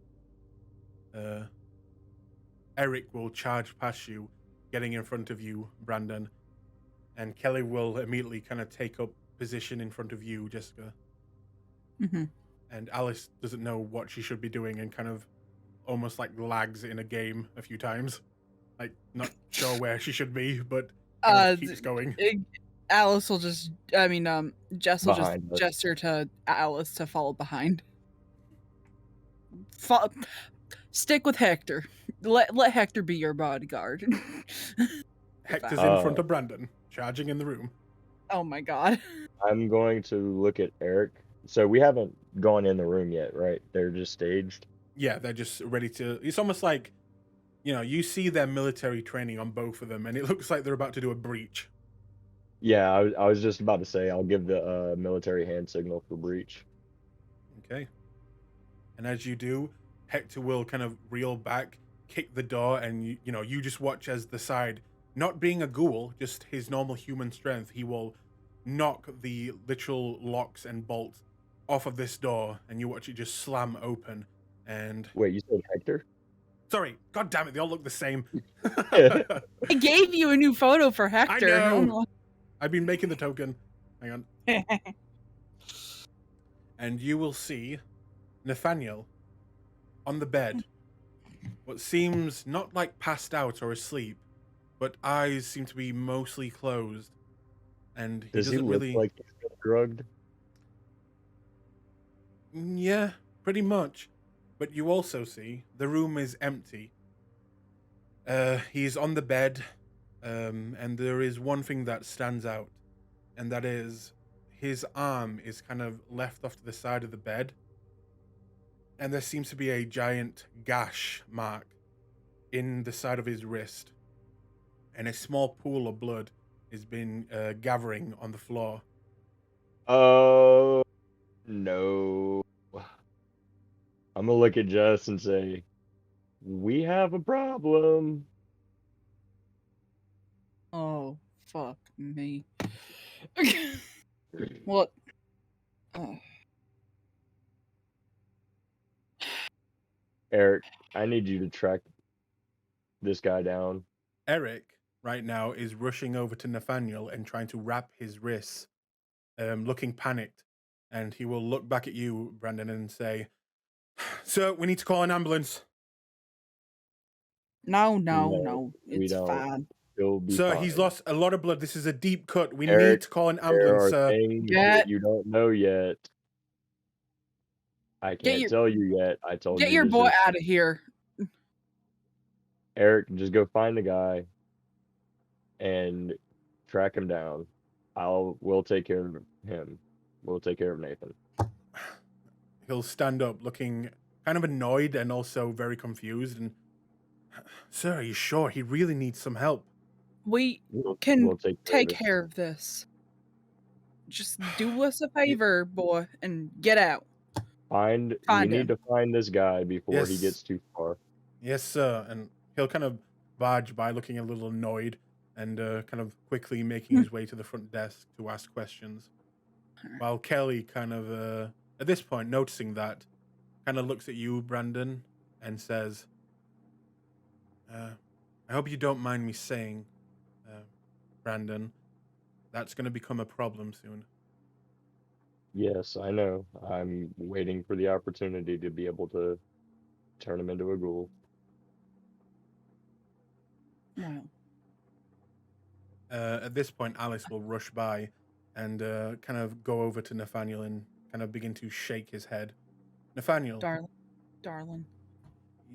Eric will charge past you, getting in front of you, Brandon, and Kelly will immediately kind of take up position in front of you, Jessica. Mm-hmm. And Alice doesn't know what she should be doing and kind of almost like lags in a game a few times. Like, not sure where she should be, but kind of keeps going. Alice will just, Jess will just Behind us. gesture to Alice to follow behind. Stick with Hector. Let Hector be your bodyguard. Hector's in front of Brandon, charging in the room. Oh my god. I'm going to look at Eric. So we haven't gone in the room yet, right? They're just staged. Yeah, they're just ready to. It's almost like, you see their military training on both of them, and it looks like they're about to do a breach. Yeah, I was just about to say I'll give the military hand signal for breach. Okay. And as you do, Hector will kind of reel back, kick the door, and you just watch as the side, not being a ghoul, just his normal human strength, he will knock the literal locks and bolts off of this door, and you watch it just slam open. And Wait, you said Hector? sorry, god damn it, they all look the same. I gave you a new photo for Hector. I know. I've been making the token. Hang on. And you will see Nathaniel on the bed. What seems not like passed out or asleep, but eyes seem to be mostly closed. And he Does he doesn't look really. like he's been drugged? Yeah, pretty much. But you also see the room is empty. He's on the bed, and there is one thing that stands out, and that is his arm is kind of left off to the side of the bed, and there seems to be a giant gash mark in the side of his wrist, and a small pool of blood has been gathering on the floor. Oh, no. I'm gonna look at Jess and say, we have a problem. Oh, fuck me. What? Eric, I need you to track this guy down. Eric, right now, is rushing over to Nathaniel and trying to wrap his wrists, looking panicked. and he will look back at you, Brandon, and say, "Sir, we need to call an ambulance." No, No, we it's don't. fine. He'll be Sir, fine. he's lost a lot of blood. This is a deep cut. We Eric, need to call an there ambulance, are sir. things Get- that you don't know yet. I can't your- tell you yet. I told Get you your to boy just out of here. Eric, just go find the guy and track him down. We'll take care of him. We'll take care of Nathan. He'll stand up, looking kind of annoyed and also very confused. And, sir, are you sure? He really needs some help. We We'll can take take of it. care of this. Just do us a favor, boy, and get out. We Find need him. to find this guy before he Yes. gets too far. Yes, sir. And he'll kind of barge by, looking a little annoyed, and kind of quickly making his way to the front desk to ask questions. While Kelly kind of, at this point, noticing that, kind of looks at you, Brandon, and says, I hope you don't mind me saying, Brandon, that's going to become a problem soon. Yes, I know. I'm waiting for the opportunity to be able to turn him into a ghoul. Wow. At this point, Alice will rush by and kind of go over to Nathaniel and kind of begin to shake his head. Nathaniel, Darling.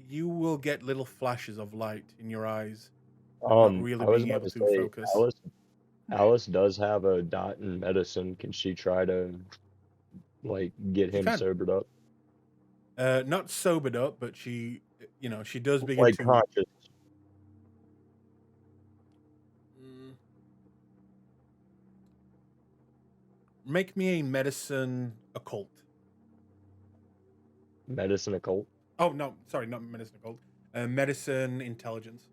you will get little flashes of light in your eyes, not I really was being about able to to say, focus. Alice does have a dot in medicine. Can she try to, like, get She him can. sobered up? Not sobered up, but she does begin Like to conscious. make me a medicine occult. Medicine occult? Oh no, sorry, not medicine occult. Medicine intelligence.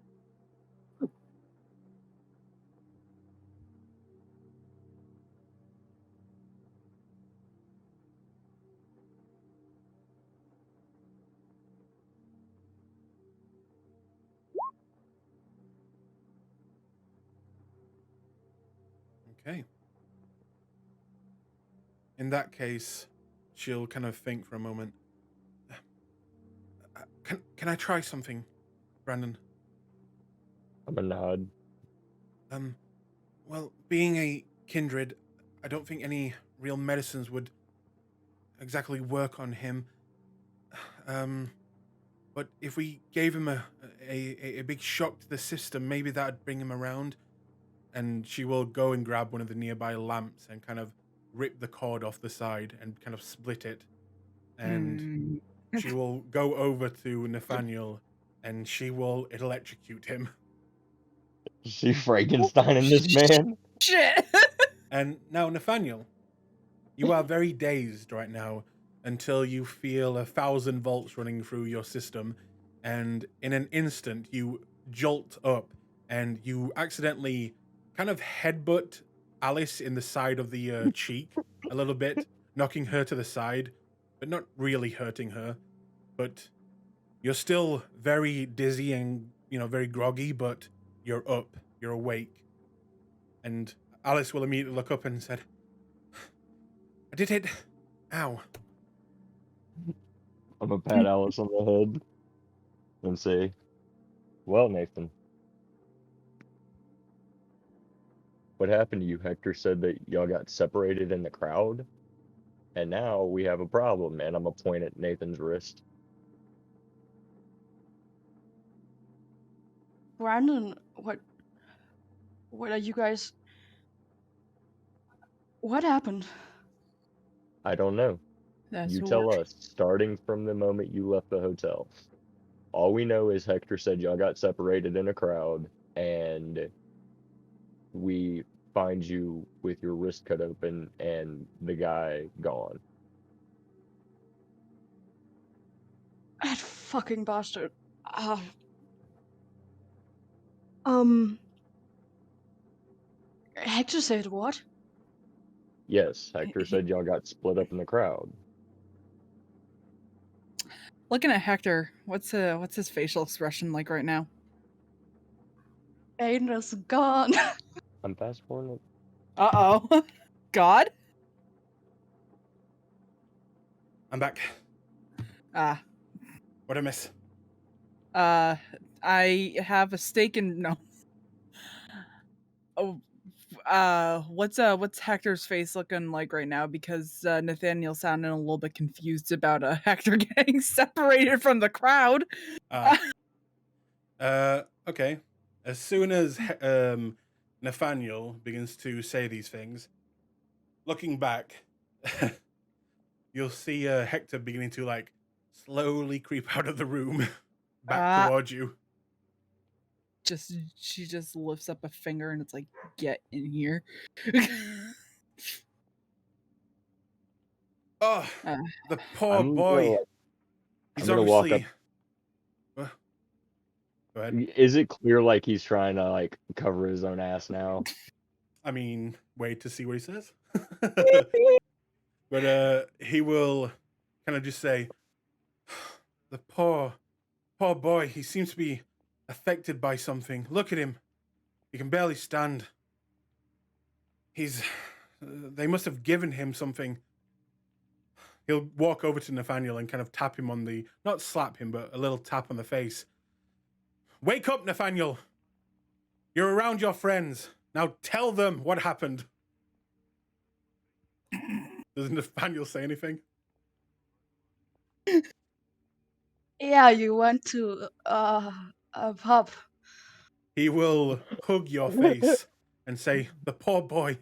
Okay. In that case, she'll kind of think for a moment. Can I try something, Brandon? I'm a nod. Well, being a kindred, I don't think any real medicines would exactly work on him. But if we gave him a big shock to the system, maybe that'd bring him around. And she will go and grab one of the nearby lamps and kind of rip the cord off the side and kind of split it. And she will go over to Nathaniel and she will electrocute him. Is she Frankensteining this man? Shit. And now, Nathaniel, you are very dazed right now until you feel 1,000 volts running through your system. And in an instant, you jolt up and you accidentally kind of headbutt Alice in the side of the cheek a little bit, knocking her to the side, but not really hurting her. But you're still very dizzy and, very groggy, but you're up, you're awake. And Alice will immediately look up and said, I did it. Ow. I'm gonna pat Alice on the head and say, well, Nathan, what happened to you? Hector said that y'all got separated in the crowd, and now we have a problem. And I'm gonna point at Nathan's wrist. Brandon, what are you guys? What happened? I don't know. That's You what tell we're- us, starting from the moment you left the hotel. All we know is Hector said y'all got separated in a crowd, and we find you with your wrist cut open and the guy gone. That fucking bastard. Hector said what? Yes, Hector said y'all got split up in the crowd. Looking at Hector, what's his facial expression like right now? Aiden is gone. I'm fast forwarding it. Uh-oh. God? I'm back. Ah. What I miss? I have a stake in no. Oh, what's Hector's face looking like right now? Because Nathaniel sounded a little bit confused about Hector getting separated from the crowd. Okay. As soon as Nathaniel begins to say these things, looking back, you'll see Hector beginning to like slowly creep out of the room back towards you. She just lifts up a finger and it's like, get in here. Oh, the poor I'm boy. gonna, He's I'm gonna walk obviously. Go ahead. Is it clear like he's trying to like cover his own ass now? I mean, wait to see what he says. But he will kind of just say, the poor boy, he seems to be affected by something. Look at him. He can barely stand. They must have given him something. He'll walk over to Nathaniel and kind of tap him on the, not slap him, but a little tap on the face. Wake up, Nathaniel. You're around your friends. Now tell them what happened. Does Nathaniel say anything? Yeah, you went to a pub. He will hug your face and say, the poor boy.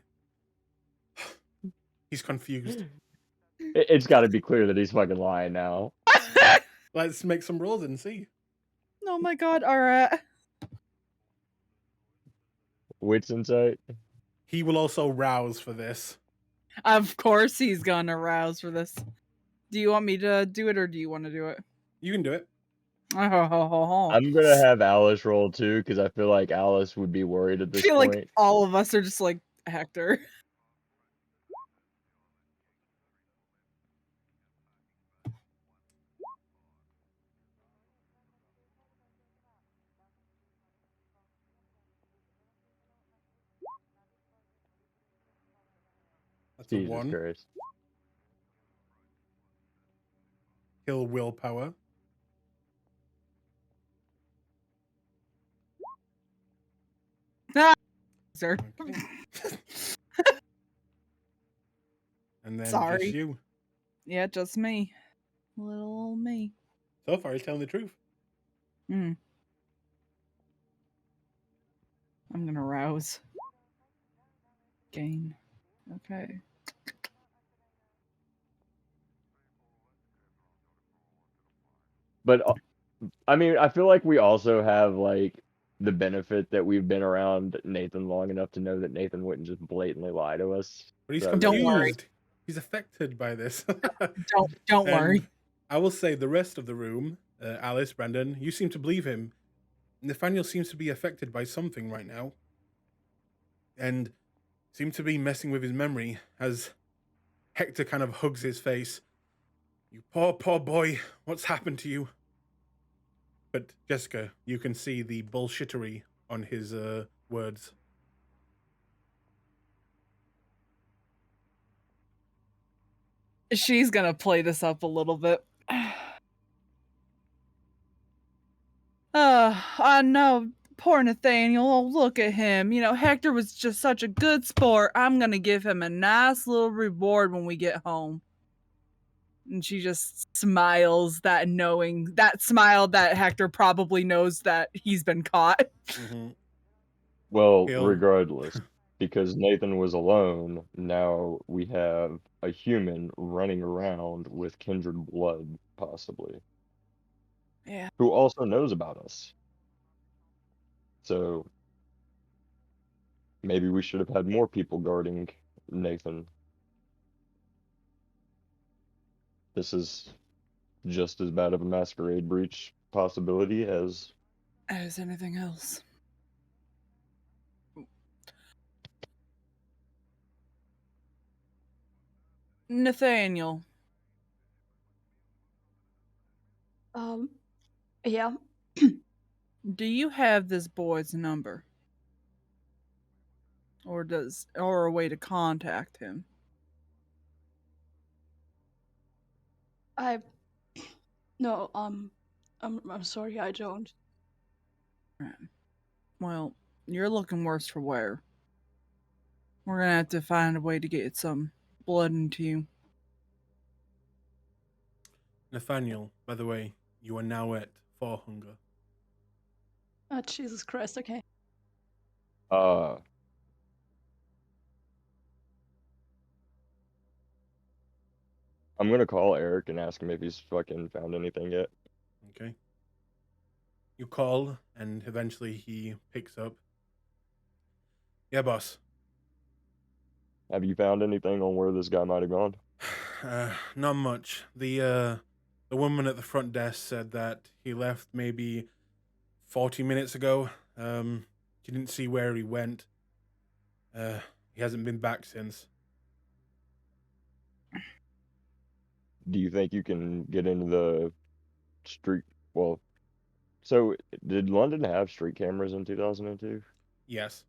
He's confused. It's got to be clear that he's fucking lying now. Let's make some rolls and see. Oh my god, alright. Wits insight. He will also rouse for this. Of course he's gonna rouse for this. Do you want me to do it or do you want to do it? You can do it. I'm gonna have Alice roll too because I feel like Alice would be worried at I this feel point. like all of us are just like Hector. That's a Jesus 1. Christ. He'll willpower. Sir. Okay. And then Sorry. just you. Yeah, just me. Little me. So far, he's telling the truth. I'm gonna rouse. Gain. Okay. But I mean, I feel like we also have like the benefit that we've been around Nathan long enough to know that Nathan wouldn't just blatantly lie to us. But he's So, confused. Don't worry. He's affected by this. Don't worry. And I will say the rest of the room, Alice, Brandon, you seem to believe him. Nathaniel seems to be affected by something right now. And seems to be messing with his memory as Hector kind of hugs his face. You poor boy, what's happened to you? But Jessica, you can see the bullshittery on his words. She's gonna play this up a little bit. I know. Poor Nathaniel. Oh, look at him. You know, Hector was just such a good sport. I'm gonna give him a nice little reward when we get home. And she just smiles, that smile that Hector probably knows that he's been caught. Mm-hmm. well, He'll- regardless, because Nathan was alone, now we have a human running around with kindred blood, possibly, Yeah. who also knows about us. So maybe we should have had more people guarding Nathan. This is just as bad of a masquerade breach possibility as As anything else. Nathaniel, Yeah. do you have this boy's number? Or a way to contact him? No, I'm sorry, I don't. Well, you're looking worse for wear. We're gonna have to find a way to get some blood into you. Nathaniel, by the way, you are now at 4 hunger. Oh, Jesus Christ, okay. I'm gonna call Eric and ask him if he's fucking found anything yet. Okay. You call, and eventually he picks up. Yeah, boss. Have you found anything on where this guy might have gone? Not much. The woman at the front desk said that he left maybe 40 minutes ago. She didn't see where he went. He hasn't been back since. Do you think you can get into the street? Well, so did London have street cameras in 2002? Yes.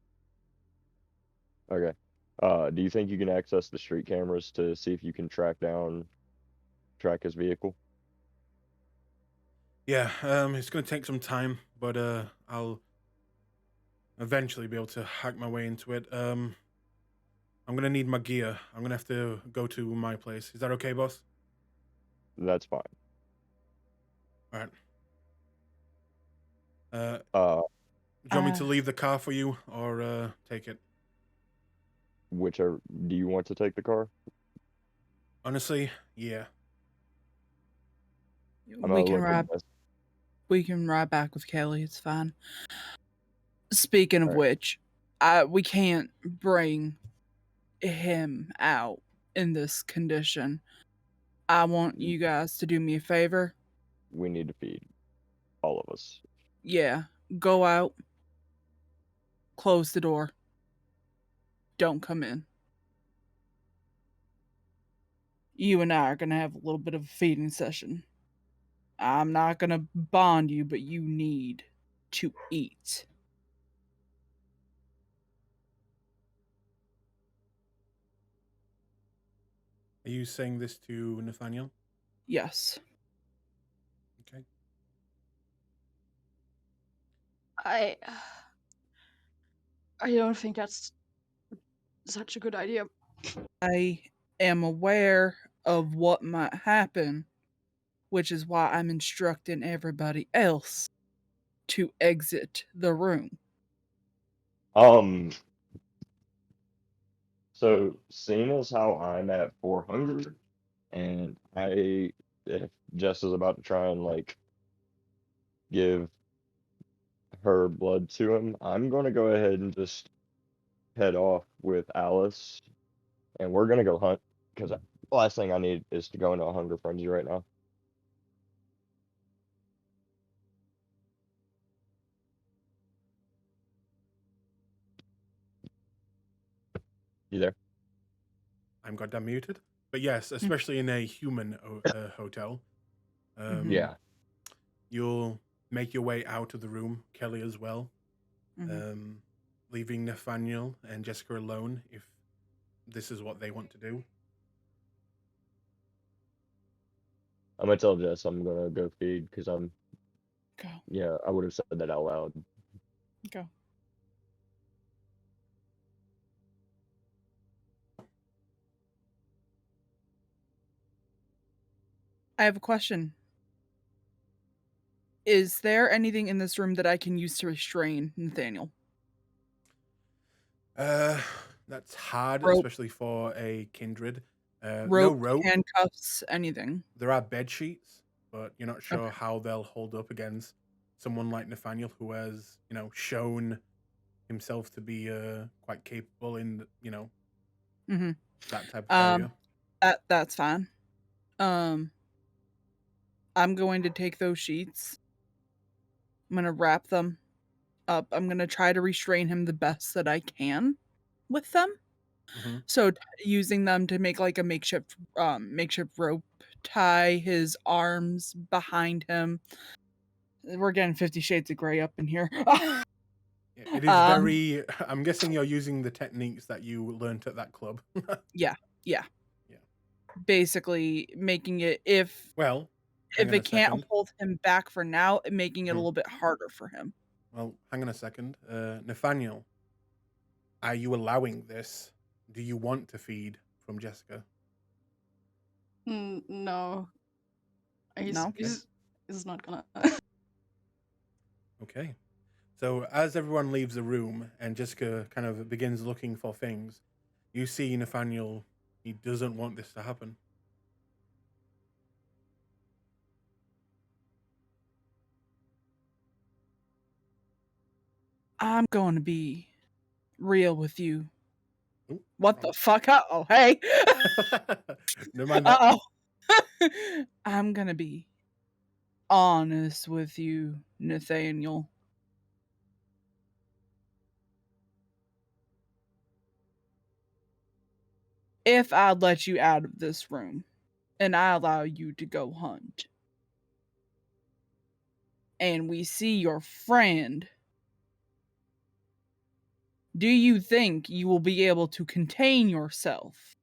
Okay. Do you think you can access the street cameras to see if you can track his vehicle? Yeah, it's gonna take some time, but I'll eventually be able to hack my way into it. I'm gonna need my gear. I'm gonna have to go to my place. Is that okay, boss? That's fine. All right. Uh, Do you want me to leave the car for you, or take it? Whichever. Do you want to take the car? Honestly, yeah. I'm We gonna can look ride. at this. We can ride back with Kelly. It's fine. Speaking of Alright. which, we can't bring him out in this condition. I want you guys to do me a favor. We need to feed all of us. Yeah, go out, close the door, don't come in. You and I are gonna have a little bit of a feeding session. I'm not gonna bond you, but you need to eat. Are you saying this to Nathaniel? Yes. Okay. I don't think that's such a good idea. I am aware of what might happen, which is why I'm instructing everybody else to exit the room. So seeing as how I'm at 4 hunger, and if Jess is about to try and like give her blood to him, I'm gonna go ahead and just head off with Alice, and we're gonna go hunt because the last thing I need is to go into a hunger frenzy right now. You there? I'm goddamn muted. But yes, especially in a human hotel. Yeah. You'll make your way out of the room, Kelly as well. Mhm. Leaving Nathaniel and Jessica alone if this is what they want to do. I'm gonna tell Jess I'm gonna go feed because I'm. Go. Yeah, I would have said that out loud. Go. I have a question. Is there anything in this room that I can use to restrain Nathaniel? That's hard, Rope. especially for a kindred. No Rope, rope. handcuffs, anything. There are bed sheets, but you're not sure how they'll hold up against someone like Nathaniel, who has, shown himself to be quite capable in, Mm-hmm. that type of area. That's fine. I'm going to take those sheets. I'm gonna wrap them up. I'm gonna try to restrain him the best that I can with them. Mhm. So using them to make like a makeshift rope, tie his arms behind him. We're getting 50 Shades of Grey up in here. It is very. I'm guessing you're using the techniques that you learnt at that club. Yeah. basically making it if Well, hang on it a can't second. hold him back for now, making it a Hmm. little bit harder for him. Well, hang on a second. Nathaniel, are you allowing this? Do you want to feed from Jessica? No, he's No? he's not gonna. Okay. So as everyone leaves the room and Jessica kind of begins looking for things, you see Nathaniel, he doesn't want this to happen. I'm going to be real with you. Ooh, What the fuck? Oh, hey. Never mind that. Uh-oh. I'm going to be honest with you, Nathaniel. If I let you out of this room and I allow you to go hunt, and we see your friend, do you think you will be able to contain yourself?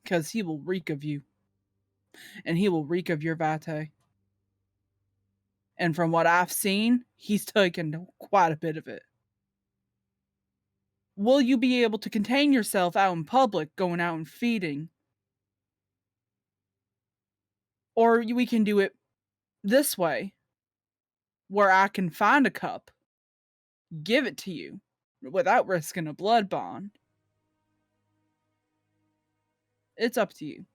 Because he will reek of you, and he will reek of your vate. And from what I've seen, he's taken quite a bit of it. Will you be able to contain yourself out in public, going out and feeding? Or we can do it this way, where I can find a cup, give it to you, without risking a blood bond. It's up to you.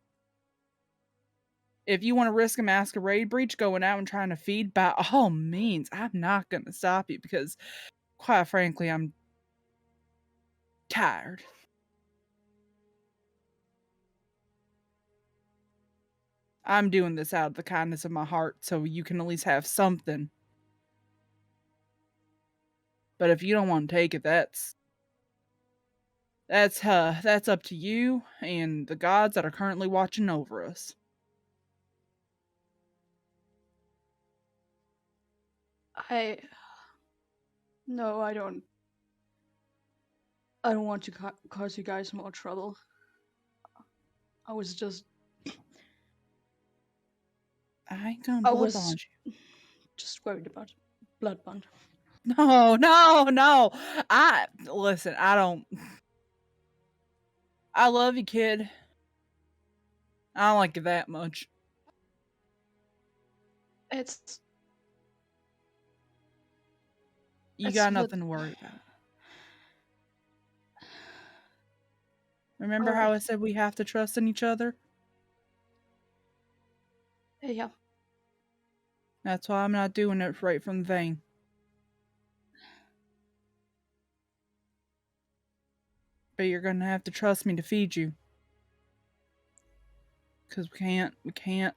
If you want to risk a masquerade breach going out and trying to feed, by all means, I'm not going to stop you because, quite frankly, I'm tired. I'm doing this out of the kindness of my heart so you can at least have something. But if you don't want to take it, that's up to you and the gods that are currently watching over us. No, I don't. I don't want to cause you guys more trouble. I was just. I ain't gonna I blood was bond you. just worried about blood bond. No, no, no. Listen, I love you, kid. I don't like you that much. You It's got lit- nothing to worry about. Remember how I Alright. said we have to trust in each other? Yeah. That's why I'm not doing it right from the vein. But you're gonna have to trust me to feed you. Because we can't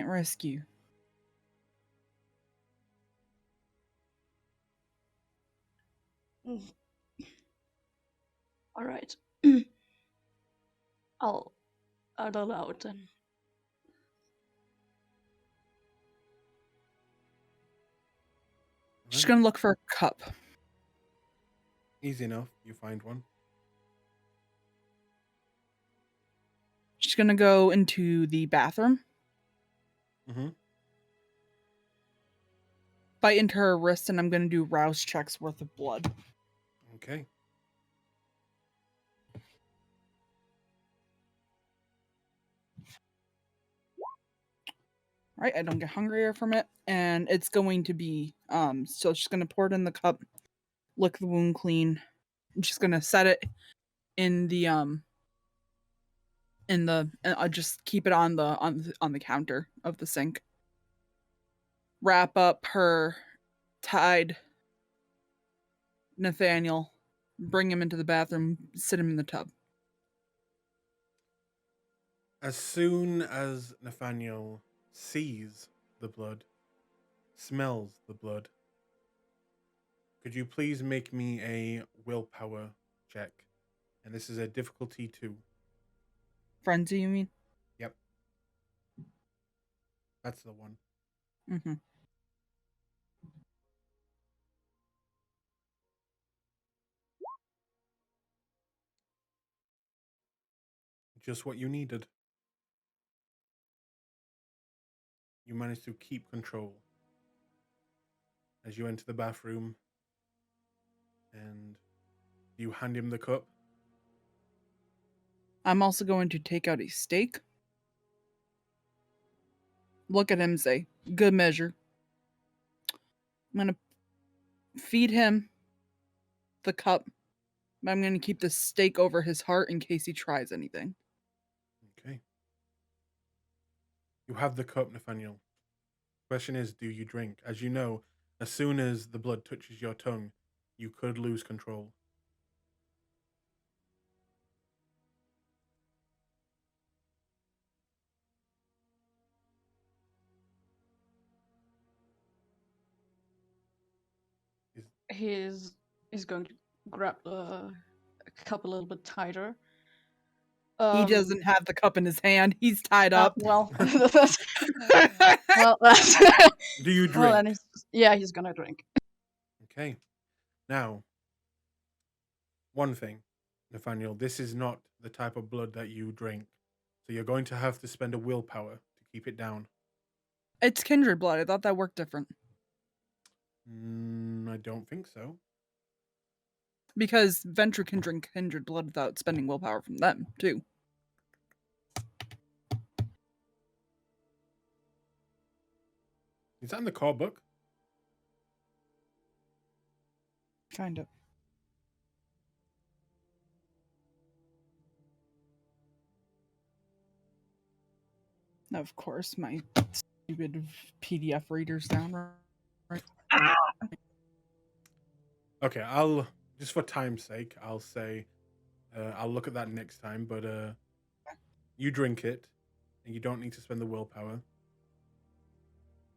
risk you. Alright. I'll allow it then. Just gonna look for a cup. Easy enough. You find one. She's gonna go into the bathroom. Mm-hmm. Bite into her wrist, and I'm gonna do rouse checks worth of blood. Okay. Right, I don't get hungrier from it, and it's going to be so she's gonna pour it in the cup, lick the wound clean, and she's gonna set it in the and I'll just keep it on the counter of the sink. Wrap up her tied Nathaniel, bring him into the bathroom, sit him in the tub. As soon as Nathaniel sees the blood, smells the blood, could you please make me a willpower check? And this is a difficulty 2. Frenzy, you mean? Yep. That's the one. Mm-hmm. Just what you needed. You managed to keep control as you enter the bathroom, and you hand him the cup. I'm also going to take out a steak. Look at him and say, good measure. I'm going to feed him the cup. I'm going to keep the steak over his heart in case he tries anything. Okay. You have the cup, Nathaniel. Question is, do you drink? As you know, as soon as the blood touches your tongue, you could lose control. He's going to grab the cup a little bit tighter. He doesn't have the cup in his hand. He's tied up. Well, that's, well, that's, Do you drink? well, and he's gonna drink. Okay. Now, one thing, Nathaniel, this is not the type of blood that you drink. So you're going to have to spend a willpower to keep it down. It's kindred blood. I thought that worked different. I don't think so. Because Ventrue can drink kindred blood without spending willpower from them, too. Is that in the core book? Kind of. Of course, my stupid PDF reader's down. Right. Okay, I'll just for time's sake, I'll say I'll look at that next time. But you drink it, and you don't need to spend the willpower.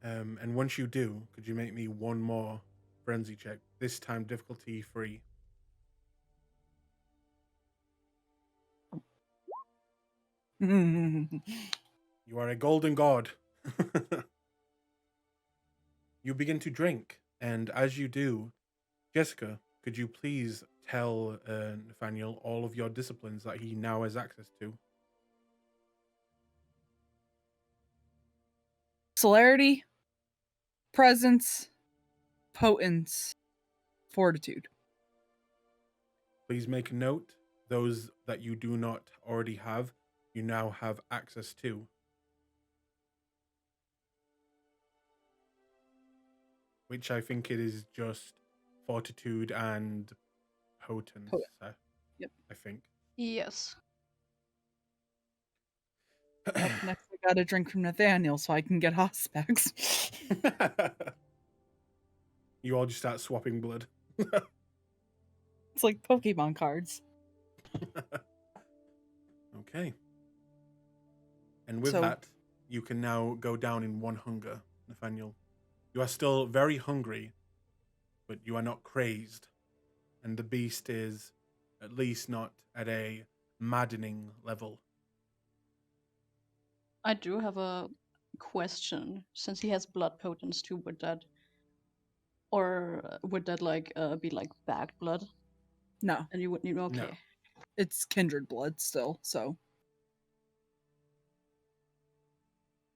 And once you do, could you make me one more frenzy check? This time difficulty free. You are a golden god. You begin to drink, and as you do, Jessica, could you please tell Nathaniel all of your disciplines that he now has access to? Celerity, presence, potence, fortitude. Please make a note. Those that you do not already have, you now have access to. Which I think it is just fortitude and potence. Yep. I think. Yes. Up next, I got a drink from Nathaniel so I can get hot specs. You all just start swapping blood. It's like Pokemon cards. Okay. And with So- that, you can now go down in one hunger, Nathaniel. You are still very hungry, but you are not crazed. And the beast is at least not at a maddening level. I do have a question. Since he has blood potence too, would that like be like bad blood? No, And you wouldn't even okay. No. it's kindred blood still, so.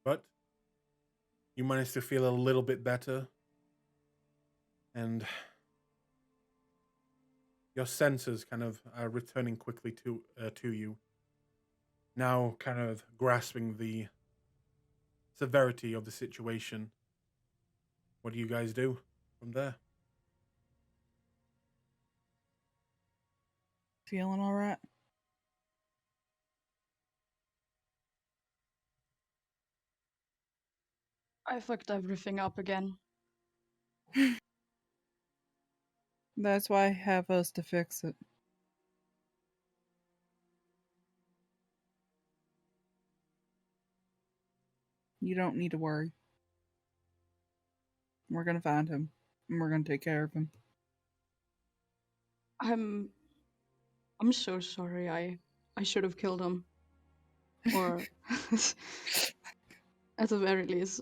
But you manage to feel a little bit better. And your senses kind of are returning quickly to you. Now kind of grasping the severity of the situation. What do you guys do from there? Feeling all right? I fucked everything up again. That's why I have us to fix it. You don't need to worry. We're gonna find him, and we're gonna take care of him. I'm so sorry. I should have killed him. Or at the very least.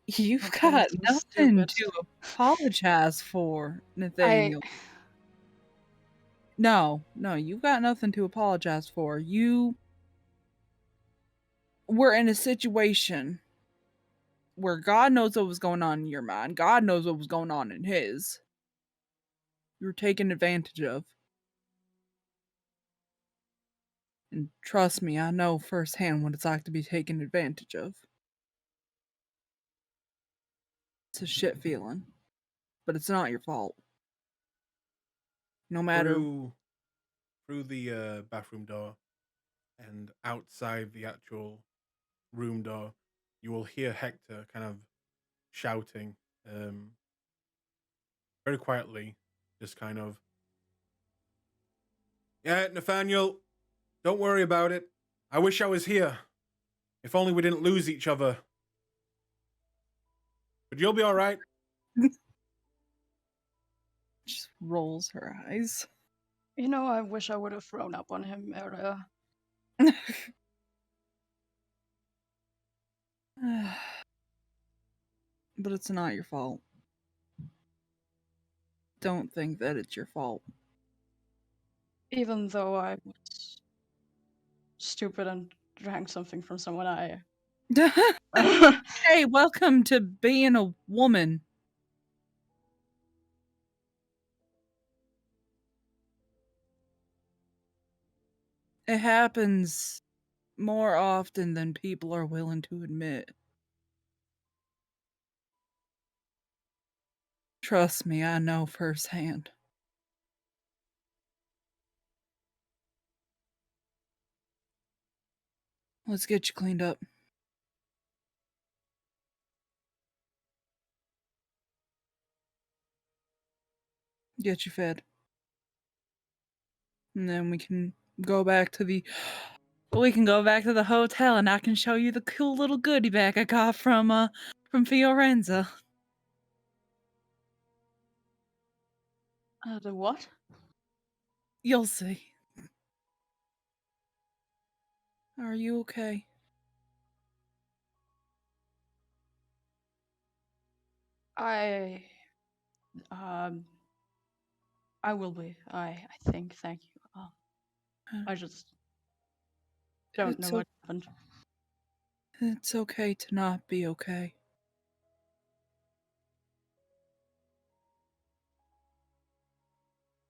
You've Okay, got that's so nothing stupid. to apologize for, Nathaniel. No, you've got nothing to apologize for. You we're in a situation where God knows what was going on in your mind. God knows what was going on in his. You were taken advantage of. And trust me, I know firsthand what it's like to be taken advantage of. It's a shit feeling. But it's not your fault. No matter... Through the bathroom door and outside the actual room door, you will hear Hector kind of shouting very quietly, just kind of, "Yeah, Nathaniel, don't worry about it. I wish I was here. If only we didn't lose each other. But you'll be all right." Just rolls her eyes. You know, I wish I would have thrown up on him earlier. But it's not your fault. Don't think that it's your fault. Even though I was stupid and drank something from someone I... Hey, welcome to being a woman. It happens more often than people are willing to admit. Trust me, I know firsthand. Let's get you cleaned up. Get you fed. And then we can go back to the hotel and I can show you the cool little goodie bag I got from Fiorenza. The what? You'll see. Are you okay? I will be. I think. Thank you. I just don't know what happened. It's okay to not be okay.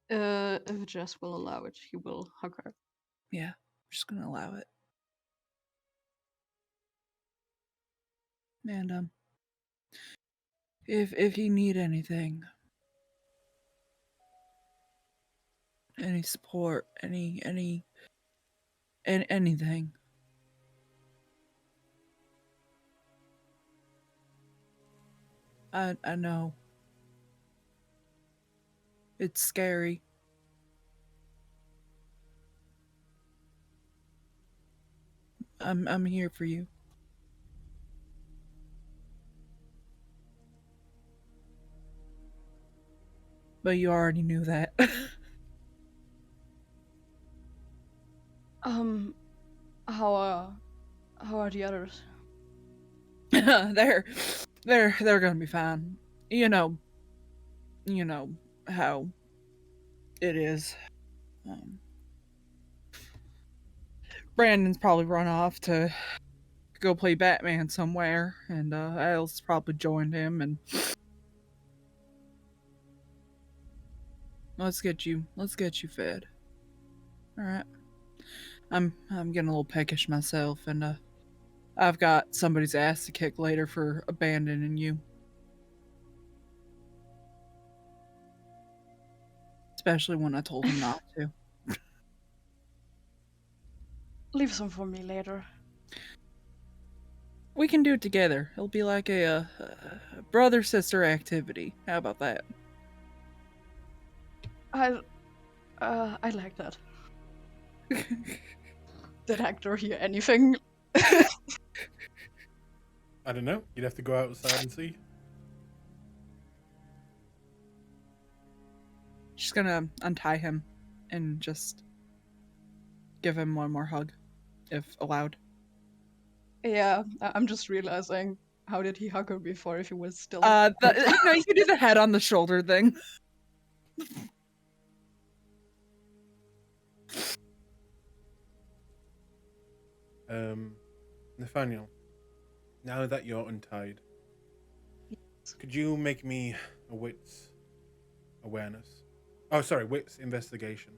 If Jess will allow it, he will hug her. Yeah, I'm just gonna allow it. And if you need anything, any support, anything, I know it's scary. I'm here for you. But you already knew that. How are the others? They're gonna be fine. You know how it is. Brandon's probably run off to go play Batman somewhere, and Alice probably joined him. And let's get you fed. All right. I'm getting a little peckish myself, and I've got somebody's ass to kick later for abandoning you. Especially when I told him not to. Leave some for me later. We can do it together. It'll be like a brother-sister activity. How about that? I like that. Did Hector hear anything? I don't know. You'd have to go outside and see. She's gonna untie him and just give him one more hug, if allowed. Yeah, I'm just realizing, how did he hug her before if he was still... You can do the head on the shoulder thing. Nathaniel, now that you're untied, could you make me a wits awareness? Oh, sorry, wits investigation.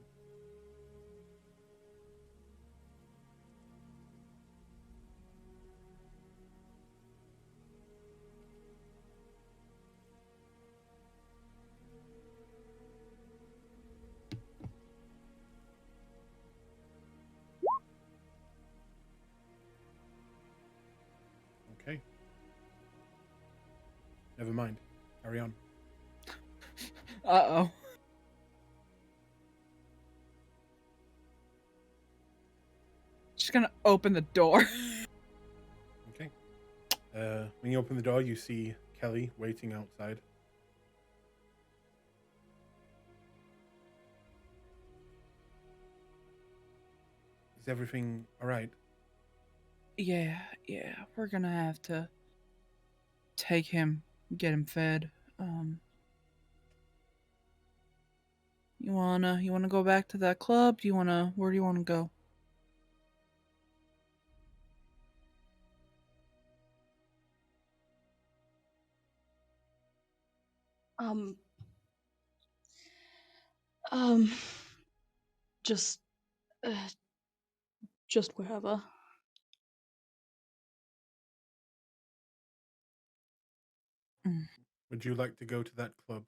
Okay. Never mind. Carry on. Uh-oh. Just gonna open the door. Okay. When you open the door, you see Kelly waiting outside. Is everything all right? Yeah, we're gonna have to take him, get him fed. You wanna go back to that club? Where do you wanna go? Um, um, just, uh, just wherever. Would you like to go to that club?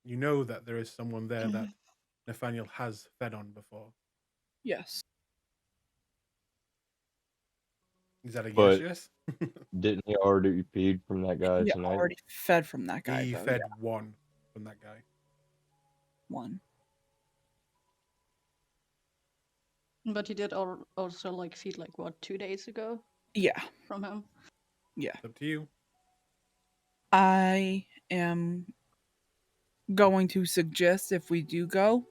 You know that there is someone there that Nathaniel has fed on before. Yes. Is that a But yes? didn't he already feed from that guy He tonight? already fed from that guy, He though. fed Yeah, one from that guy. one. But he did also like feed like what 2 days ago Yeah, from him. yeah. It's up to you. I am going to suggest if we do go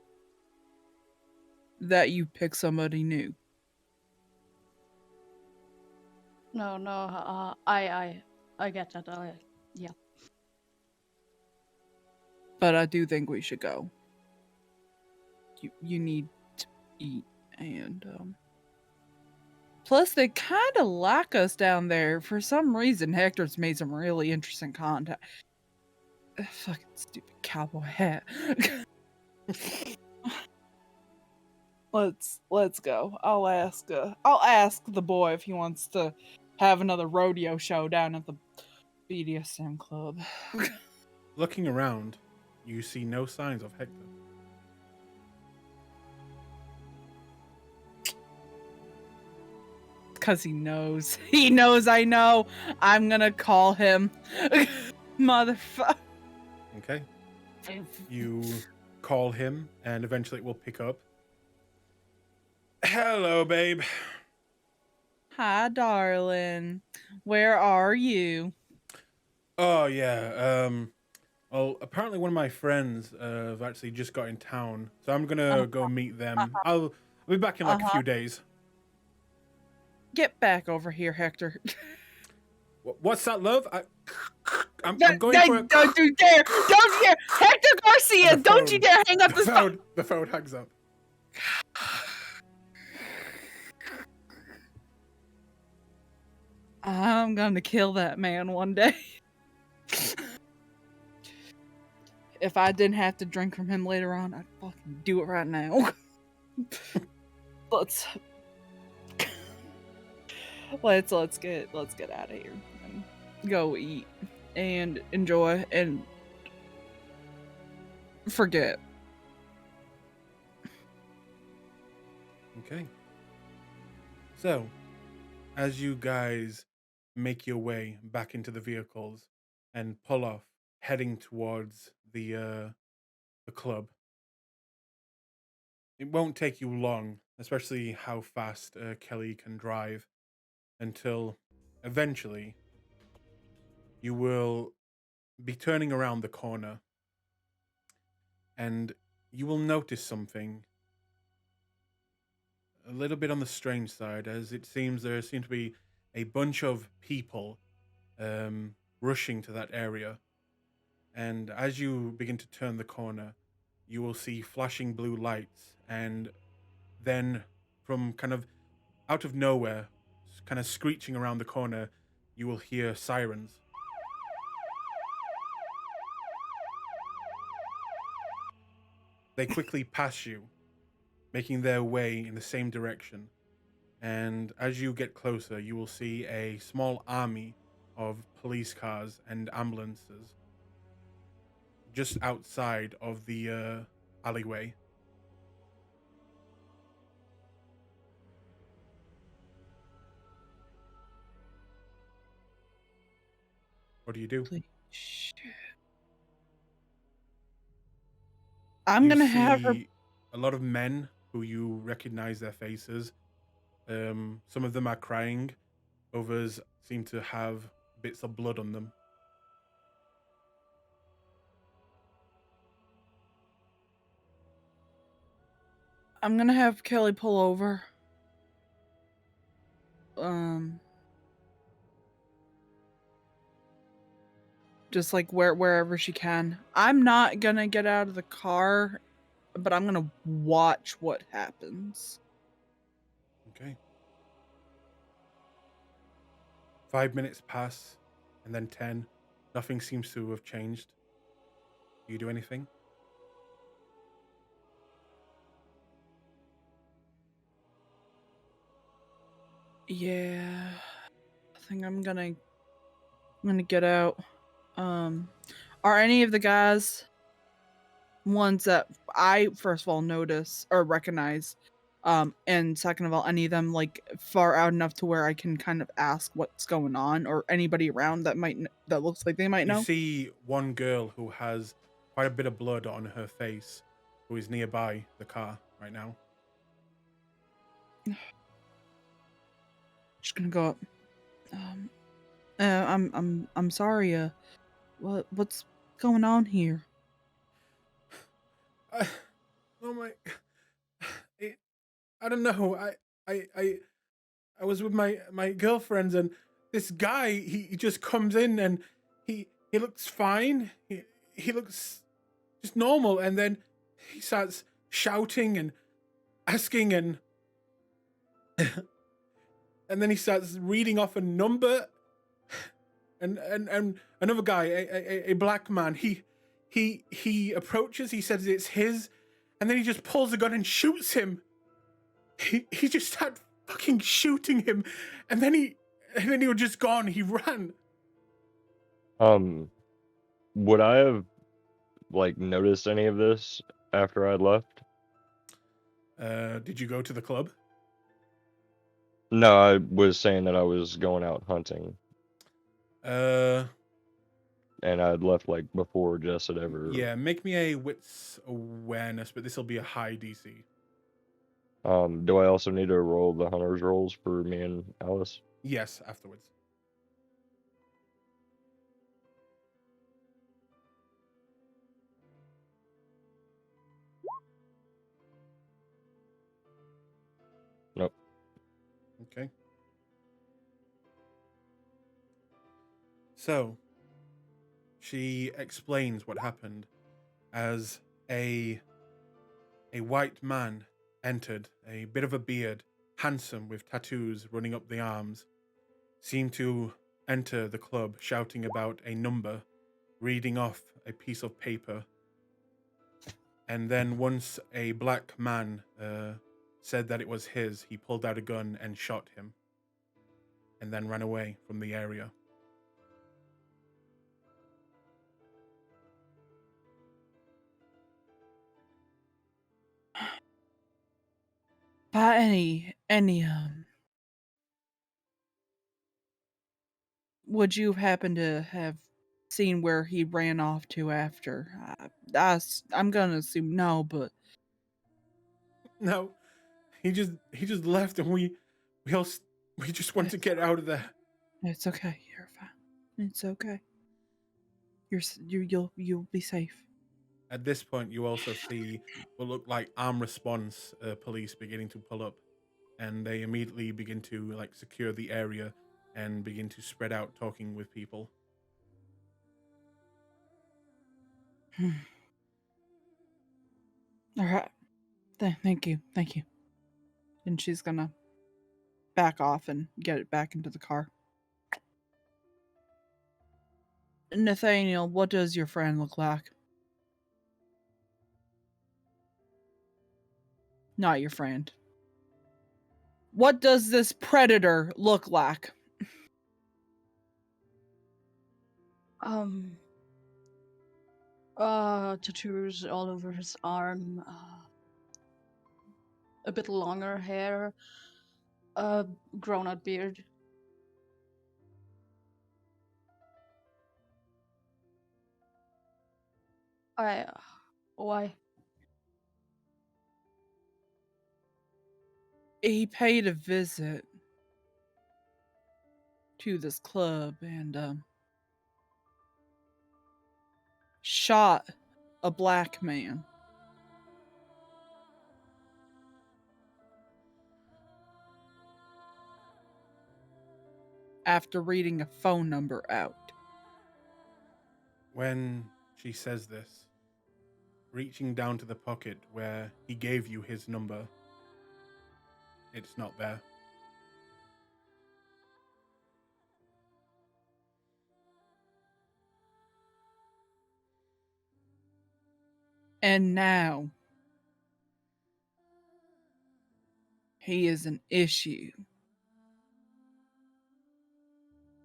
that you pick somebody new. No, I get that. Yeah. But I do think we should go. You need to eat, and plus they kind of like us down there for some reason. Hector's made some really interesting contact. Fucking stupid cowboy hat. Let's go. I'll ask the boy if he wants to have another rodeo show down at the BDSM club. Looking around, you see no signs of Hector. Because he knows. He knows I know. I'm gonna call him. Motherfucker. Okay. You call him, and eventually it will pick up. Hello, babe. Hi, darling. Where are you? Oh yeah. Well, apparently one of my friends have actually just got in town, so I'm gonna go meet them. I'll be back in like a few days. Get back over here, Hector. What's that, love? I'm going for a. Don't you dare! Don't you dare! Hector Garcia! The Don't you phone- dare hang up this phone! The phone hangs up. I'm gonna kill that man one day. If I didn't have to drink from him later on, I'd fucking do it right now. let's get out of here and go eat and enjoy and forget. Okay. So, as you guys make your way back into the vehicles and pull off, heading towards the club, it won't take you long, especially how fast Kelly can drive, until eventually you will be turning around the corner and you will notice something a little bit on the strange side, as it seems there seem to be a bunch of people rushing to that area. And as you begin to turn the corner, you will see flashing blue lights, and then from kind of out of nowhere, kind of screeching around the corner, you will hear sirens. They quickly pass you, making their way in the same direction. And as you get closer, you will see a small army of police cars and ambulances just outside of the alleyway. What do you do? Holy shit. I'm You gonna have her. see a lot of men who you recognize their faces. Some of them are crying. Others seem to have bits of blood on them. I'm gonna have Kelly pull over. Just like wherever she can. I'm not gonna get out of the car, but I'm gonna watch what happens. Okay. 5 minutes pass, and then 10. Nothing seems to have changed. Do you do anything? Yeah, I think I'm gonna get out. Are any of the guys ones that I first of all notice or recognize, and second of all, any of them like far out enough to where I can kind of ask what's going on, or anybody around that that looks like they might You know? see one girl who has quite a bit of blood on her face, who is nearby the car right now. Just gonna go up. I'm sorry. What's going on here? Oh my! I don't know. I was with my girlfriends, and this guy he just comes in, and he looks fine. He looks just normal, and then he starts shouting and asking, and and then he starts reading off a number, and another guy, a black man, he approaches. He says it's his, and then he just pulls a gun and shoots him. He just started fucking shooting him, and then he was just gone. He ran. Would I have like noticed any of this after I left? Did you go to the club? No, I was saying that I was going out hunting, Uh, and I'd left like before Jess had ever. yeah. Make me a wits awareness, but this will be a high DC. Do I also need to roll the hunter's rolls for me and Alice? Yes, afterwards. Nope. Okay. So, she explains what happened as a white man entered, a bit of a beard, handsome with tattoos running up the arms, seemed to enter the club shouting about a number, reading off a piece of paper. And then once a black man said that it was his, he pulled out a gun and shot him, and then ran away from the area. By any would you happen to have seen where he ran off to after? I'm gonna assume no, but No, he just left, and we just want to get out of there. it's okay. You're fine. It's okay. You'll be safe. At this point, you also see what look like armed response police beginning to pull up, and they immediately begin to like secure the area and begin to spread out, talking with people. All right. Thank you. Thank you. And she's gonna back off and get it back into the car. Nathaniel, what does your friend look like? Not your friend. What does this predator look like? Tattoos all over his arm, a bit longer hair, grown out beard. Why? He paid a visit to this club and shot a black man. After reading a phone number out. When she says this, reaching down to the pocket where he gave you his number, it's not there. And now he is an issue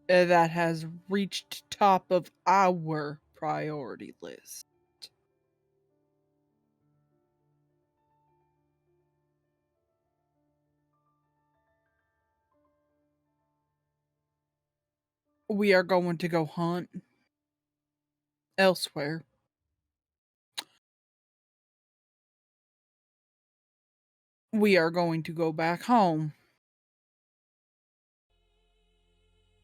that has reached top of our priority list. We are going to go hunt elsewhere. We are going to go back home.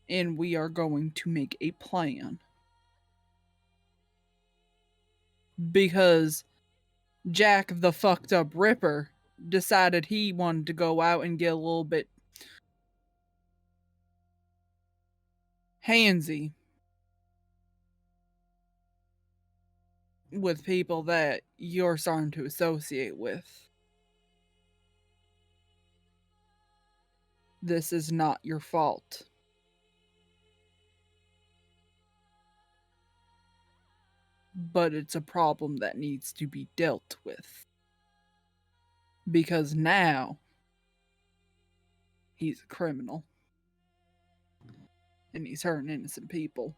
And we are going to make a plan. Because Jack the fucked up Ripper decided he wanted to go out and get a little bit handsy with people that you're starting to associate with. This is not your fault. But it's a problem that needs to be dealt with. Because now he's a criminal. And he's hurting innocent people.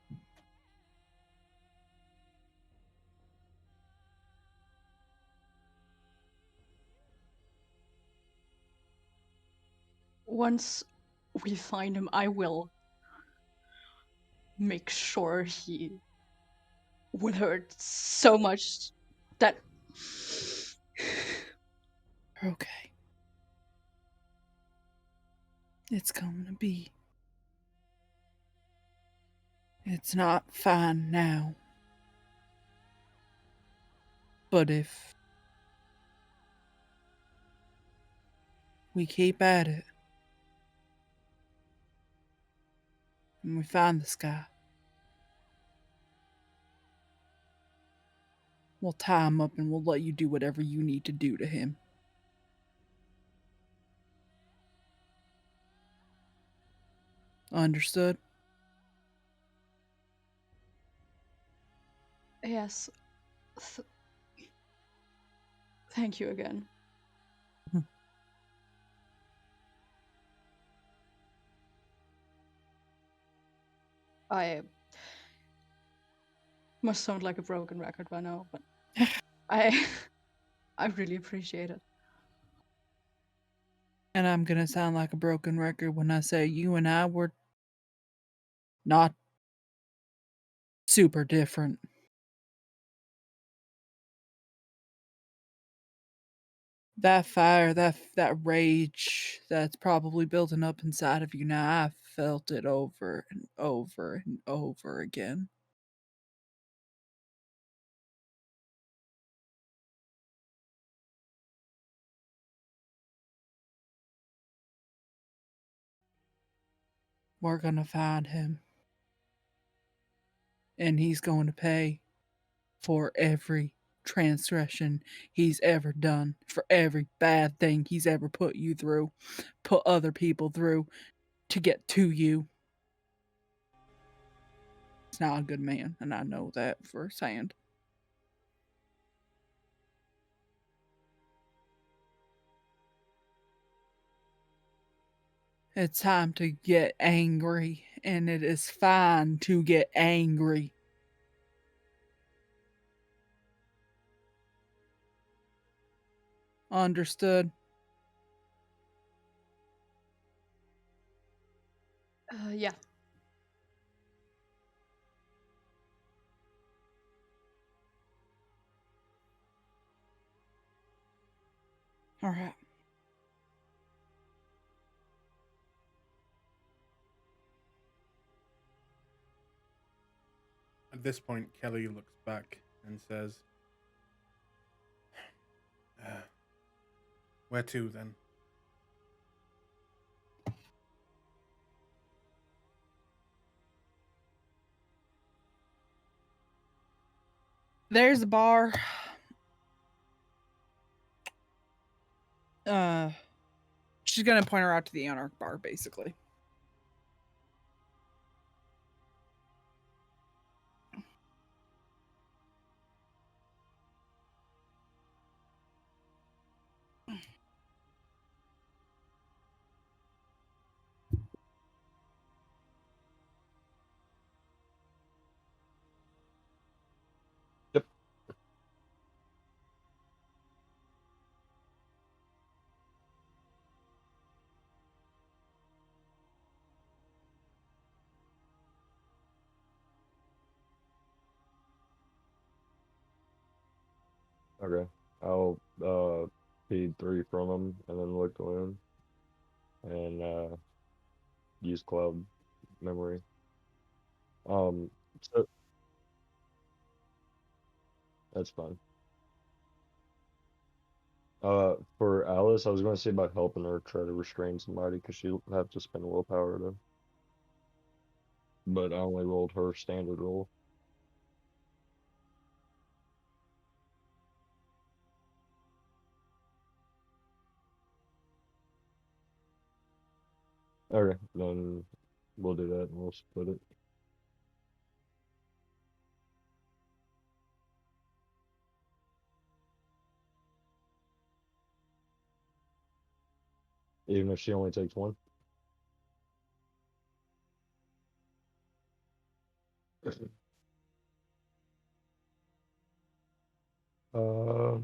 Once we find him, I will make sure he will hurt so much that... Okay. It's going to be. It's not fine now. But if we keep at it and we find this guy, we'll tie him up and we'll let you do whatever you need to do to him. Understood? Yes. Thank you again. I must sound like a broken record by now, but I really appreciate it. And I'm gonna sound like a broken record when I say you and I were not super different. That fire, that rage that's probably building up inside of you now, I felt it over and over and over again. We're gonna find him. And he's going to pay for every transgression he's ever done, for every bad thing he's ever put you through, put other people through to get to you. He's not a good man, and I know that firsthand. It's time to get angry, and it is fine to get angry. Understood? Yeah. All right. At this point, Kelly looks back and says, "Where to then?" There's a bar. She's gonna point her out to the Anarch bar, basically. Yep. Okay. I'll feed 3 from him and then look around and use cloud memory. So that's fine. For Alice, I was gonna say about helping her try to restrain somebody because she'll have to spend willpower to. But I only rolled her standard roll. Okay, then we'll do that and we'll split it. Even if she only takes 1. Uh,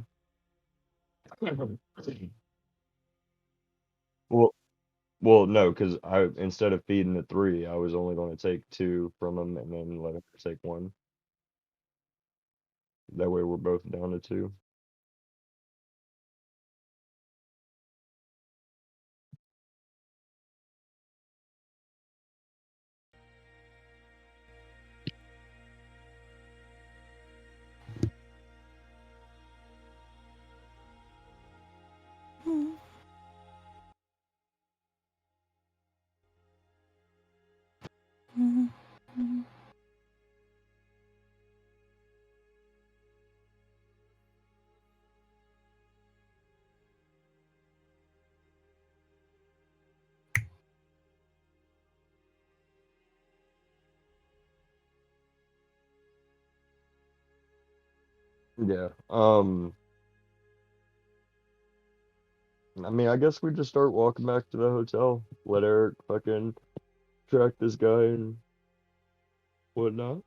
well, no, because I instead of feeding the 3, I was only going to take 2 from him and then let her take 1. That way we're both down to 2. Yeah. I mean, I guess we just start walking back to the hotel. Let Eric fucking track this guy and whatnot.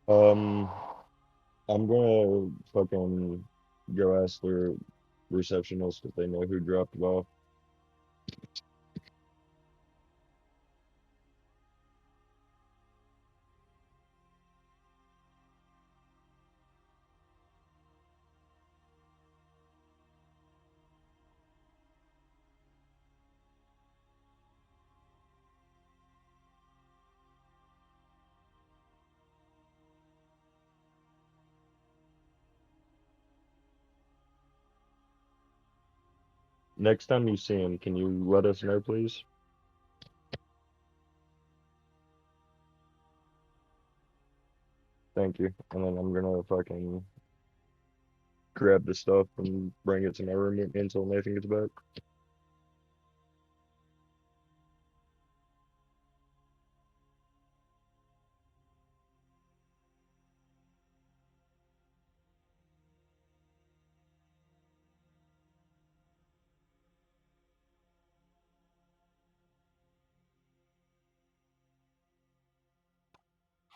Um, I'm gonna fucking go ask her receptionist if they know who dropped it off. Next time you see him, can you let us know, please? Thank you. And then I'm gonna fucking grab the stuff and bring it to my room until Nathan gets back.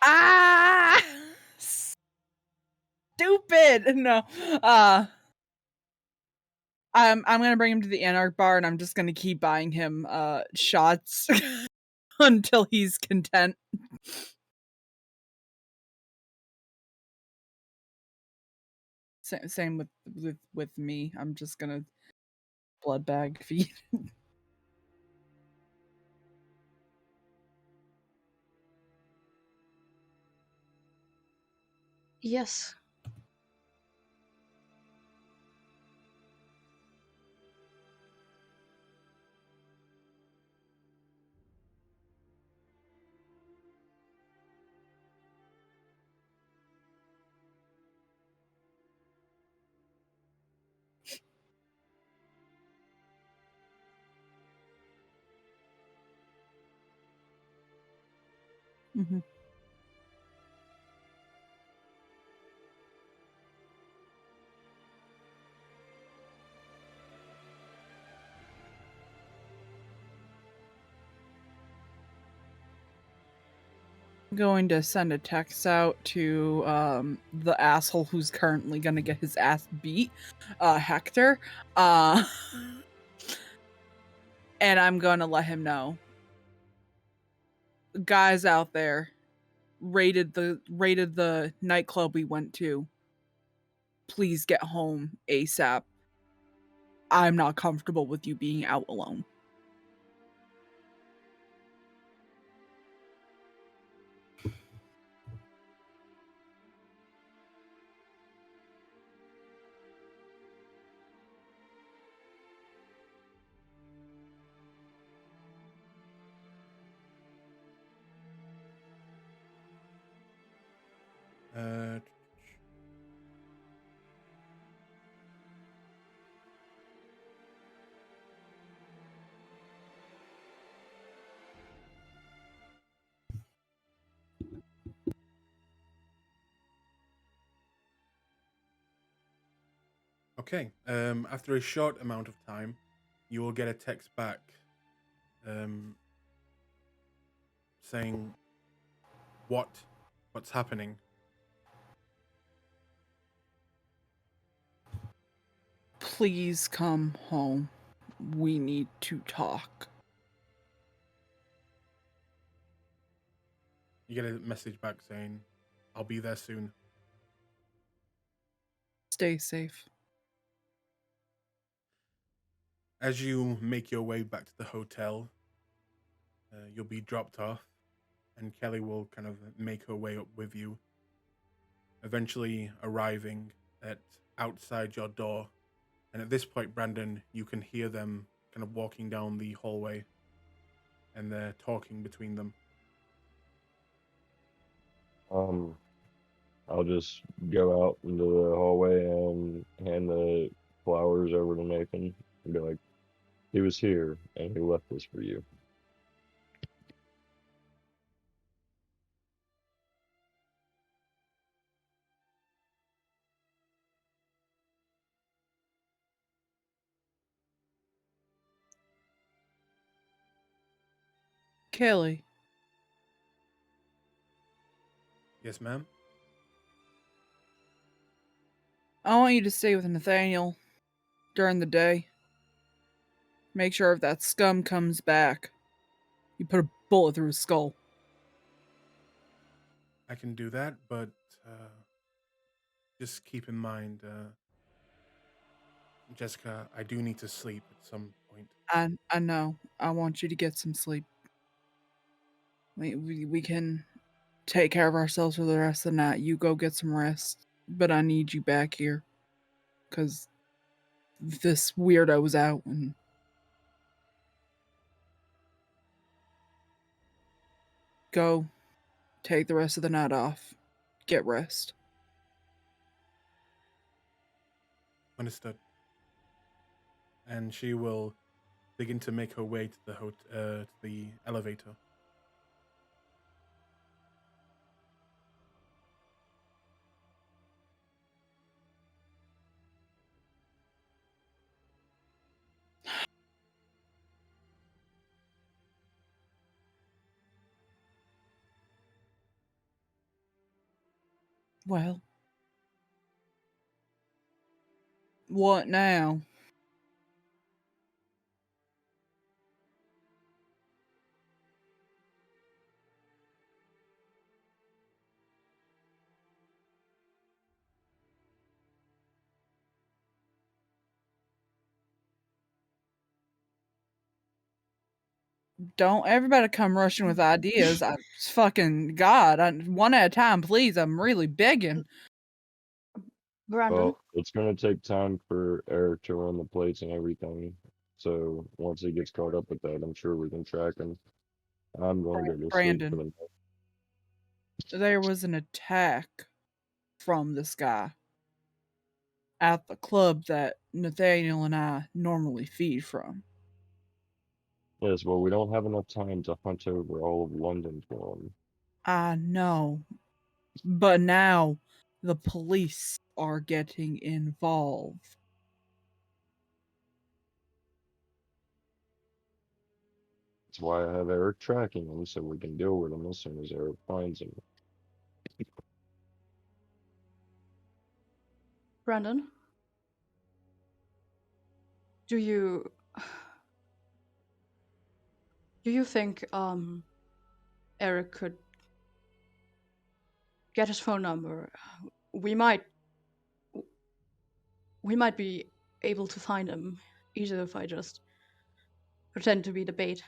Ah! Stupid. No. I'm gonna bring him to the Anarch bar, and I'm just gonna keep buying him shots until he's content. Same with me. I'm just gonna blood bag feed. Yes. Mm-hmm. Going to send a text out to the asshole who's currently gonna get his ass beat, Hector, and I'm gonna let him know. Guys out there raided the nightclub we went to. Please get home ASAP. I'm not comfortable with you being out alone. Uh, okay. After a short amount of time, you will get a text back saying what's happening. Please come home. We need to talk. You get a message back saying, "I'll be there soon." Stay safe. As you make your way back to the hotel, you'll be dropped off, and Kelly will kind of make her way up with you, eventually arriving at outside your door. And at this point, Brandon, you can hear them kind of walking down the hallway, and they're talking between them. I'll just go out into the hallway and hand the flowers over to Nathan and be like, he was here and he left this for you. Kelly, Yes, ma'am? I want you to stay with Nathaniel. during the day. Make sure if that scum comes back, you put a bullet through his skull. I can do that, but just keep in mind, Jessica, I do need to sleep at some point. I know. I want you to get some sleep. We can take care of ourselves for the rest of the night. You go get some rest. But I need you back here. Because this weirdo's out and go take the rest of the night off. Get rest. Understood. And she will begin to make her way to the elevator. Well. What now? Don't everybody come rushing with ideas. I fucking God, one at a time, please. I'm really begging. Brandon, Well, it's gonna take time for Eric to run the plates and everything. So once he gets caught up with that, I'm sure we can track him. I'm going to go to sleep for the Brandon, night. there was an attack from this guy at the club that Nathaniel and I normally feed from. Yes, well, we don't have enough time to hunt over all of London for him. I know, but now the police are getting involved. That's why I have Eric tracking him so we can deal with him as soon as Eric finds him. Brandon, do you think Eric could get his phone number? We might be able to find him easier if I just pretend to be the bait.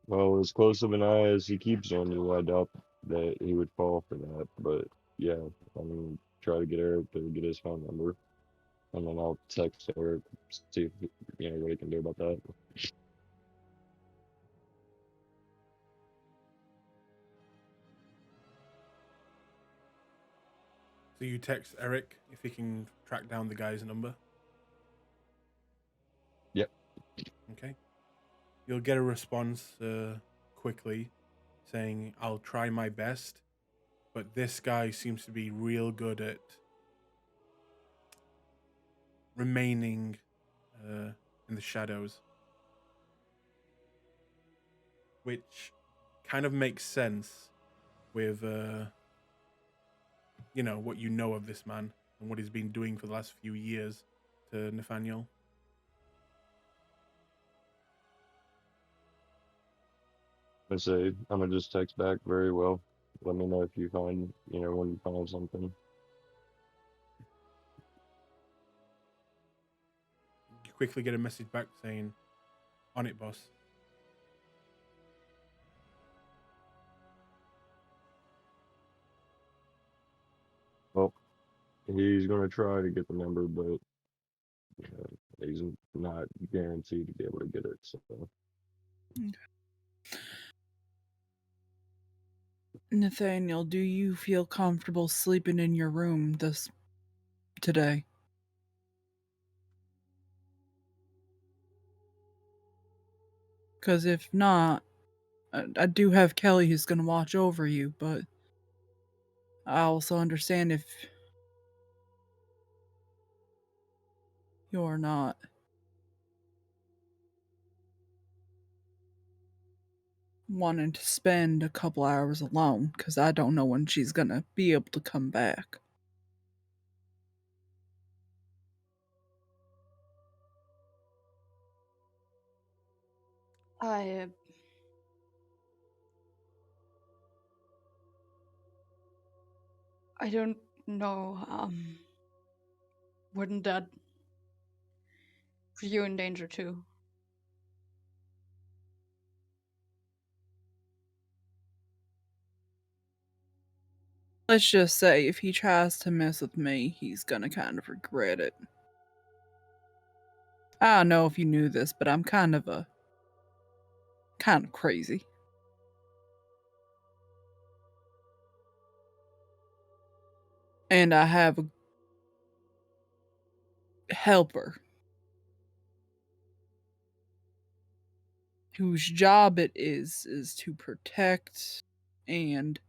Well, as close of an eye as he keeps on you, I doubt that he would fall for that. But yeah, I'm gonna try to get Eric to get his phone number, and then I'll text Eric, see if what he can do about that. So you text Eric if he can track down the guy's number. Yep. Okay. You'll get a response quickly saying, I'll try my best, but this guy seems to be real good at remaining in the shadows. Which kind of makes sense with, what you know of this man and what he's been doing for the last few years to Nathaniel. I say, I'm gonna just text back very well. Let me know if you find, when you find something. You quickly get a message back saying, on it, boss. Well, he's gonna try to get the number, but he's not guaranteed to be able to get it. So. Nathaniel, do you feel comfortable sleeping in your room today? Because if not, I do have Kelly who's going to watch over you, but I also understand if you're not wanting to spend a couple hours alone, because I don't know when she's going to be able to come back. I don't know. Wouldn't that put you in danger too? Let's just say if he tries to mess with me, he's gonna kind of regret it. I don't know if you knew this, but I'm kind of crazy. And I have a helper whose job it is to protect and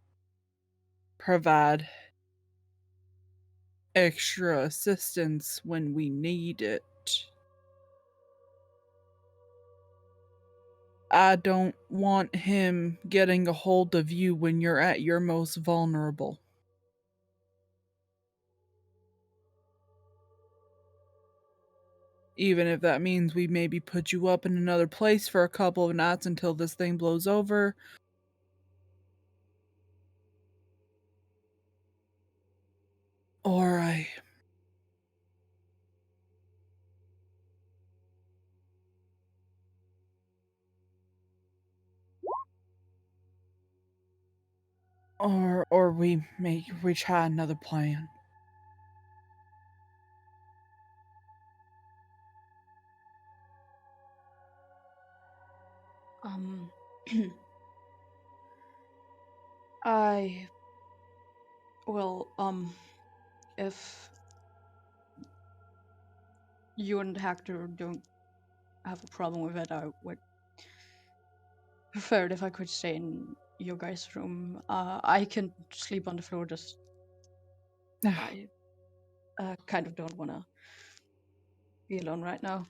provide extra assistance when we need it. I don't want him getting a hold of you when you're at your most vulnerable. Even if that means we maybe put you up in another place for a couple of nights until this thing blows over. Or we try another plan. Um, I well, if you and Hector don't have a problem with it, I would prefer it if I could stay in your guys' room. I can sleep on the floor. Just I kind of don't want to be alone right now.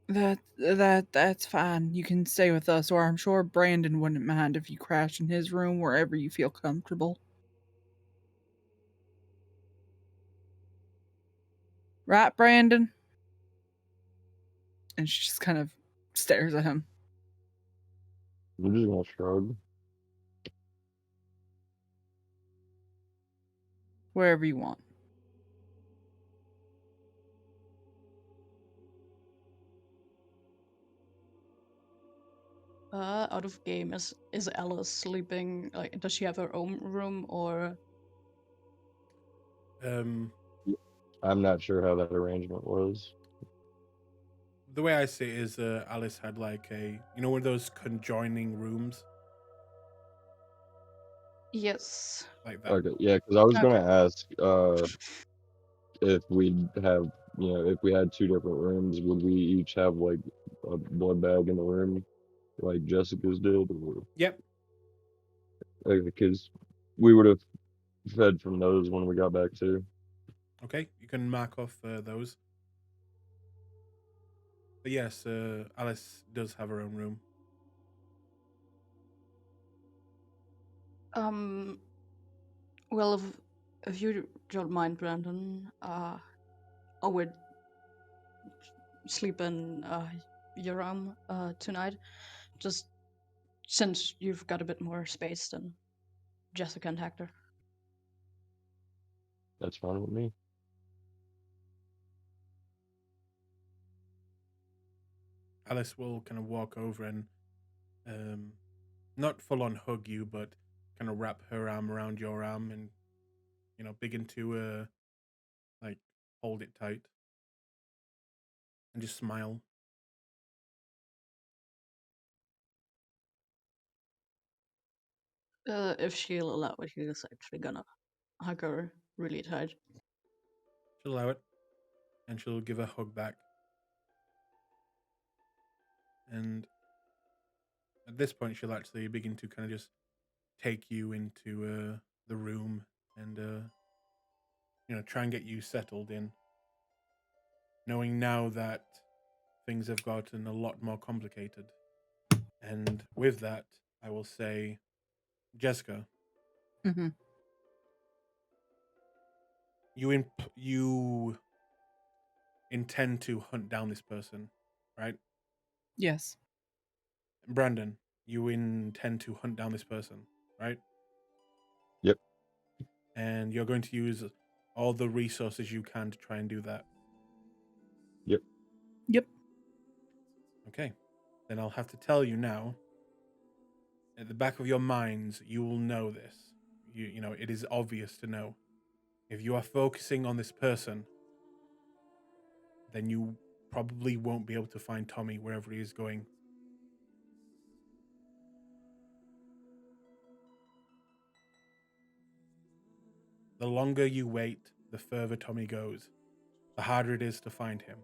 That's fine. You can stay with us, or I'm sure Brandon wouldn't mind if you crash in his room wherever you feel comfortable. Right, Brandon? And she just kind of stares at him. I'm just gonna shrug. Wherever you want. Out of game, is Alice sleeping? Like, does she have her own room or? I'm not sure how that arrangement was. The way I see it is Alice had like one of those conjoining rooms Yes. like that. Okay, yeah, because I was Okay. gonna ask if we'd have, if we had two different rooms, would we each have like a blood bag in the room, like Jessica's did? Or, Yep. because we would have fed from those when we got back too. Okay, you can mark off those. But yes, Alice does have her own room. Well, if you don't mind, Brandon, I would sleep in your room tonight, just since you've got a bit more space than Jessica and Hector. That's fine with me. Alice will kind of walk over and not full on hug you, but kind of wrap her arm around your arm and begin to like hold it tight and just smile. If she'll allow it, he's actually gonna hug her really tight. She'll allow it, and she'll give a hug back. And at this point, she'll actually begin to kind of just take you into the room and try and get you settled in, knowing now that things have gotten a lot more complicated. And with that, I will say, Jessica, Mm-hmm. you intend to hunt down this person, right? Yes. Brandon, you intend to hunt down this person, right? Yep. And you're going to use all the resources you can to try and do that. Yep. Yep. Okay. Then I'll have to tell you now. At the back of your minds, you will know this. You know, it is obvious to know. If you are focusing on this person, then you probably won't be able to find Tommy wherever he is going. The longer you wait, the further Tommy goes, the harder it is to find him.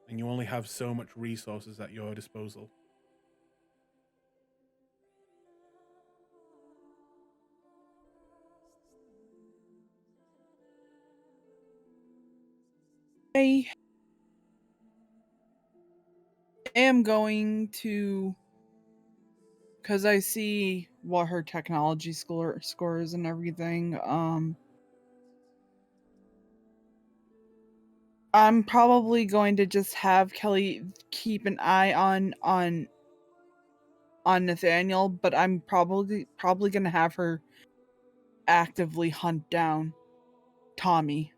And you only have so much resources at your disposal. I am going to, because I see what her technology scores and everything. I'm probably going to just have Kelly keep an eye on Nathaniel, but I'm probably going to have her actively hunt down Tommy,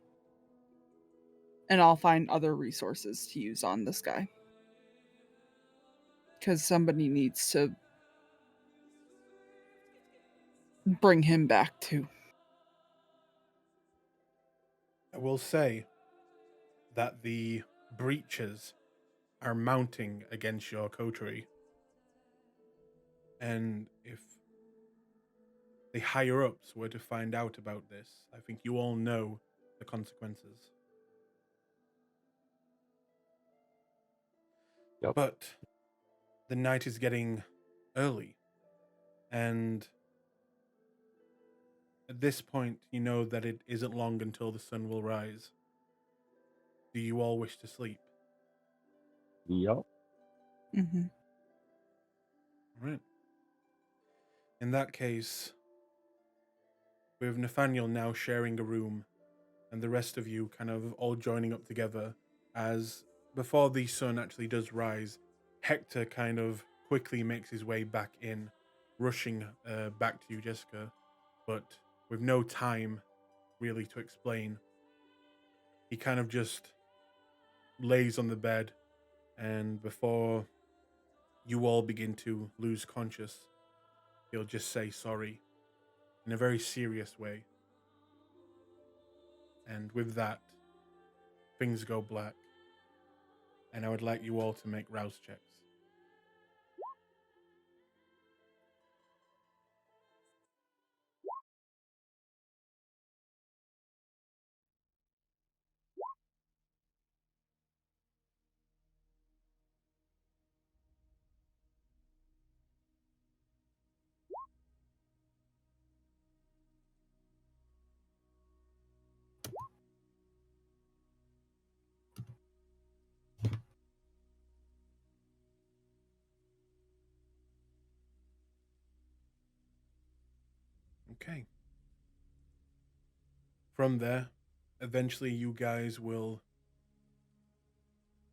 and I'll find other resources to use on this guy, because somebody needs to bring him back too. I will say that the breaches are mounting against your coterie. And if the higher ups were to find out about this, I think you all know the consequences. Yep. But the night is getting early, and at this point, you know that it isn't long until the sun will rise. Do you all wish to sleep? Yep. Mm-hmm. All right. In that case, with Nathaniel now sharing a room and the rest of you kind of all joining up together, as before the sun actually does rise, Hector kind of quickly makes his way back in, rushing back to you, Jessica, but with no time really to explain. He kind of just lays on the bed, and before you all begin to lose conscious, he'll just say sorry in a very serious way. And with that, things go black. And I would like you all to make rouse checks. Okay. From there, eventually you guys will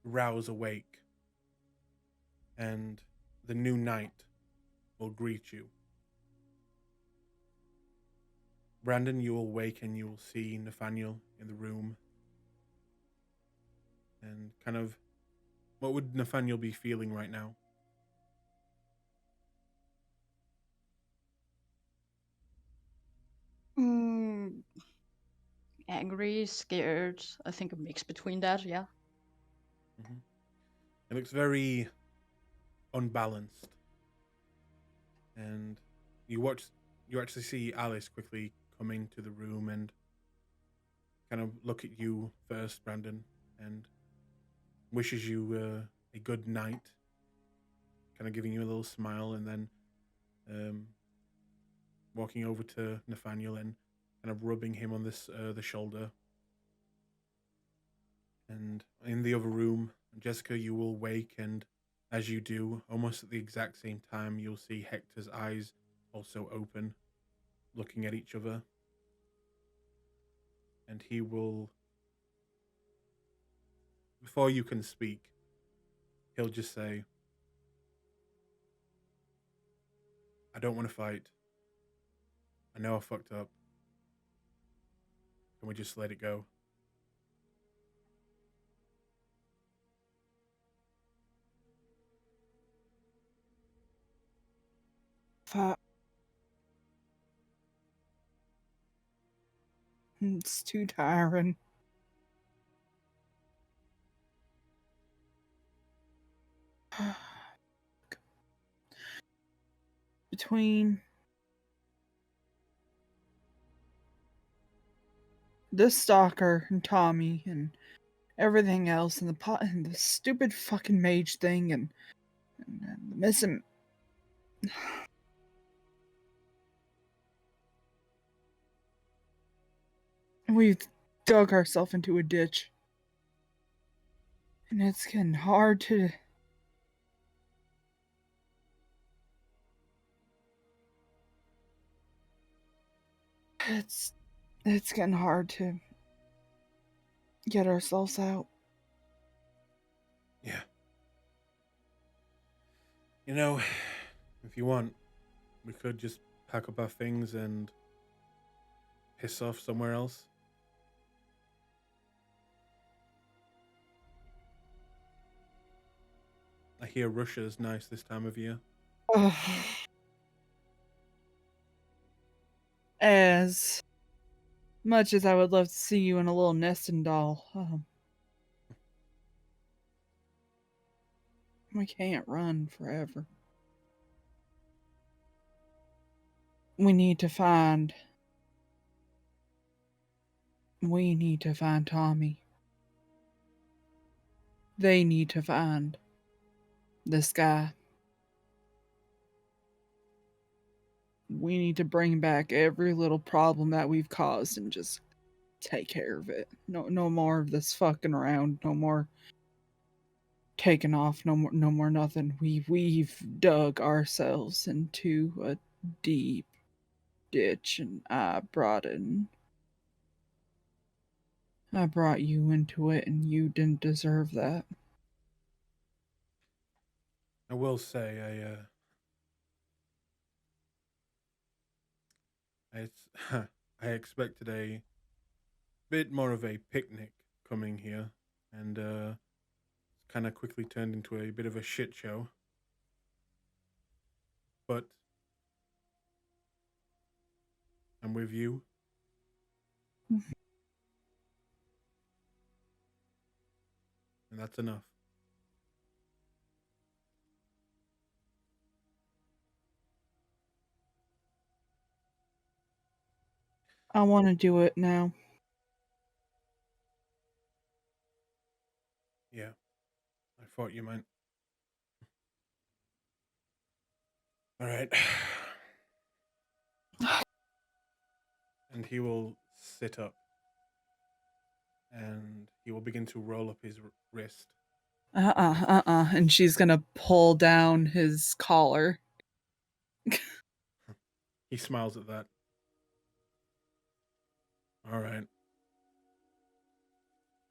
rouse awake, and the new night will greet you. Brandon, you will wake and you will see Nathaniel in the room. And kind of, what would Nathaniel be feeling right now? Mm, angry, scared. I think a mix between that, yeah. Mm-hmm. It looks very unbalanced. And you actually see Alice quickly come into the room and kind of look at you first, Brandon, and wishes you a good night, kind of giving you a little smile, and then walking over to Nathaniel and kind of rubbing him on the shoulder. And in the other room, Jessica, you will wake, and as you do, almost at the exact same time, you'll see Hector's eyes also open, looking at each other. And he will, before you can speak, he'll just say, I don't want to fight. I know I fucked up. Can we just let it go? Fuck. It's too tiring. Between this stalker and Tommy and everything else and the stupid fucking mage thing and the missing. We've dug ourselves into a ditch. And it's getting hard to. It's getting hard to get ourselves out. Yeah. You know, if you want, we could just pack up our things and piss off somewhere else. I hear Russia's nice this time of year. As much as I would love to see you in a little nesting doll, we can't run forever. We need to find Tommy. They need to find this guy. We need to bring back every little problem that we've caused and just take care of it. No more of this fucking around. No more taking off. No more nothing. We've dug ourselves into a deep ditch, and I brought you into it, and you didn't deserve that. I will say, I expected a bit more of a picnic coming here, and it's kind of quickly turned into a bit of a shit show. But I'm with you. And that's enough. I want to do it now. Yeah, I thought you meant. All right. And he will sit up. And he will begin to roll up his wrist. And she's gonna pull down his collar. He smiles at that. All right.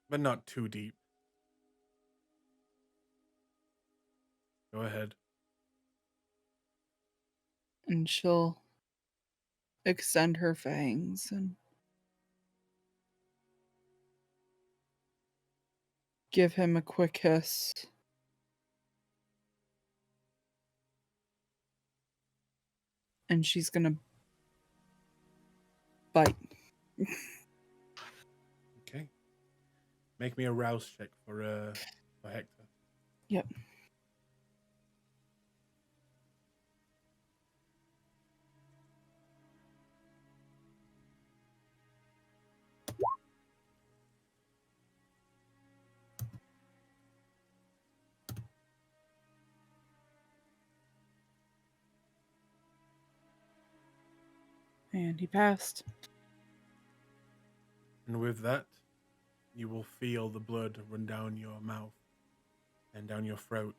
But not too deep. Go ahead. And she'll extend her fangs and give him a quick kiss. And she's gonna bite. Okay. Make me a rouse check for Hector. Yep. And he passed. And with that, you will feel the blood run down your mouth and down your throat.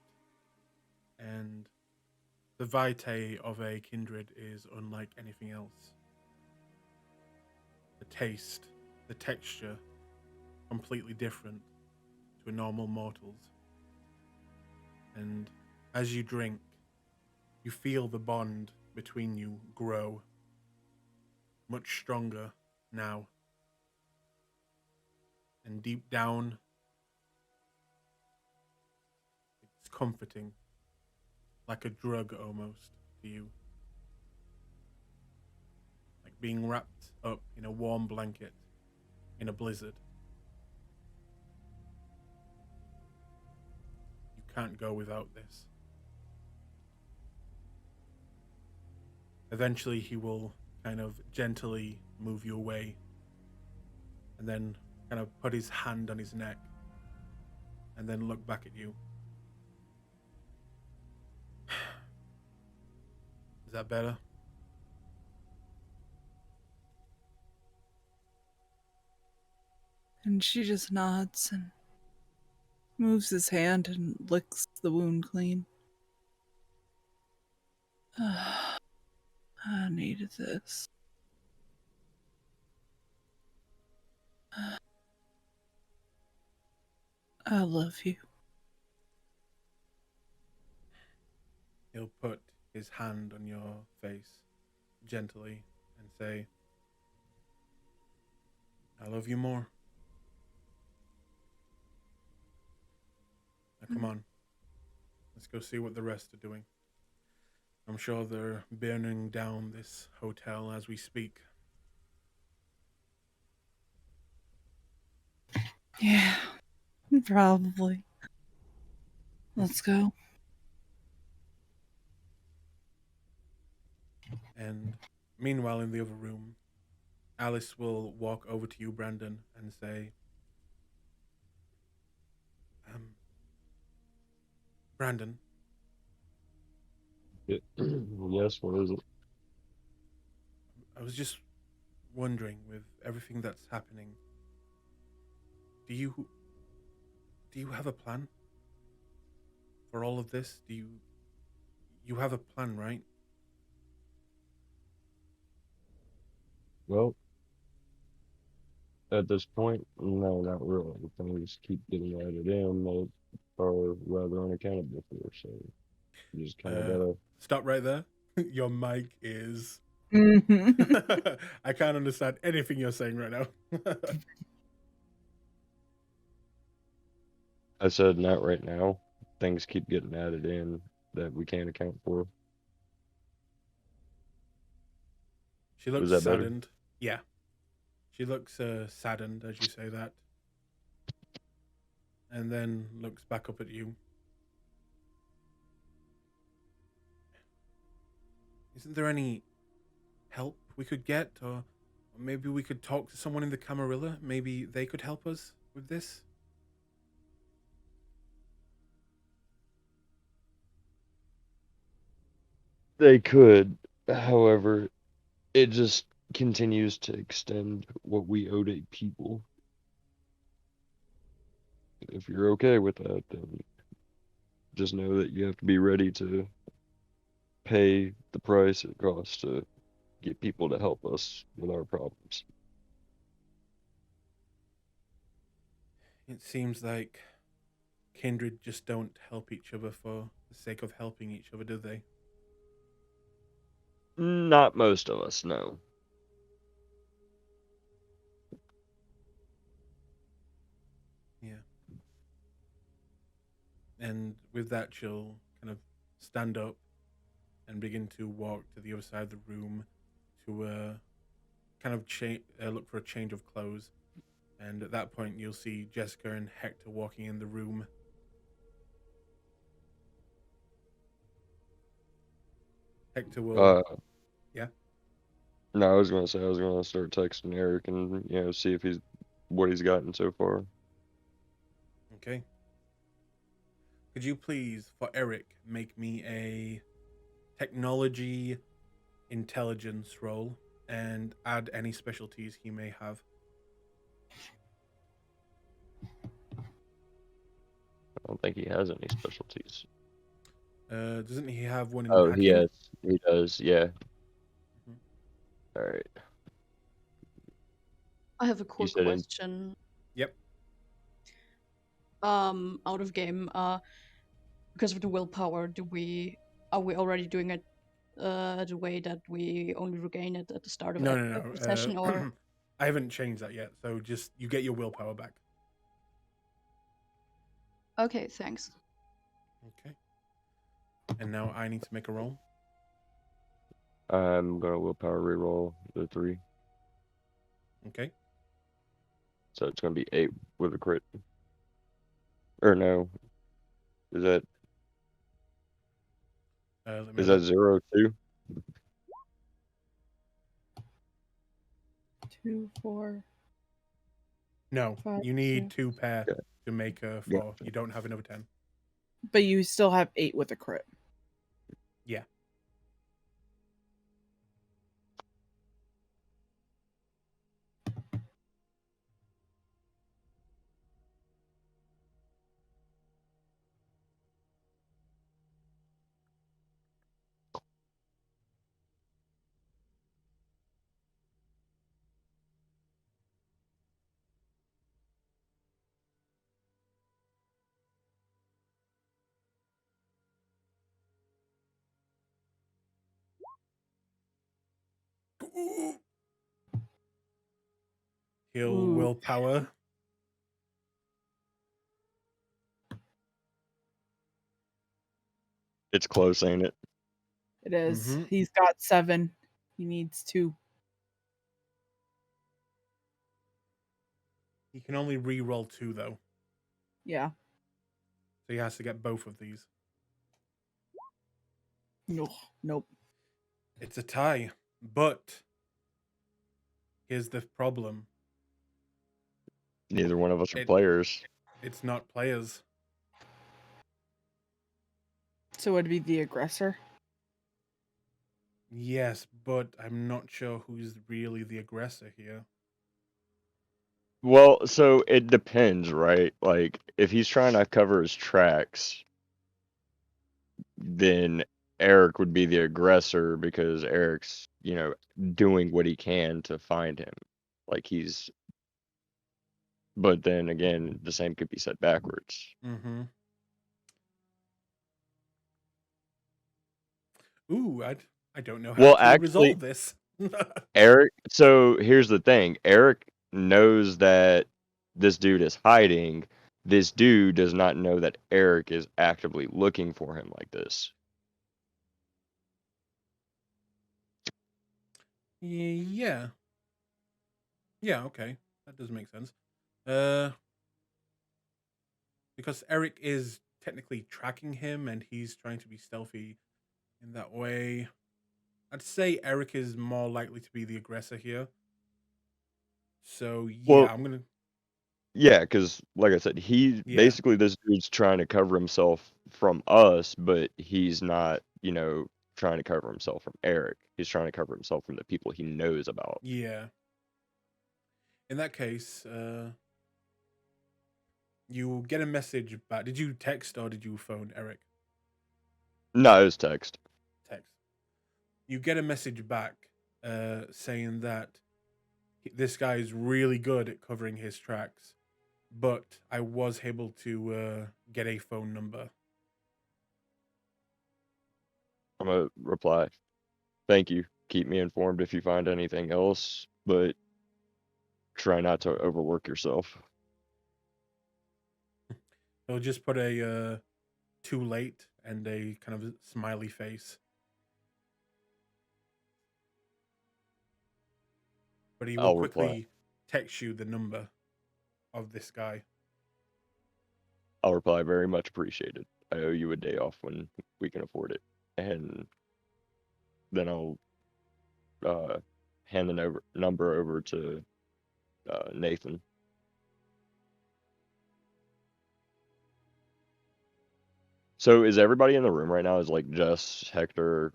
And the vitae of a kindred is unlike anything else. The taste, the texture, completely different to a normal mortal's. And as you drink, you feel the bond between you grow much stronger now. And deep down, it's comforting, like a drug almost to you. Like being wrapped up in a warm blanket in a blizzard. You can't go without this. Eventually, he will kind of gently move you away and then kind of put his hand on his neck and then look back at you. Is that better? And she just nods and moves his hand and licks the wound clean. I needed this. I love you. He'll put his hand on your face gently and say, I love you more. Now come on. Let's go see what the rest are doing. I'm sure they're burning down this hotel as we speak. Yeah, probably. Let's go. And meanwhile, in the other room, Alice will walk over to you, Brandon, and say, Brandon, Yes, what is it? I was just wondering, with everything that's happening, do you have a plan for all of this? Do you have a plan, right? Well, at this point, no, not really. Things keep getting added in that are rather unaccountable for, so you just kind of gotta. Stop right there. Your mic is. Mhm. I can't understand anything you're saying right now. I said not right now. Things keep getting added in that we can't account for. She looks Was that better? saddened. Yeah. She looks saddened as you say that. And then looks back up at you. Isn't there any help we could get? Or maybe we could talk to someone in the Camarilla? Maybe they could help us with this? They could, however, it just continues to extend what we owed a people. If you're okay with that, then just know that you have to be ready to pay the price it costs to get people to help us with our problems. It seems like kindred just don't help each other for the sake of helping each other, do they? Not most of us, no. Yeah. And with that, she'll kind of stand up and begin to walk to the other side of the room to kind of look for a change of clothes. And at that point, you'll see Jessica and Hector walking in the room. Hector will, yeah. No, I was gonna say I was gonna start texting Eric and see if what he's gotten so far. Okay. Could you please, for Eric, make me a technology intelligence roll and add any specialties he may have? I don't think he has any specialties. Doesn't he have one in Oh, hacking? he does, yeah. Mhm. All right. I have a You quick said question. Yep. Out of game. because of the willpower, are we already doing it the way that we only regain it at the start of No, every session, or I haven't changed that yet. So just you get your willpower back. okay, thanks. Okay. And now I need to make a roll. I'm gonna willpower reroll the 3. Okay. So it's gonna be 8 with a crit. Or no. Is that Let me is have that a- 0 too? 2, 4. No, 5, you need 6. 2 pair Okay. to make a 4. You don't have another 10. But you still have 8 with a crit. Yeah. Heal Ooh. willpower. It's close, ain't it? It is. Mhm. He's got 7. He needs 2. He can only re-roll 2 though. Yeah. So he has to get both of these. No. Nope. It's a tie. But here's the problem. Neither one of us are It- players. It's not players. So it'd be the aggressor. Yes, but I'm not sure who's really the aggressor here. Well, so it depends, right? Like, if he's trying to cover his tracks, then Eric would be the aggressor because Eric's, doing what he can to find him. Like but then again, the same could be said backwards. Mm-hmm. Ooh, I don't know how Well, to actually, resolve this. Eric, so here's the thing. Eric knows that this dude is hiding. This dude does not know that Eric is actively looking for him like this. Yeah. Yeah, okay. That does make sense. Because Eric is technically tracking him and he's trying to be stealthy in that way. I'd say Eric is more likely to be the aggressor here. So yeah, Well, I'm gonna yeah, because like I said, yeah. basically this dude's trying to cover himself from us, but he's not, trying to cover himself from Eric. He's trying to cover himself from the people he knows about. Yeah. In that case, you get a message back. Did you text or did you phone Eric? No, it was text. Text. You get a message back saying that this guy is really good at covering his tracks, but I was able to get a phone number. I'm gonna reply. Thank you. Keep me informed if you find anything else, but try not to overwork yourself. He'll just put a too late and a kind of smiley face. But he will I'll reply. quickly text you the number of this guy. I'll reply. Very much appreciated. I owe you a day off when we can afford it, and then I'll hand the number over to Nathan. So is everybody in the room right now? Is like Jess, Hector,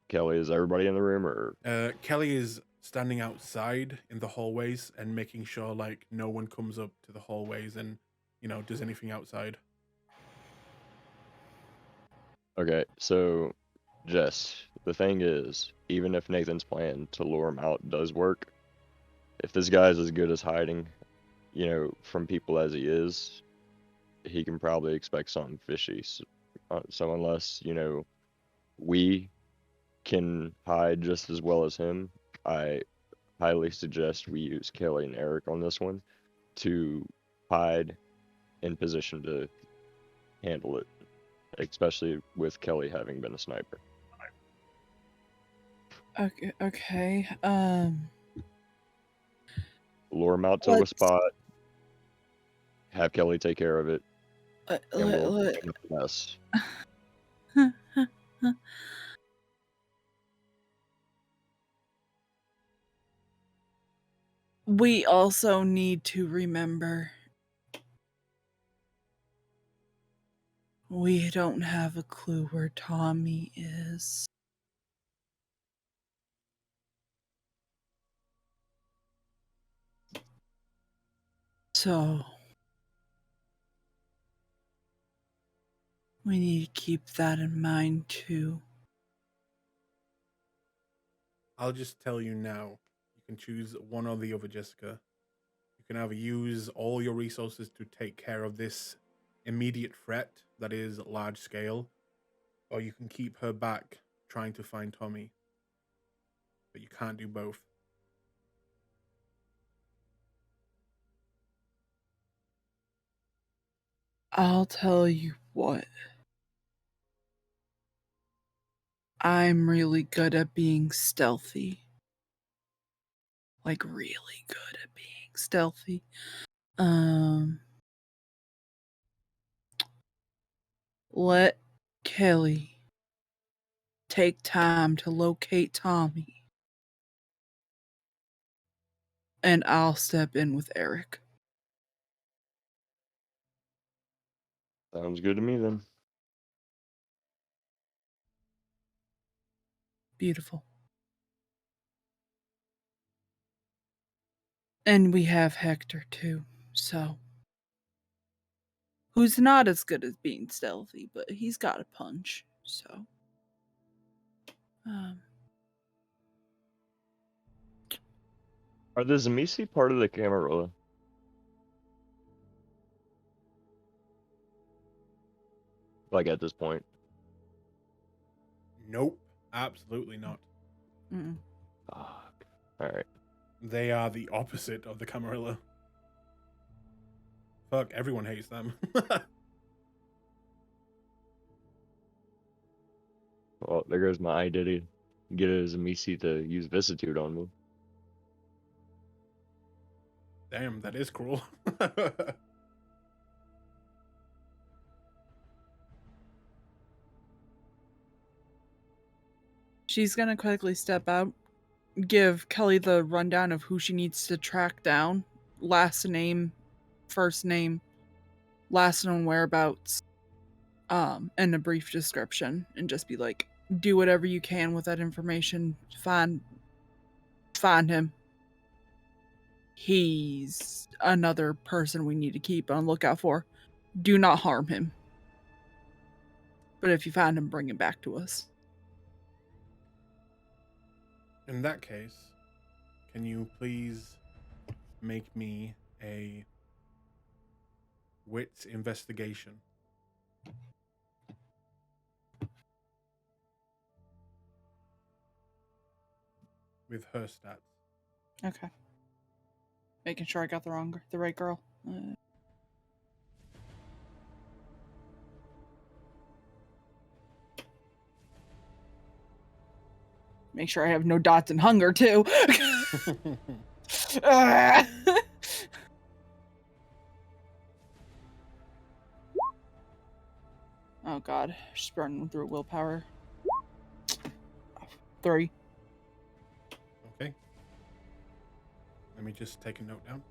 Kelly? Is everybody in the room, or Kelly is standing outside in the hallways and making sure like no one comes up to the hallways and does anything outside. okay? So Jess, the thing is, even if Nathan's plan to lure him out does work, if this guy's as good as hiding, from people as he is, he can probably expect something fishy. So unless, you know, we can hide just as well as him, I highly suggest we use Kelly and Eric on this one to hide in position to handle it, especially with Kelly having been a sniper. Okay. Lure him out to a Let's- spot, have Kelly take care of it, let- and we'll let- clean up the mess. We also need to remember we don't have a clue where Tommy is. So we need to keep that in mind too. I'll just tell you now. You can choose one or the other, Jessica. You can either use all your resources to take care of this immediate threat that is large scale, or you can keep her back trying to find Tommy. But you can't do both. I'll tell you what. I'm really good at being stealthy. Like really good at being stealthy. Let Kelly take time to locate Tommy. And I'll step in with Eric. Sounds good to me then. Beautiful. And we have Hector too, so. Who's not as good as being stealthy, but he's got a punch, so. Are the Zamisi part of the Camarilla? Like at this point? Nope, absolutely not. Mm-mm. Fuck. Alright. They are the opposite of the Camarilla. Fuck, everyone hates them. Well, there goes my idea to get a Zamisi to use Vicitude on me. Damn, that is cruel. She's gonna quickly step out, give Kelly the rundown of who she needs to track down, last name, first name, last known whereabouts, and a brief description, and just be like, do whatever you can with that information. Find him. He's another person we need to keep on lookout for. Do not harm him. But if you find him, bring him back to us. In that case, can you please make me a wits investigation? With her stats. Okay. Making sure I got the right girl. Make sure I have no dots in hunger too. Oh god, she's burning through willpower. 3. Okay. Let me just take a note down.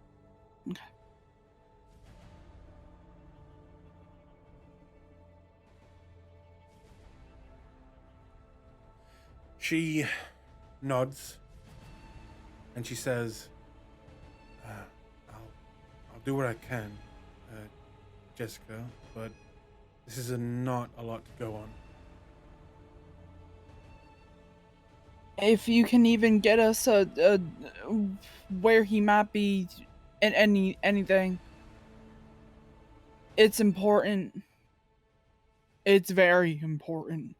Okay. She nods and she says, I'll do what I can, Jessica, but this is not a lot to go on. If you can even get us a where he might be in anything, it's important. It's very important.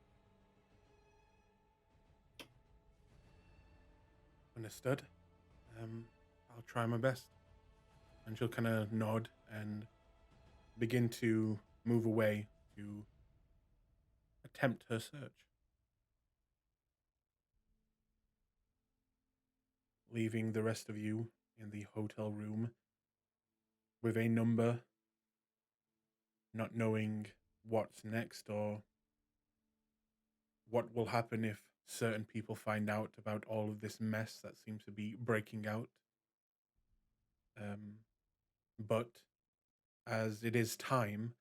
Understood. I'll try my best. And she'll kind of nod and begin to move away to attempt her search. Leaving the rest of you in the hotel room with a number, not knowing what's next or what will happen if certain people find out about all of this mess that seems to be breaking out. But as it is time,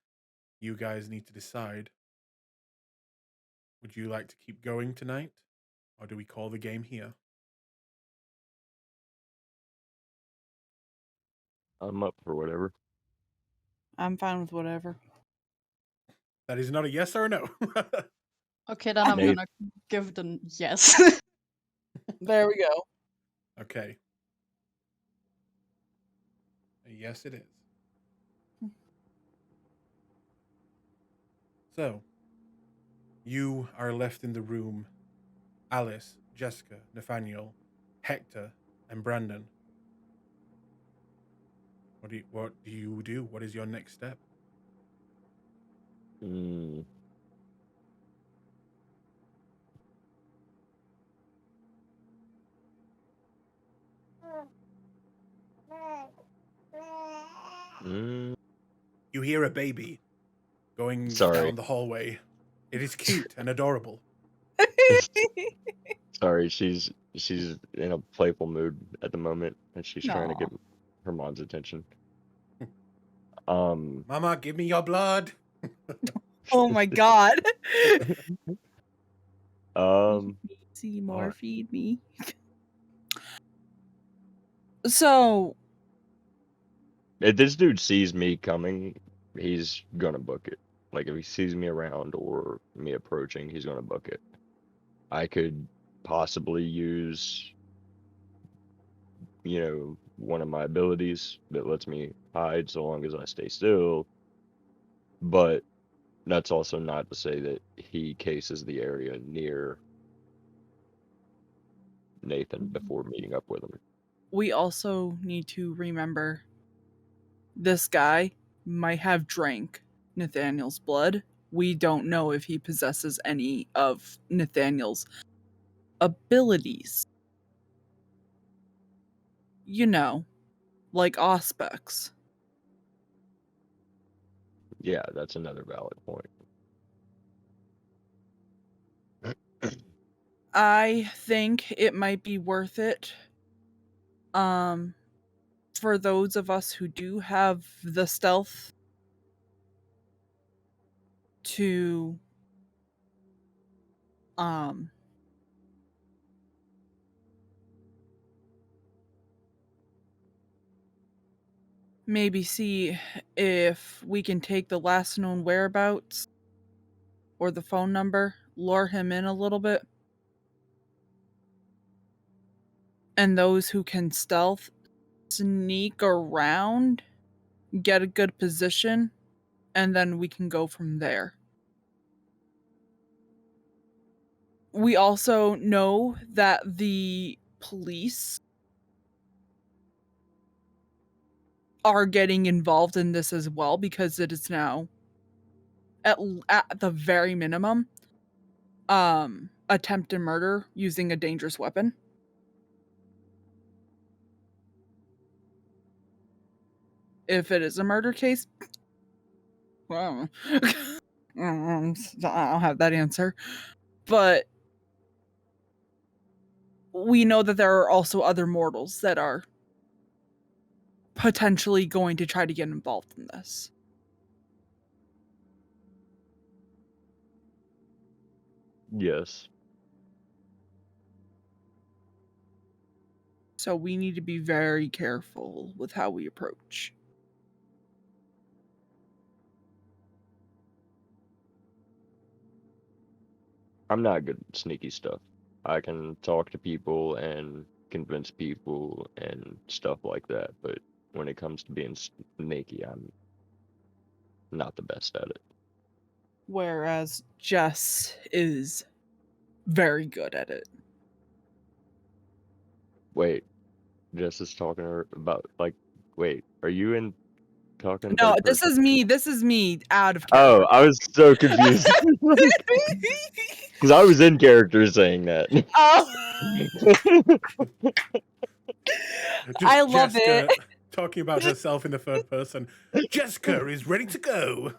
you guys need to decide. Would you like to keep going tonight, or do we call the game here? I'm up for whatever. I'm fine with whatever. That is not a yes or a no. Okay, then I'm Nate. gonna give the yes. There we go. Okay. Yes, it is. So, you are left in the room. Alice, Jessica, Nathaniel, Hector, and Brandon. What do you do? What is your next step? Mm. Mm. You hear a baby going Sorry. down the hallway. It is cute and adorable. Sorry, she's in a playful mood at the moment, and she's trying to Aw. get her mom's attention. Um, Mama, give me your blood. Oh my god. All right. Feed me. So, If this dude sees me coming, he's gonna book it. Like if he sees me around or me approaching, he's gonna book it. I could possibly use, one of my abilities that lets me hide so long as I stay still, but that's also not to say that he cases the area near Nathan before meeting up with him. we also need to remember this guy might have drank Nathaniel's blood. We don't know if he possesses any of Nathaniel's abilities. You know, like Auspex. Yeah, that's another valid point. I think it might be worth it. For those of us who do have the stealth to maybe see if we can take the last known whereabouts or the phone number, lure him in a little bit. And those who can stealth sneak around, get a good position, and then we can go from there. We also know that the police are getting involved in this as well because it is now at the very minimum attempted murder using a dangerous weapon. If it is a murder case, well, I don't have that answer. But we know that there are also other mortals that are potentially going to try to get involved in this. Yes. So we need to be very careful with how we approach. I'm not good at sneaky stuff. I can talk to people and convince people and stuff like that, but when it comes to being sneaky, I'm not the best at it. whereas Jess is very good at it. Wait, Jess is talking to her about like. Wait, are you in talking No, third this person? is me. This is me out of Oh, character. I was so confused because I was in character saying that. Just I love Jessica it. talking about herself in the third person. Jessica is ready to go.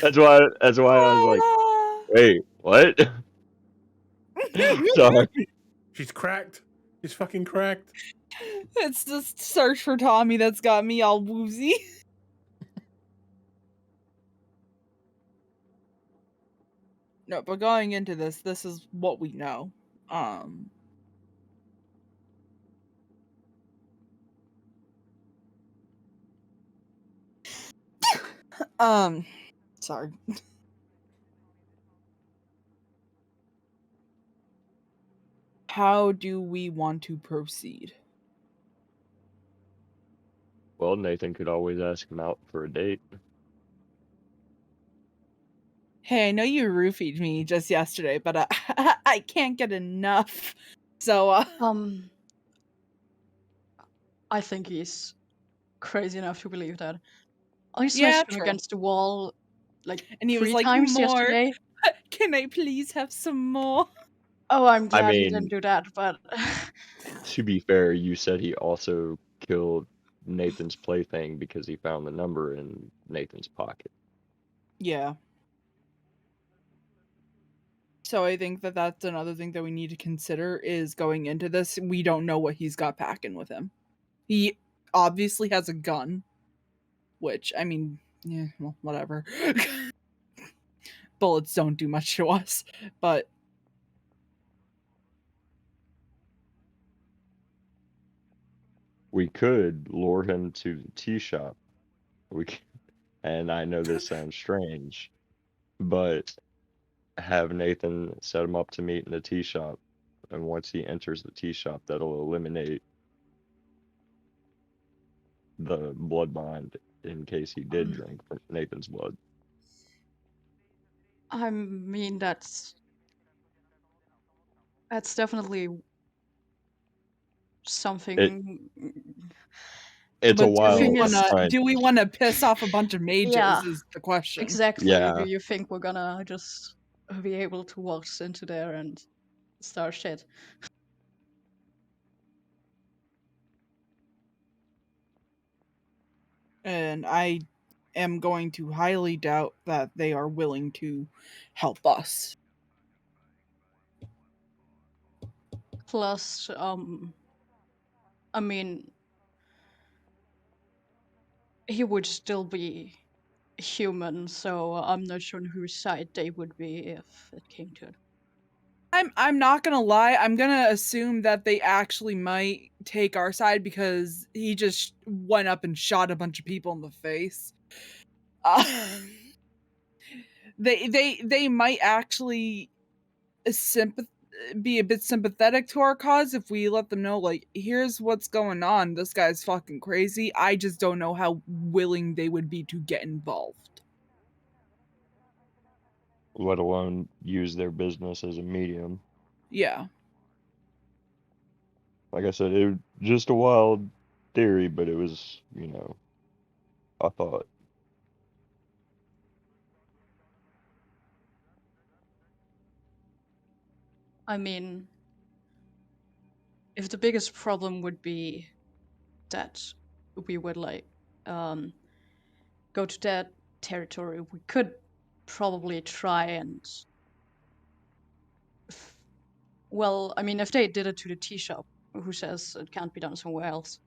That's why I was like, wait, what? Sorry. She's cracked. She's fucking cracked. It's just search for Tommy that's got me all woozy. No, but going into this is what we know. Sorry. How do we want to proceed? Well, Nathan could always ask him out for a date. Hey, I know you roofied me just yesterday, but I can't get enough. So, I think he's crazy enough to believe that. I yeah, smashed him true. against the wall like And he was 3 like, times more. yesterday. Can I please have some more? Oh, I'm I glad he mean, didn't do that, but to be fair, you said he also killed Nathan's plaything because he found the number in Nathan's pocket. Yeah. So I think that that's another thing that we need to consider is going into this. We don't know what he's got packing with him. He obviously has a gun, which, I mean, yeah, well, whatever. Bullets don't do much to us, but We could lure him to the tea shop. And I know this sounds strange, but have Nathan set him up to meet in the tea shop. And once he enters the tea shop, that'll eliminate the blood bond in case he did drink from Nathan's blood. I mean that's definitely something. It's a but thing wild is- hunt. do we want to piss off a bunch of mages Yeah, is the question. exactly. Yeah. Do you think we're gonna just be able to walk into there and start shit? And I am going to highly doubt that they are willing to help us. Plus, I mean, he would still be human, so I'm not sure on whose side they would be if it came to it. I'm not gonna lie, I'm gonna assume that they actually might take our side because he just went up and shot a bunch of people in the face. They might actually be a bit sympathetic to our cause if we let them know, like, here's what's going on. This guy's fucking crazy. I just don't know how willing they would be to get involved. Let alone use their business as a medium. Yeah. Like I said, it was just a wild theory, but it was, a thought. I mean, if the biggest problem would be that we would like go to that territory, we could probably try and well, I mean, if they did it to the tea shop, who says it can't be done somewhere else?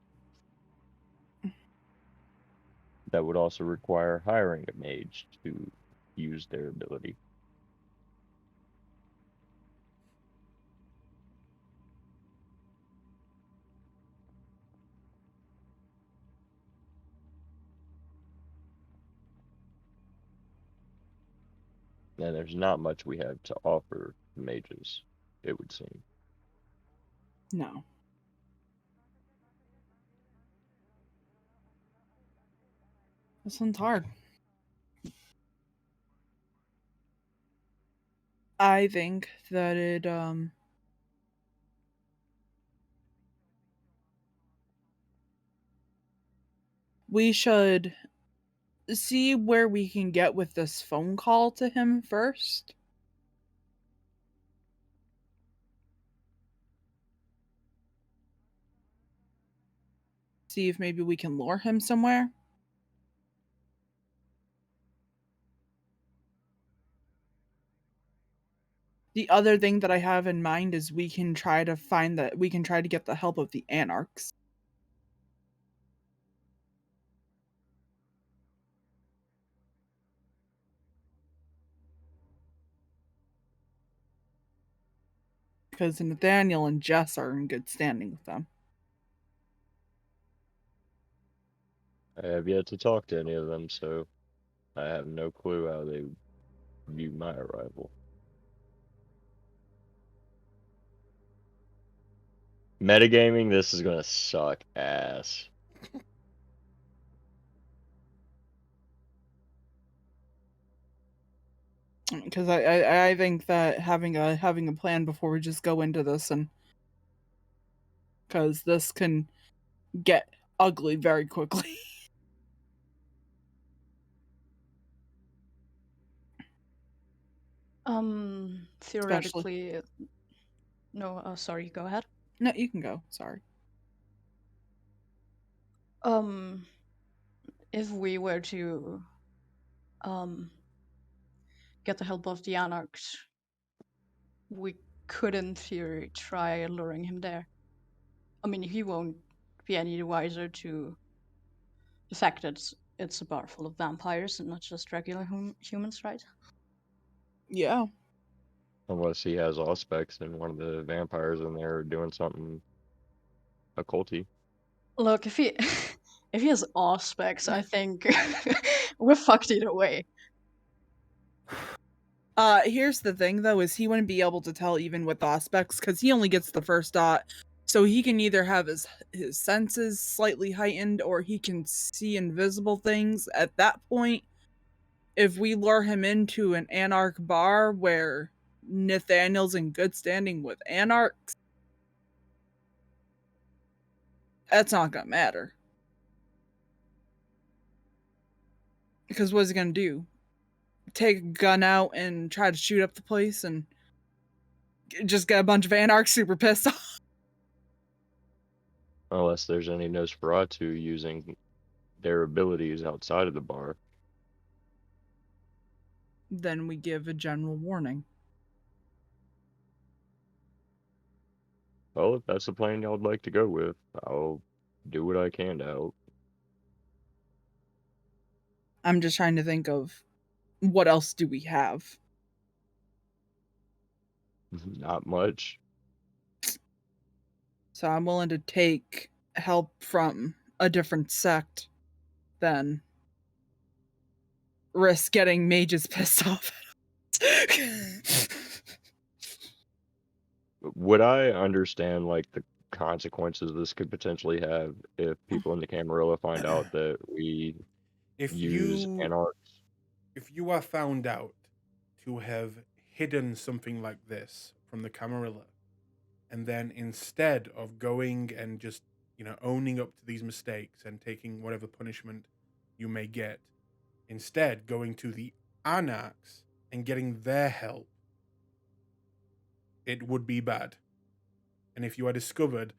That would also require hiring a mage to use their ability. And there's not much we have to offer mages, it would seem. No. This one's hard. I think that we should see where we can get with this phone call to him first. See if maybe we can lure him somewhere. The other thing that I have in mind is we can try to get the help of the Anarchs. Because Nathaniel and Jess are in good standing with them. I have yet to talk to any of them, so I have no clue how they view my arrival. Metagaming, this is gonna suck ass. Because I think that having a plan before we just go into this, and because this can get ugly very quickly. Theoretically, no. Sorry, go ahead. No, you can go. Sorry. If we were to get the help of the Anarchs, we could, in theory, try luring him there. I mean, he won't be any wiser to the fact that it's a bar full of vampires and not just regular humans, right? Yeah. Unless he has Auspex and one of the vampires in there doing something occulty. Look, if he if he has Auspex, I think we're fucked either way. Here's the thing though, is he wouldn't be able to tell even with Auspex because he only gets the first dot. So he can either have his senses slightly heightened or he can see invisible things. At that point, if we lure him into an Anarch bar where Nathaniel's in good standing with Anarchs, that's not gonna matter. Because what's he gonna do? Take a gun out and try to shoot up the place and just get a bunch of Anarchs super pissed off? Unless there's any Nosferatu using their abilities outside of the bar. Then we give a general warning. Well, if that's the plan y'all would like to go with, I'll do what I can to help. I'm just trying to think of what else do we have? Not much. So I'm willing to take help from a different sect than risk getting mages pissed off. Would I understand like the consequences this could potentially have if people in the Camarilla find out that we If use you Anarchs? if you are found out to have hidden something like this from the Camarilla, and then instead of going and just, owning up to these mistakes and taking whatever punishment you may get, instead going to the Anarchs and getting their help, it would be bad. And if you are discovered,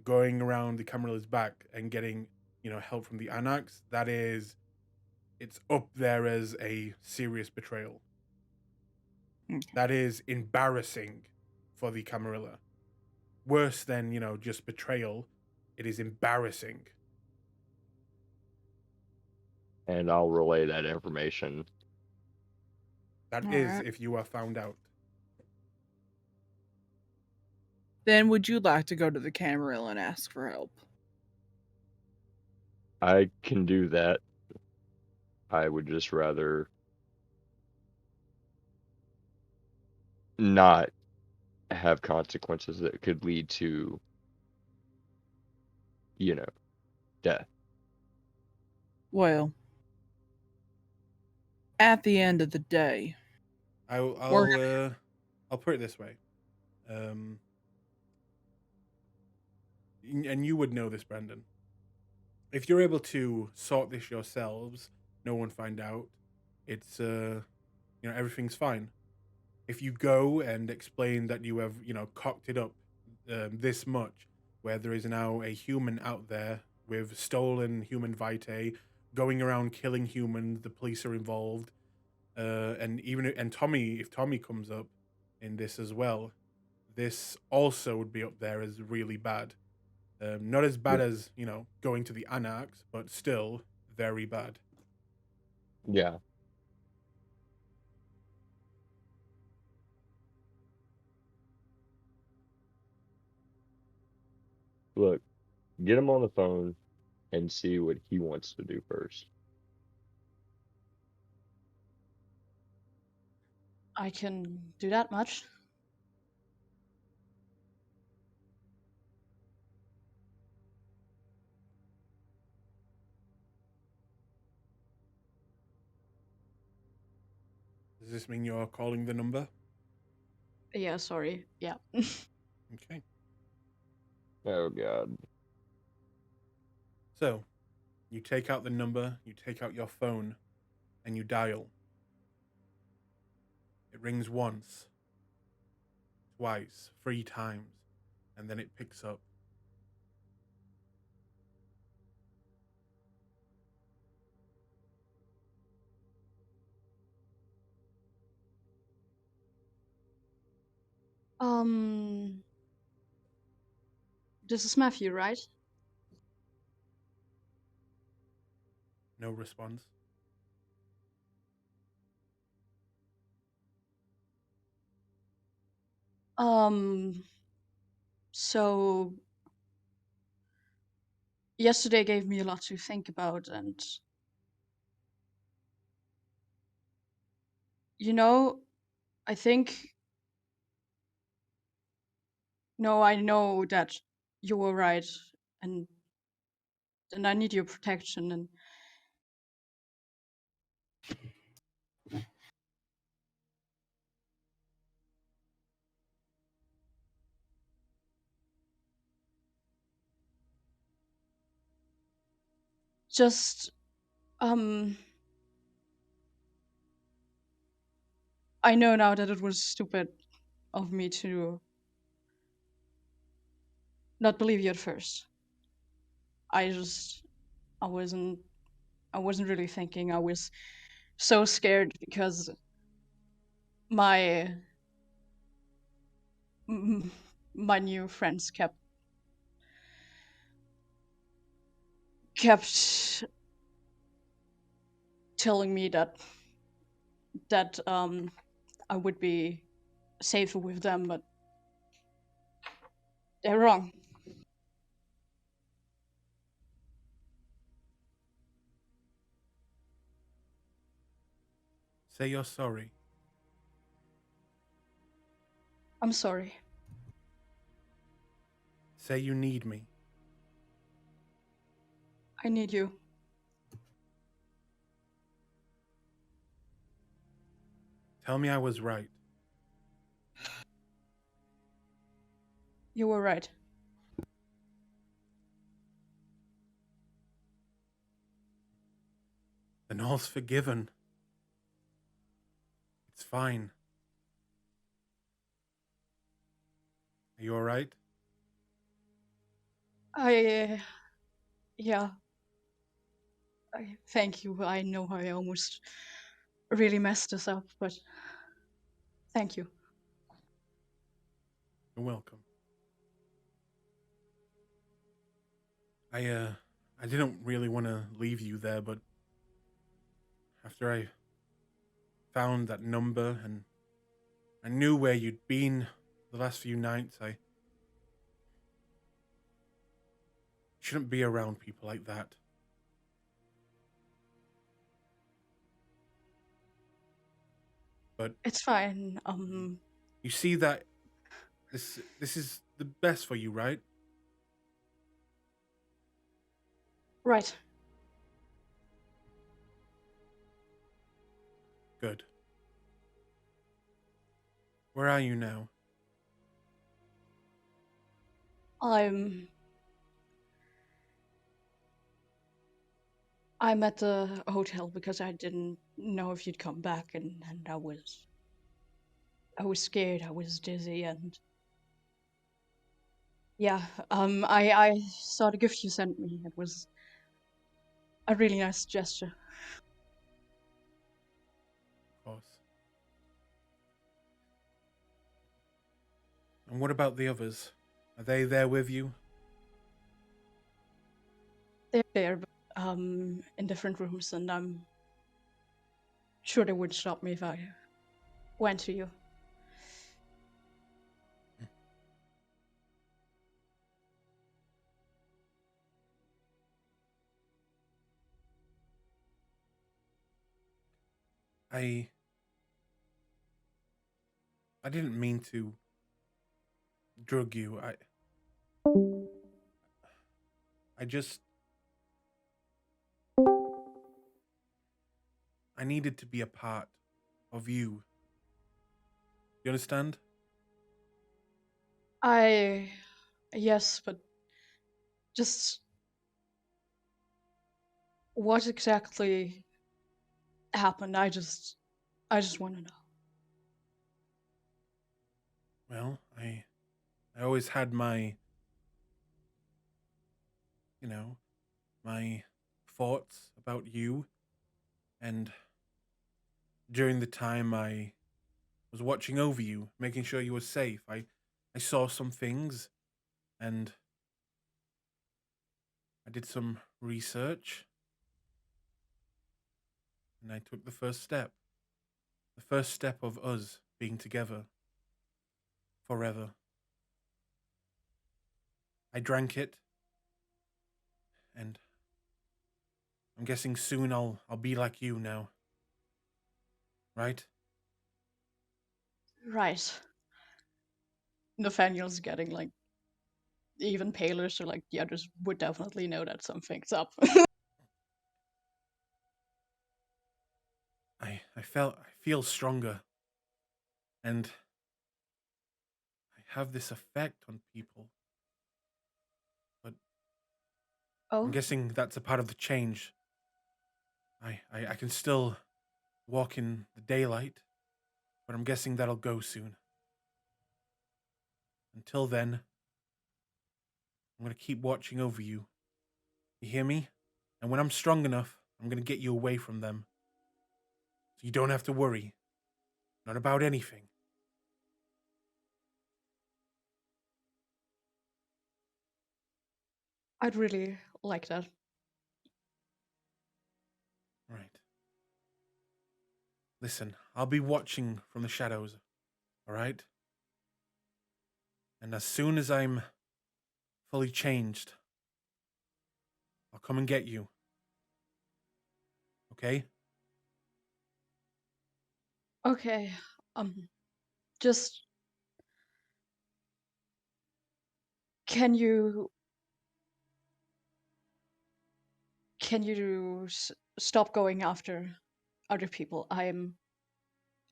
going around the Camarilla's back and getting, help from the Anarchs, it's up there as a serious betrayal. Okay. That is embarrassing for the Camarilla. Worse than, just betrayal. It is embarrassing. And I'll relay that information. That All is right. if you are found out. Then would you like to go to the Camarilla and ask for help? I can do that. I would just rather not have consequences that could lead to, death. Well, at the end of the day, I'll put it this way. And you would know this, Brendan. If you're able to sort this yourselves, no one find out. It's everything's fine. If you go and explain that you have cocked it up this much, where there is now a human out there with stolen human vitae, going around killing humans, the police are involved, and Tommy, if Tommy comes up in this as well, this also would be up there as really bad. Not as bad as going to the Anarchs, but still very bad. Yeah. Look, get him on the phone and see what he wants to do first. I can do that much. Does this mean you're calling the number? Yeah, sorry. Yeah. Okay. Oh God. So, you take out the number, you take out your phone, and you dial. It rings once, twice, 3 times, and then it picks up. This is Matthew, right? No response. So yesterday gave me a lot to think about, and I think no, I know that you were right, and I need your protection, and just I know now that it was stupid of me to not believe you at first. I just I wasn't I wasn't really thinking. I was so scared because my my new friends kept telling me that I would be safer with them, but they're wrong. Say you're sorry. I'm sorry. Say you need me. I need you. Tell me I was right. You were right. Then all's forgiven. It's fine. Are you alright? Yeah. Thank you. I know I almost really messed this up, but thank you. You're welcome. I didn't really want to leave you there, but after I found that number and I knew where you'd been the last few nights, I shouldn't be around people like that. But It's fine. you see that this is the best for you, right? Right. Good. Where are you now? I'm at the hotel because I didn't know if you'd come back, and I was scared, I was dizzy, and yeah, I saw the gift you sent me. It was a really nice gesture. Of course. And what about the others? Are they there with you? They're there, but in different rooms, and I'm sure they would stop me if I went to you. I didn't mean to drug you. I just I needed to be a part of you. You understand? Yes, but just what exactly happened? I just want to know. Well, I always had my, my thoughts about you, and during the time I was watching over you, making sure you were safe, I saw some things, and I did some research, and I took the first step. The first step of us being together forever. I drank it, and I'm guessing soon I'll be like you now. Right? Right. Nathaniel's getting like even paler, so like the others would definitely know that something's up. I feel stronger, and I have this effect on people. But I'm Oh, guessing that's a part of the change. I can still walk in the daylight, but I'm guessing that'll go soon. Until then, I'm gonna keep watching over you. You hear me? And when I'm strong enough, I'm gonna get you away from them. So you don't have to worry. Not about anything. I'd really like that. Right. Listen, I'll be watching from the shadows, alright? And as soon as I'm fully changed, I'll come and get you. Okay? Okay. Just can you stop going after other people? I am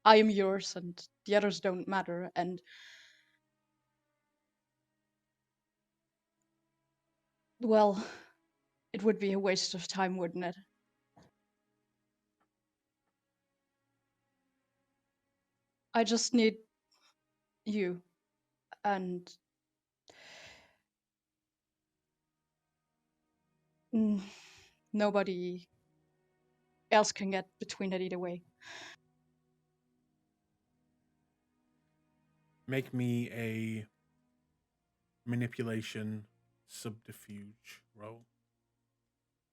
yours, and the others don't matter. And well, it would be a waste of time, wouldn't it? I just need you, and mm, nobody else can get between it either way. Make me a manipulation subterfuge roll.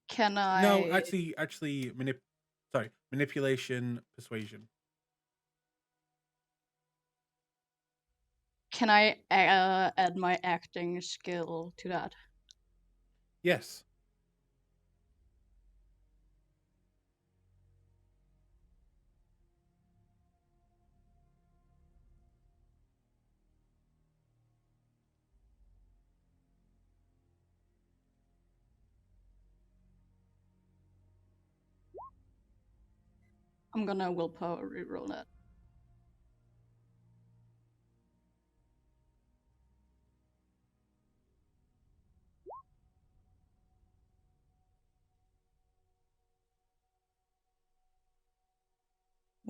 Can No, I actually, manipulation persuasion. add my acting skill to that? Yes. I'm gonna willpower reroll that.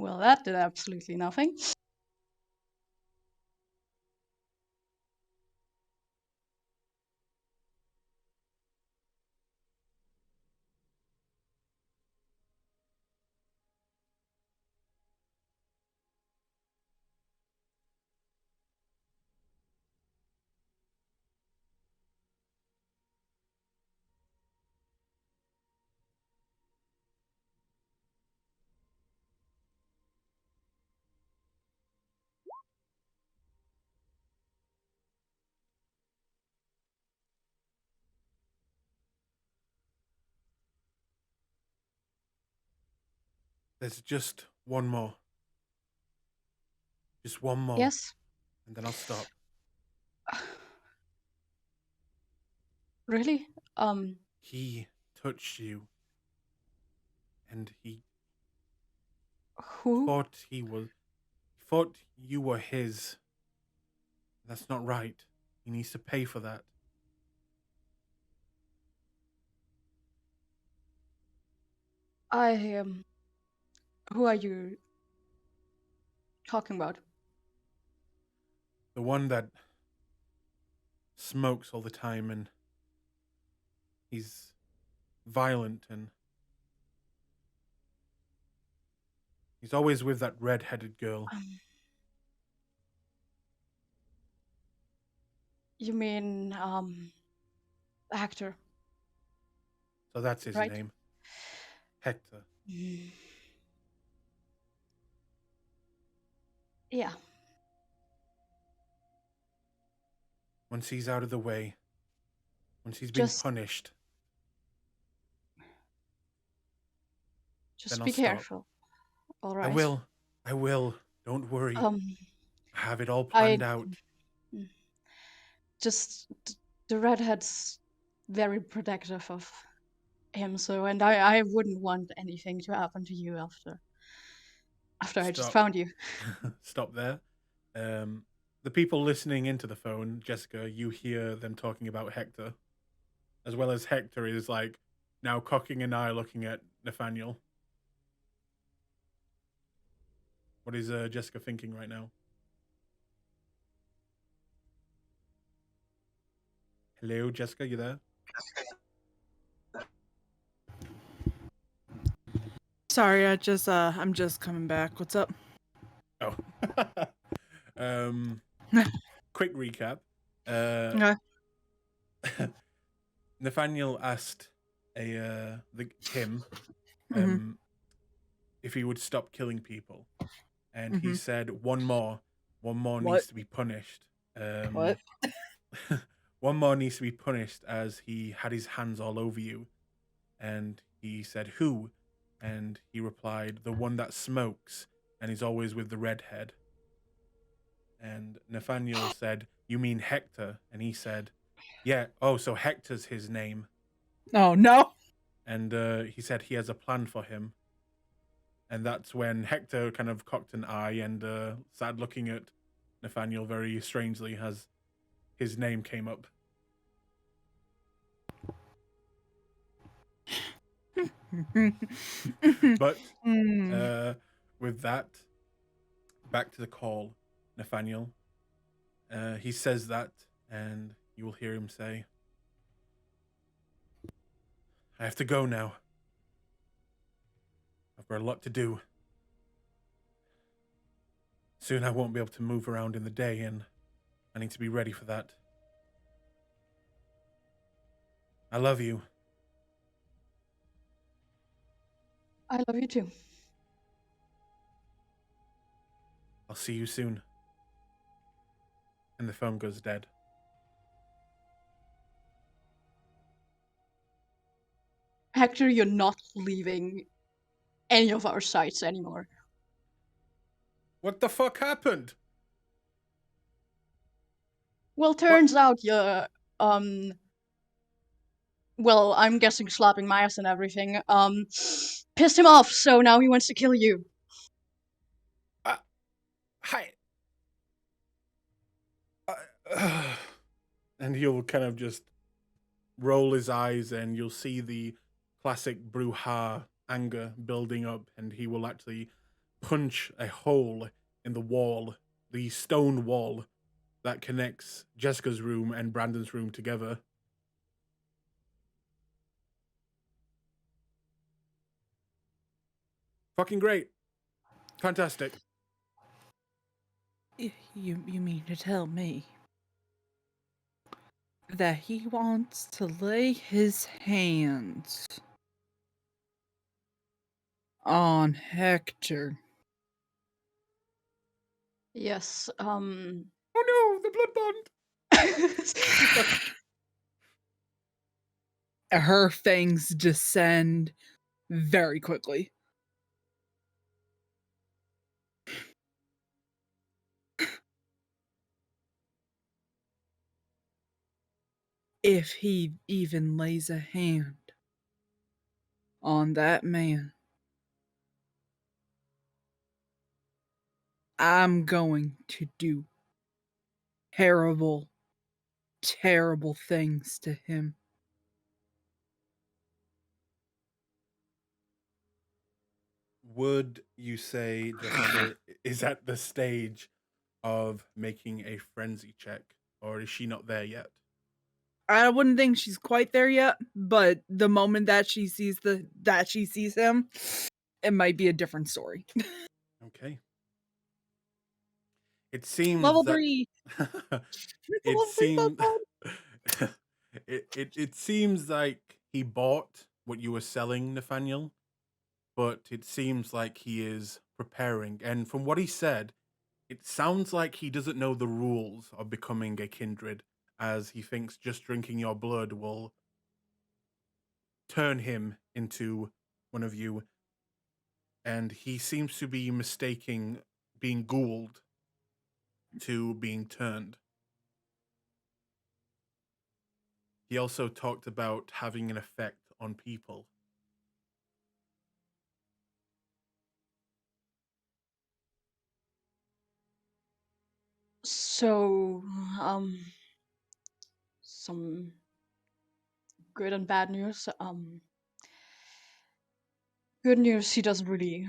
Well, that did absolutely nothing. There's just one more. Just one more. Yes. And then I'll stop. Really? He touched you. And he Who? thought thought you were his. That's not right. He needs to pay for that. Who are you talking about? The one that smokes all the time and he's violent and he's always with that red-headed girl. You mean, actor, So that's his right? name. Hector. Yeah. Once he's out of the way, once he's been punished, Just then be I'll stop. careful. All right. I will. Don't worry. I have it all I planned out. just the redhead's very protective of him, so and I wouldn't want anything to happen to you after I just Stop. found you. Stop there. The people listening into the phone, Jessica, you hear them talking about Hector, as well as Hector is like now cocking an eye looking at Nathaniel. What is Jessica thinking right now? Hello, Jessica, you there? Sorry, I'm just coming back. What's up? Oh. Quick recap. Okay. Nathaniel asked him Mhm. if he would stop killing people, and he Mhm. said one more What? needs to be punished. What? One more needs to be punished as he had his hands all over you, and he said who, and he replied the one that smokes and is always with the redhead. And Nathaniel said, "You mean Hector?" And he said, "Yeah. Oh, so Hector's his name." Oh no. And he said he has a plan for him. And that's when Hector kind of cocked an eye and started looking at Nathaniel very strangely as his name came up. But with that, back to the call, Nathaniel. He says that, and you will hear him say, "I have to go now. I've got a lot to do. Soon I won't be able to move around in the day, and I need to be ready for that. I love you." I love you too. "I'll see you soon." And the phone goes dead. Hector, you're not leaving any of our sites anymore. What the fuck happened? Well, turns out you're, well, I'm guessing slapping my ass and everything, pissed him off, so now he wants to kill you. Hi. And he'll kind of just roll his eyes, and you'll see the classic Bruja anger building up, and he will actually punch a hole in the wall, the stone wall that connects Jessica's room and Brandon's room together. Fucking great. Fantastic. You mean to tell me that he wants to lay his hands on Hector? Yes. Oh no, the blood bond. Her fangs descend very quickly. If he even lays a hand on that man, I'm going to do terrible, terrible things to him. Would you say Jessica is at the stage of making a frenzy check, or is she not there yet? I wouldn't think she's quite there yet, but the moment that she sees him, it might be a different story. Okay. It seems Level that 3. it Level 3 blood seemed bond. it seems like he bought what you were selling, Nathaniel, but it seems like he is preparing. And from what he said, it sounds like he doesn't know the rules of becoming a kindred, as he thinks just drinking your blood will turn him into one of you. And he seems to be mistaking being ghouled to being turned. He also talked about having an effect on people. So, some good and bad news. Good news, he doesn't really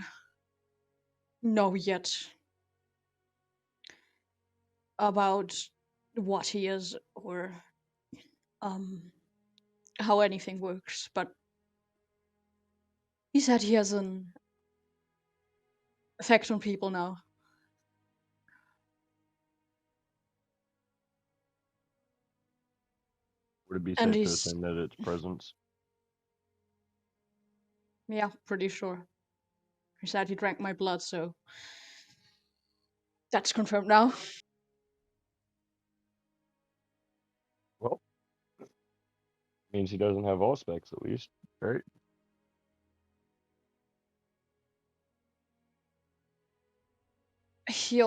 know yet about what he is or how anything works, but he said he has an effect on people now. Would it be And safe to he's, assume that it's presence? yeah, pretty sure. He said he drank my blood, so that's confirmed now. Well, means he doesn't have all specs at least, right? He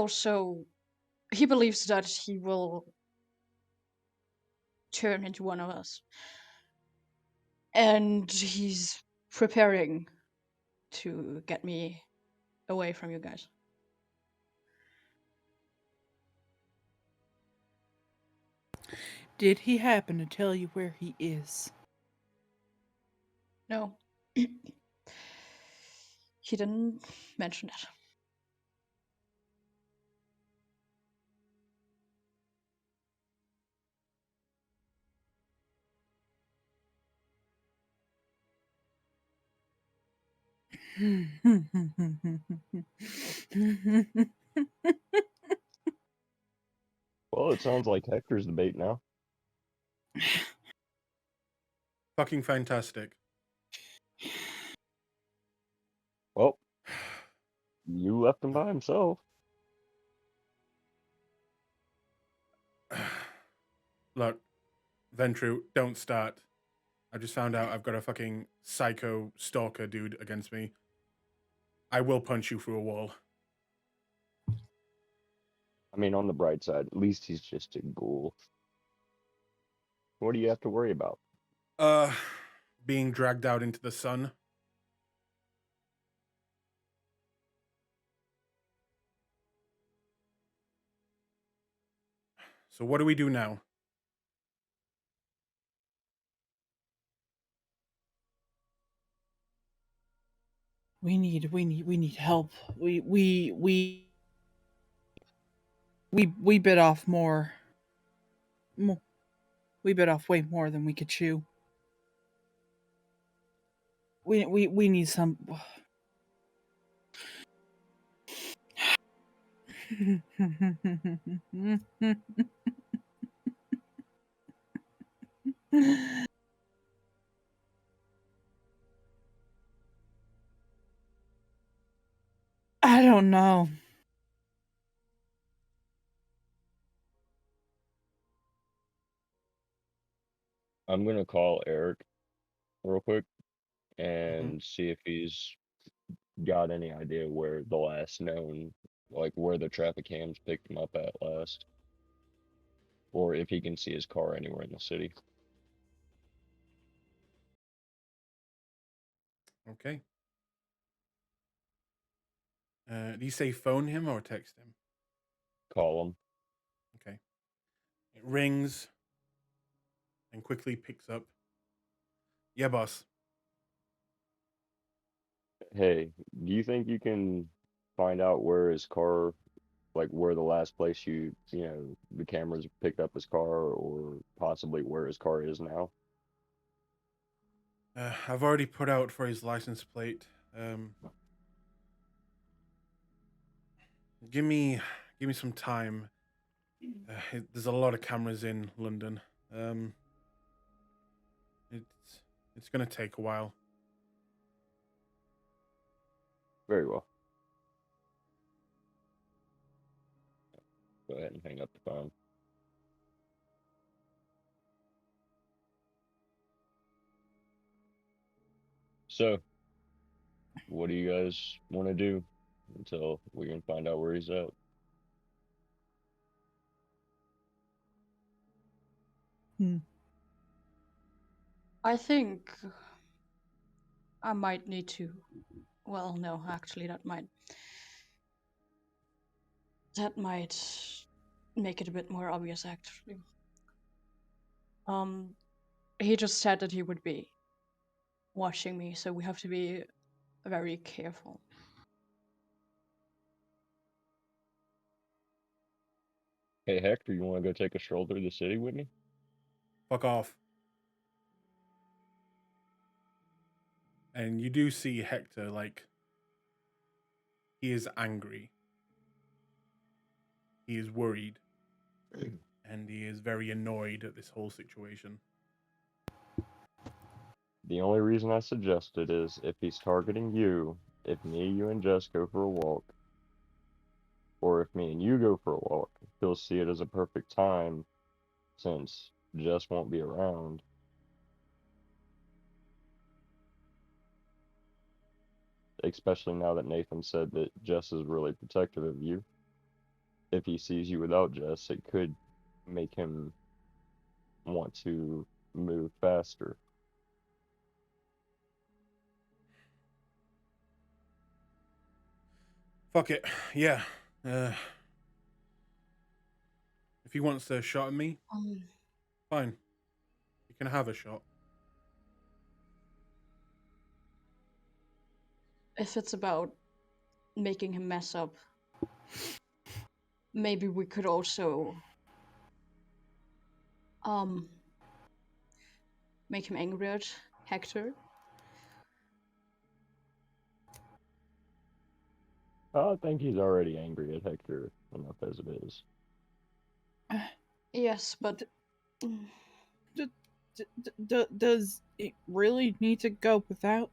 believes that he will turn into one of us. And he's preparing to get me away from you guys. Did he happen to tell you where he is? No. He didn't mention it. Well, it sounds like Hector's the bait now. Fucking fantastic. Well, you left him by himself. Look, Ventru, don't start. I just found out I've got a fucking psycho stalker dude against me. I will punch you through a wall. I mean, on the bright side, at least he's just a ghoul. What do you have to worry about? Being dragged out into the sun. So what do we do now? We need help. We bit off more. We bit off way more than we could chew. We need some. I don't know. I'm gonna call Eric real quick Mm-hmm. and see if he's got any idea where the last known, like where the traffic cams picked him up at last, or if he can see his car anywhere in the city. Okay. Do you say phone him or text him? Call him. Okay. It rings and quickly picks up. Yeah, boss. Hey, do you think you can find out where his car, like where the last place the cameras picked up his car, or possibly where his car is now? I've already put out for his license plate. Give me some time. There's a lot of cameras in London. It's gonna take a while. Very well. Go ahead and hang up the phone. So, what do you guys want to do until we can find out where he's at? I think I might need to. Well, no, actually, that might make it a bit more obvious. Actually, he just said that he would be watching me, so we have to be very careful. Hey, Hector, you want to go take a stroll through the city with me? Fuck off. And you do see Hector, like, he is angry. He is worried. And he is very annoyed at this whole situation. The only reason I suggest it is if he's targeting you, if me, you, and Jess go for a walk, or if me and you go for a walk, he'll see it as a perfect time since Jess won't be around. Especially now that Nathan said that Jess is really protective of you. If he sees you without Jess, it could make him want to move faster. Fuck it. Yeah. If he wants a shot at me, fine. You can have a shot. If it's about making him mess up, maybe we could also make him angry at Hector. I think he's already angry at Hector enough as it is. Yes, but Does it really need to go without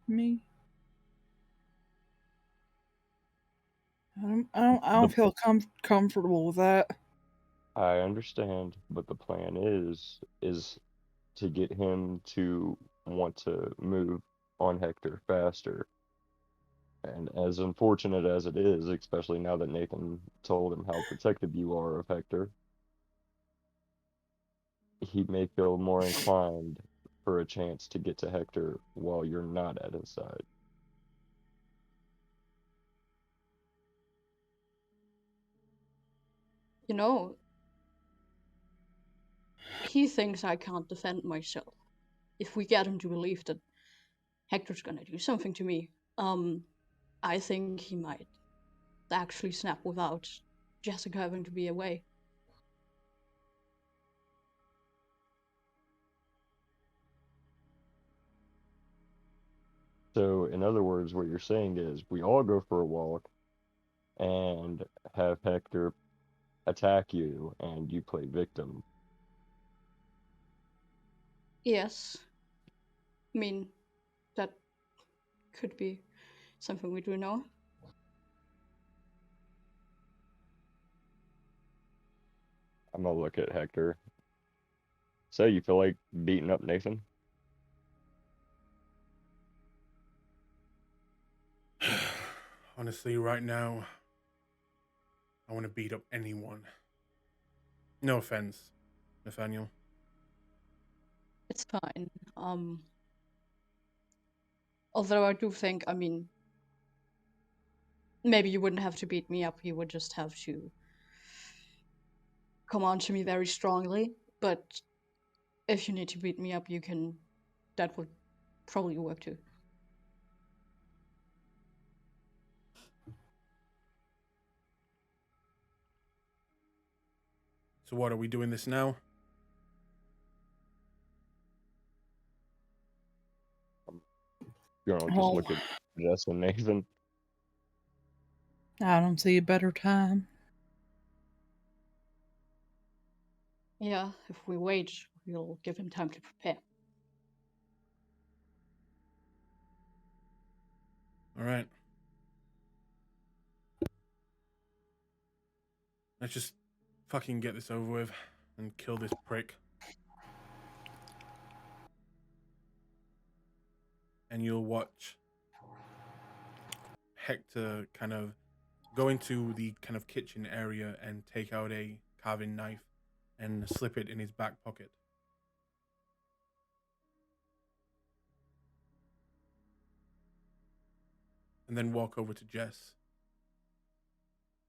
me? I don't feel comfortable with that. I understand, but the plan is to get him to want to move on Hector faster. And as unfortunate as it is, especially now that Nathan told him how protective you are of Hector, he may feel more inclined for a chance to get to Hector while you're not at his side. you know, he thinks I can't defend myself. If we get him to believe that Hector's gonna do something to me, I think he might actually snap without Jessica having to be away. So, in other words, what you're saying is we all go for a walk and have Hector attack you and you play victim. Yes. I mean, that could be something we do know. I'm gonna look at Hector. So, you feel like beating up Nathan? Honestly, right now, I want to beat up anyone. No offense, Nathaniel. It's fine. Although I do think, I mean, maybe you wouldn't have to beat me up, you would just have to come on to me very strongly. But if you need to beat me up, you can. That would probably work too. So what, are we doing this now? You're gonna just Oh, look at Jess and Nathan. I don't see a better time. Yeah, if we wait, we'll give him time to prepare. All right. Let's just fucking get this over with and kill this prick. And you'll watch Hector kind of go into the kind of kitchen area and take out a carving knife and slip it in his back pocket. And then walk over to Jess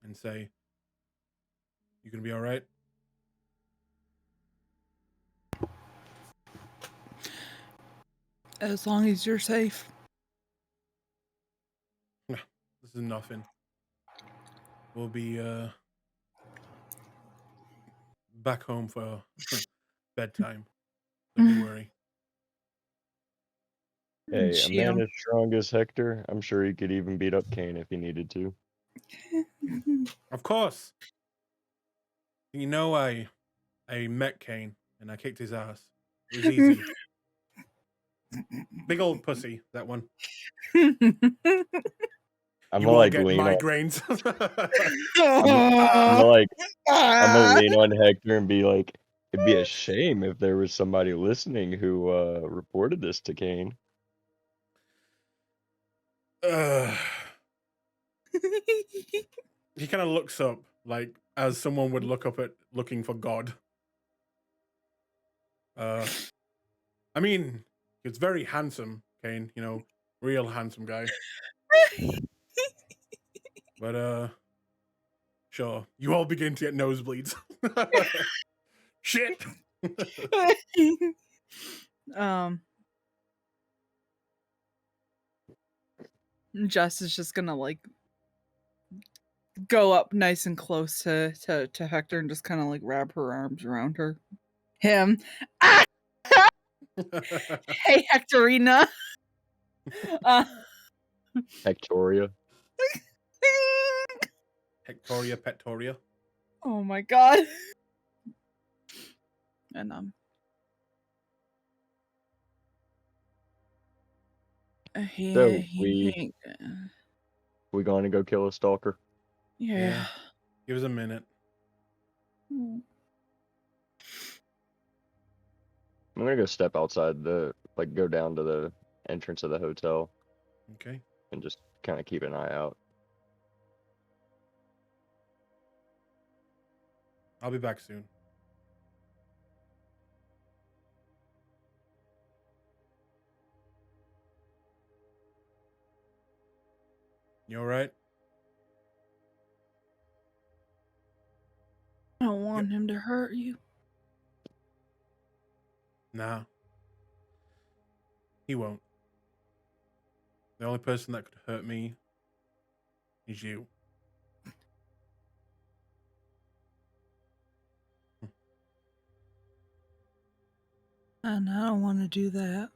and say, "You gonna be all right?" As long as you're safe. No, this is nothing. We'll be back home for bedtime. Don't you worry. Hey, a Shield. man as strong as Hector, I'm sure he could even beat up Kane if he needed to. Of course. You know, I met Kane and I kicked his ass. It was easy. Big old pussy, that one. I'm You gonna all like get lean on. migraines. I'm gonna lean on Hector and be like, it'd be a shame if there was somebody listening who reported this to Kane. He kind of looks up, like as someone would look up at looking for God. I mean, he's very handsome, Kane. You know, real handsome guy. But sure, you all begin to get nosebleeds. Shit. Jess is just gonna like go up nice and close to Hector and just kind of like wrap her arms around him. Ah! Hey, Hectorina. Hectoria. Hectoria Pectoria. Oh my god. And So he we going to go kill a stalker? yeah. Give us a minute. Mm. I'm gonna go step outside go down to the entrance of the hotel Okay. and just kind of keep an eye out. I'll be back soon. You all right? I don't want him to hurt you. Nah. He won't. The only person that could hurt me is you. And I don't want to do that.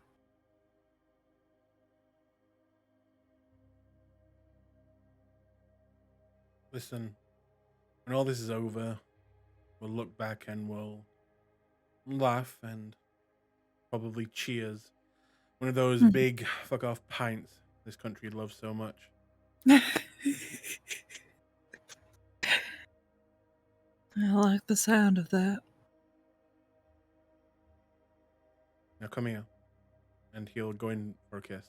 Listen, when all this is over, we'll look back and we'll laugh and probably cheers. One of those big fuck off pints this country loves so much. I like the sound of that. Now come here. And he'll go in for a kiss.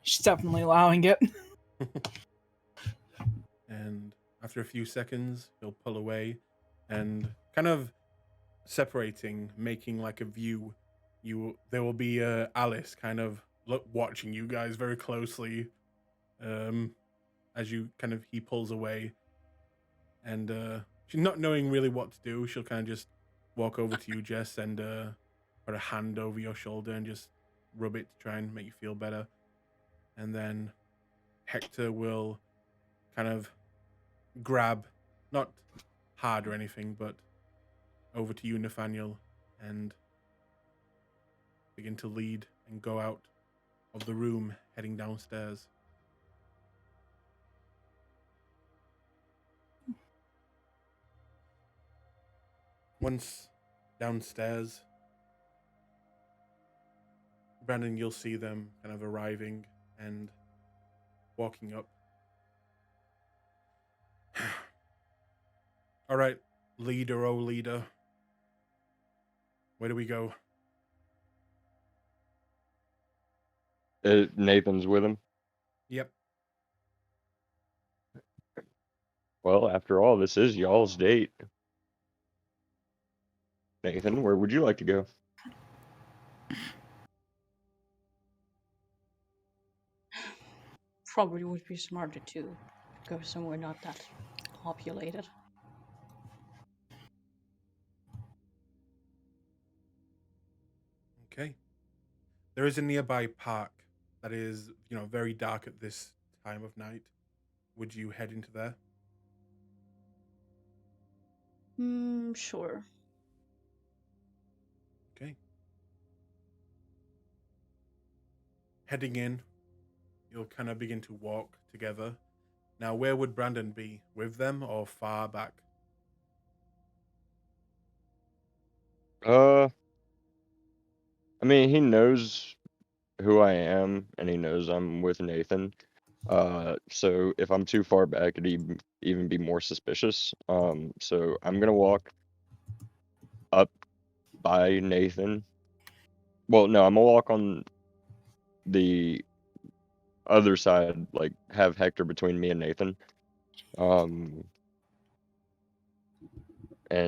She's definitely allowing it. And after a few seconds, he'll pull away and kind of separating, making like a view. There will be Alice kind of watching you guys very closely as he pulls away. And she's not knowing really what to do. She'll kind of just walk over to you, Jess, and put a hand over your shoulder and just rub it to try and make you feel better. And then Hector will kind of grab, not hard or anything, but over to you, Nathaniel, and begin to lead and go out of the room, heading downstairs. Once downstairs, Brandon, you'll see them kind of arriving and walking up. All right, leader, oh leader. Where do we go? Nathan's with him. Yep. Well, after all, this is y'all's date. Nathan, where would you like to go? Probably would be smarter to go somewhere not that populated. Okay. There is a nearby park that is, very dark at this time of night. Would you head into there? Sure. Okay. Heading in, you'll kind of begin to walk together. Now, where would Brandon be? With them or far back? I mean, he knows who I am, and he knows I'm with Nathan. So if I'm too far back, it'd even be more suspicious. So I'm gonna walk up by Nathan. Well, no, I'm gonna walk on the other side, like have Hector between me and Nathan. And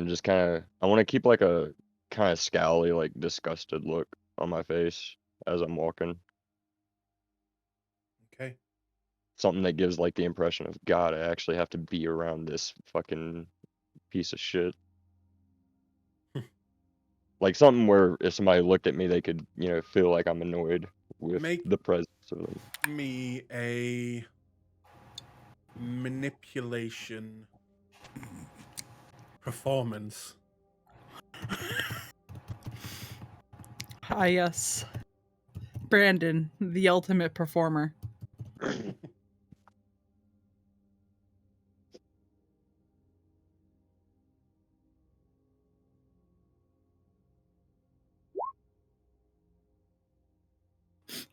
just I want to keep like a kind of scowly, like disgusted look on my face as I'm walking. Okay. Something that gives like the impression of, God, I actually have to be around this fucking piece of shit. Like something where if somebody looked at me, they could, feel like I'm annoyed with the presence of them. Me a manipulation performance. Ah, yes. Brandon, the ultimate performer.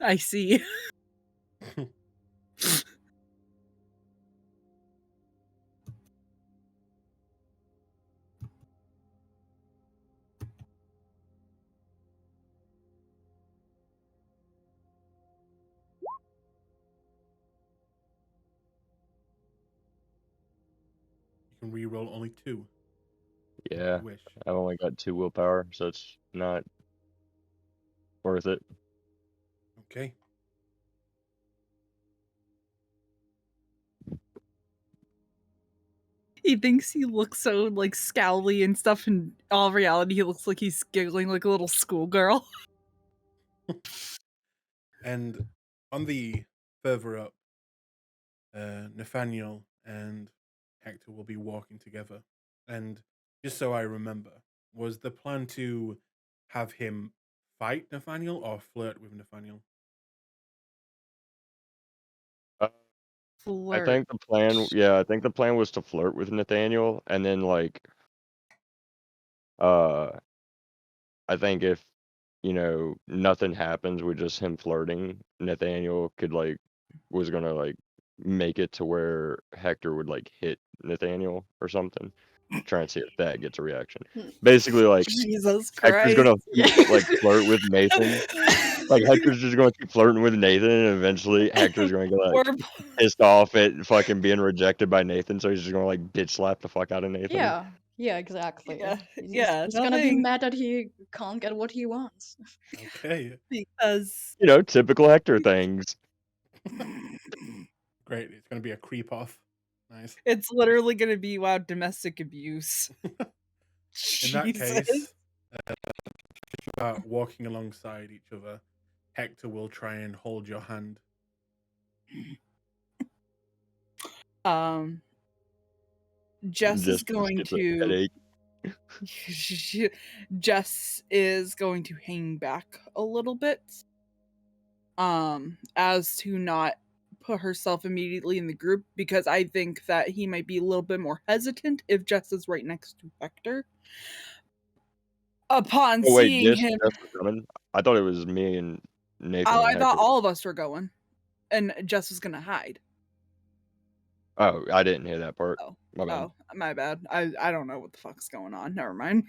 I see. You can re-roll only 2. Yeah, Wish. I've only got 2 willpower, so it's not worth it. Okay. He thinks he looks so like scowly and stuff, and in all reality he looks like he's giggling like a little schoolgirl. And on the further up, Nathaniel and Hector will be walking together. And just so I remember, was the plan to have him fight Nathaniel or flirt with Nathaniel? I Flirt. think the plan, yeah, I think the plan was to flirt with Nathaniel, and then like, uh, I think if nothing happens with just him flirting, Nathaniel was gonna like make it to where Hector would like hit Nathaniel or something, try and see if that gets a reaction. Basically, like Jesus Hector's Christ. gonna keep Yeah. like flirt with Nathan. Like Hector's just gonna keep flirting with Nathan, and eventually Hector's gonna get like We're pissed off at fucking being rejected by Nathan, so he's just gonna like bitch slap the fuck out of Nathan. Yeah, exactly. yeah, He's yeah, just gonna be nothing mad that he can't get what he wants. Okay, because Typical Hector things. great. It's going to be a creep off. Nice. it's literally gonna be domestic abuse. In that Jesus. case, walking alongside each other, Hector will try and hold your hand. Jess is Just going gets a to headache. Jess is going to hang back a little bit, as to not put herself immediately in the group, because I think that he might be a little bit more hesitant if Jess is right next to Hector. Upon Oh wait, seeing Jess him, was coming. I thought it was me and Nathan and I thought Hector. all of us were going, and Jess was gonna hide. Oh, I didn't hear that part. Oh, My bad. my bad. I don't know what the fuck's going on. Never mind.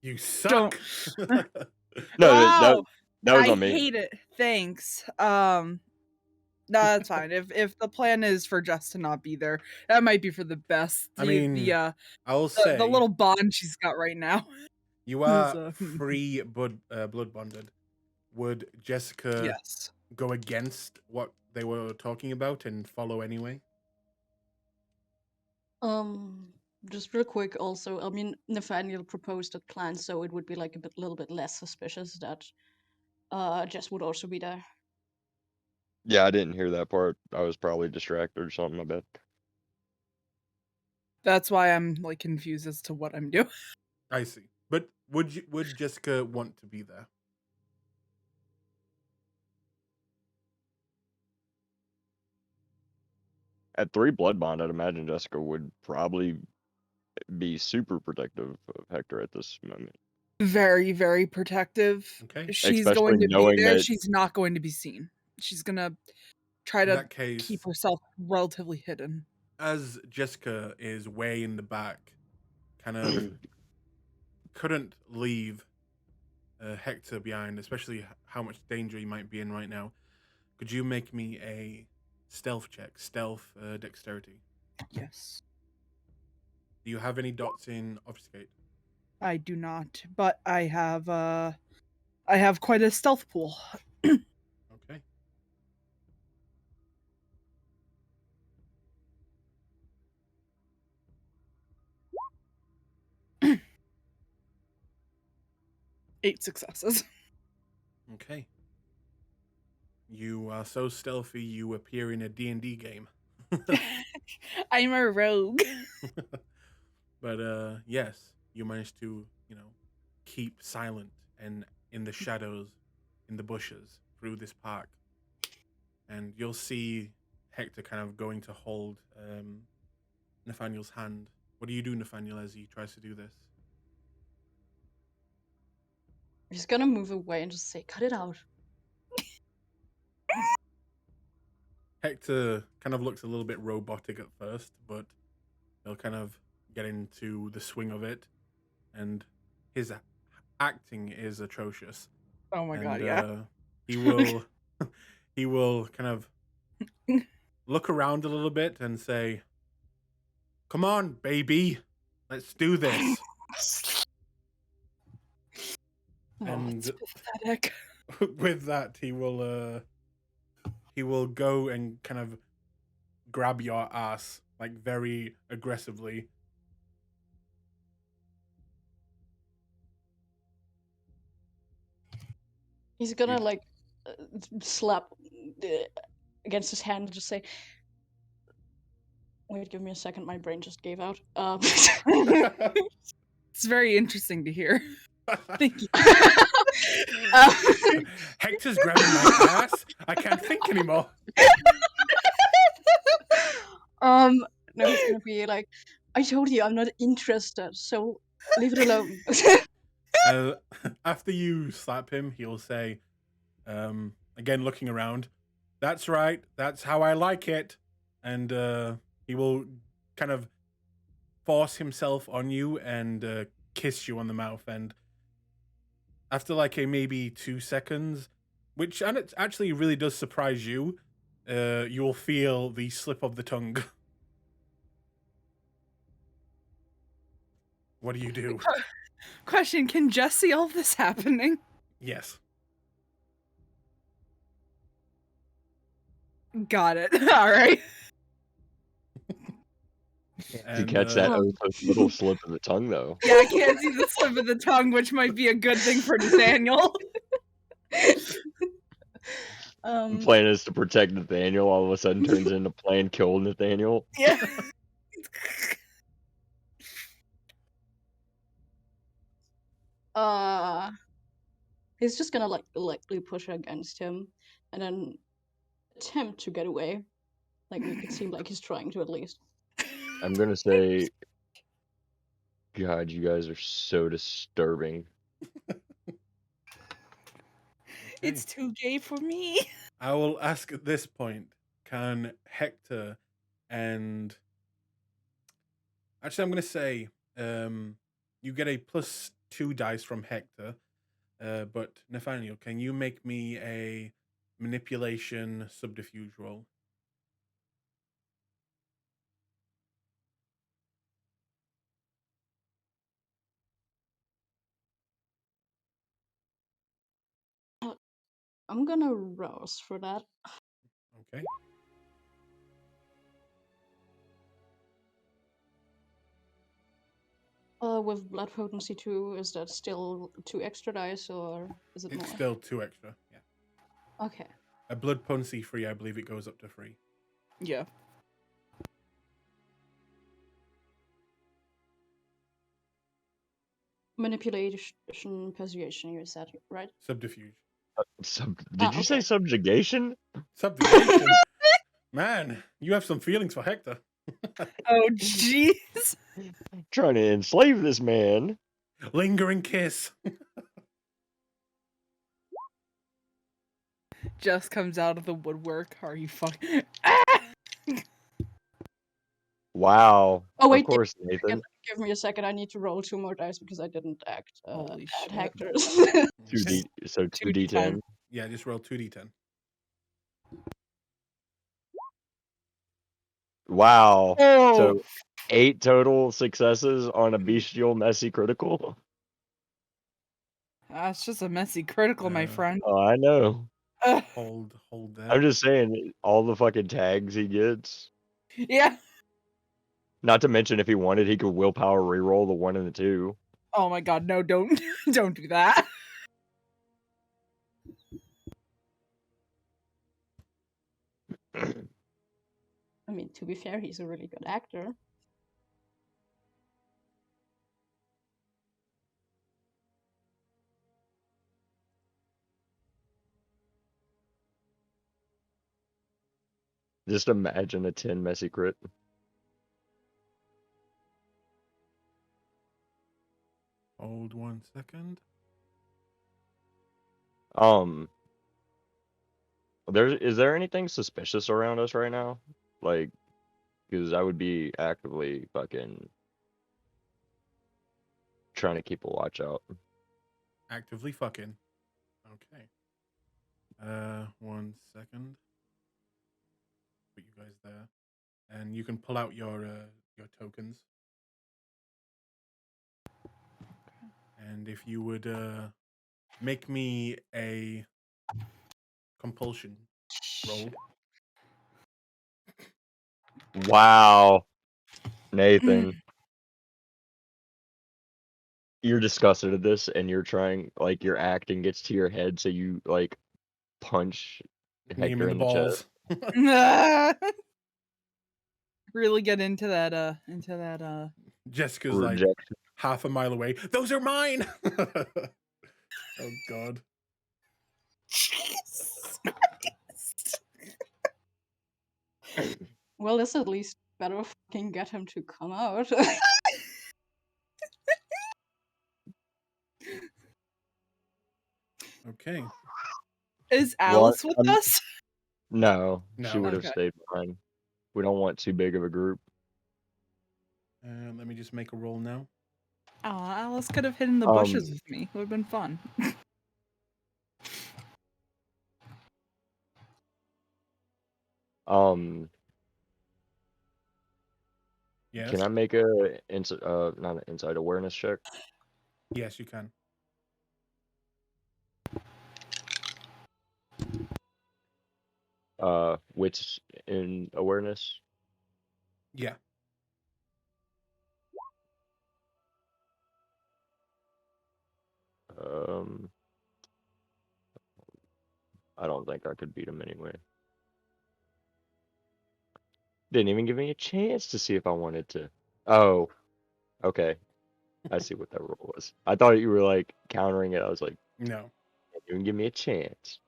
You Don't. suck. No, Wow, that was I on me. hate it. Thanks. No, that's fine. If the plan is for Jess to not be there, that might be for the best. I mean, the I'll say the little bond she's got right now. you are So, free blood bonded. Would Jessica yes. go against what they were talking about and follow anyway? Just real quick also, I mean, Nathaniel proposed that plan, so it would be like little bit less suspicious that Jess would also be there. Yeah, I didn't hear that part. I was probably distracted or something. I bet. That's why I'm like confused as to what I'm doing. I see. But would Jessica want to be there? At 3 blood bond, I'd imagine Jessica would probably be super protective of Hector at this moment. Very, very protective. Okay. She's Especially going to be knowing there. that- She's not going to be seen. She's gonna try In to that case, keep herself relatively hidden. as Jessica is way in the back, kind of couldn't leave Hector behind, especially how much danger he might be in right now. Could you make me a stealth check, dexterity? Yes. Do you have any dots in obfuscate? I do not, but I have quite a stealth pool. Okay. Eight successes. Okay. You are so stealthy you appear in a D&D game. I'm a rogue. But yes, you managed to, keep silent and in the shadows, in the bushes, through this park. And you'll see Hector kind of going to hold Nathaniel's hand. What do you do, Nathaniel, as he tries to do this? He's gonna move away and just say, "Cut it out." Hector kind of looks a little bit robotic at first, but he'll kind of get into the swing of it, and his acting is atrocious. Oh my god, And yeah. he will he will kind of look around a little bit and say, "Come on, baby, let's do this." Oh, And it's pathetic. with that, he will go and kind of grab your ass like very aggressively. He's gonna You- like slap against his hand and just say, "Wait, give me a second. My brain just gave out." It's very interesting to hear. Thank you. Hector's grabbing my ass. I can't think anymore. No, he's gonna be like, "I told you I'm not interested, so leave it alone." After you slap him, he'll say, again looking around, "That's right. That's how I like it." And he will kind of force himself on you and kiss you on the mouth. And after like a maybe 2 seconds, which and it actually really does surprise you, you will feel the slip of the tongue. What do you do? Question, can Jess see all this happening? Yes. Got it. All right. To catch that little slip of the tongue, though. Yeah, I can't see the slip of the tongue, which might be a good thing for Nathaniel. The plan is to protect Nathaniel. All of a sudden, turns into plan kill Nathaniel. Yeah. He's just gonna like lightly push against him, and then attempt to get away. Like make it seem like he's trying to at least. I'm gonna say, God, you guys are so disturbing. It's too gay for me. I will ask at this point, can Hector and actually I'm gonna say you get a +2 dice from Hector, but Nathaniel, can you make me a manipulation subterfuge roll? I'm gonna rouse for that. Okay. With blood potency 2, is that still 2 extra dice or is it It's more? still 2 extra, yeah. Okay. A blood potency 3, I believe it goes up to 3. Yeah. Manipulation, persuasion, you said, right? Subterfuge. Did you say okay. subjugation? Subjugation. Man, you have some feelings for Hector. Oh, jeez. Trying to enslave this man. Lingering kiss. Jess comes out of the woodwork. Are you fucking? Wow. Oh wait, Of course, Nathan. give me a second. I need to roll 2 more dice because I didn't act Holy at shit. Hector's. 2D, so 2d10. Yeah, just roll 2d10. Wow. Oh, So 8 total successes on a bestial messy critical. that's just a messy critical, my friend. Oh, I know. Hold there. I'm just saying, all the fucking tags he gets. Yeah. Not to mention, if he wanted, he could willpower reroll the 1 and the 2. Oh my god, no, don't don't do that. I mean, to be fair, he's a really good actor. Just imagine a 10 messy crit. Hold 1 second. Is there anything suspicious around us right now? Like, because I would be actively fucking trying to keep a watch out. Actively fucking. Okay. 1 second. Put you guys there, and you can pull out your tokens. And if you would make me a compulsion roll. Wow, Nathan. You're disgusted at this, and you're trying, like, your acting gets to your head, so you, like, punch Knee him Hector in the in the chest. balls. Really get into that Jessica's like Rejection. half a mile away. Those are mine. Oh God. Jesus. Well, it's at least better fucking get him to come out. Okay. Is Well, Alice with us? no, she No. would have Okay. stayed behind. We don't want too big of a group. Let me just make a roll now. Oh, Alice could have hidden the bushes with me. It would have been fun. Yes. Can I make a not an inside awareness check? Yes, you can. Wits in awareness. Yeah. I don't think I could beat him anyway. Didn't even give me a chance to see if I wanted to. Oh, okay. I see what that roll was. I thought you were like countering it. I was like, No. didn't even give me a chance.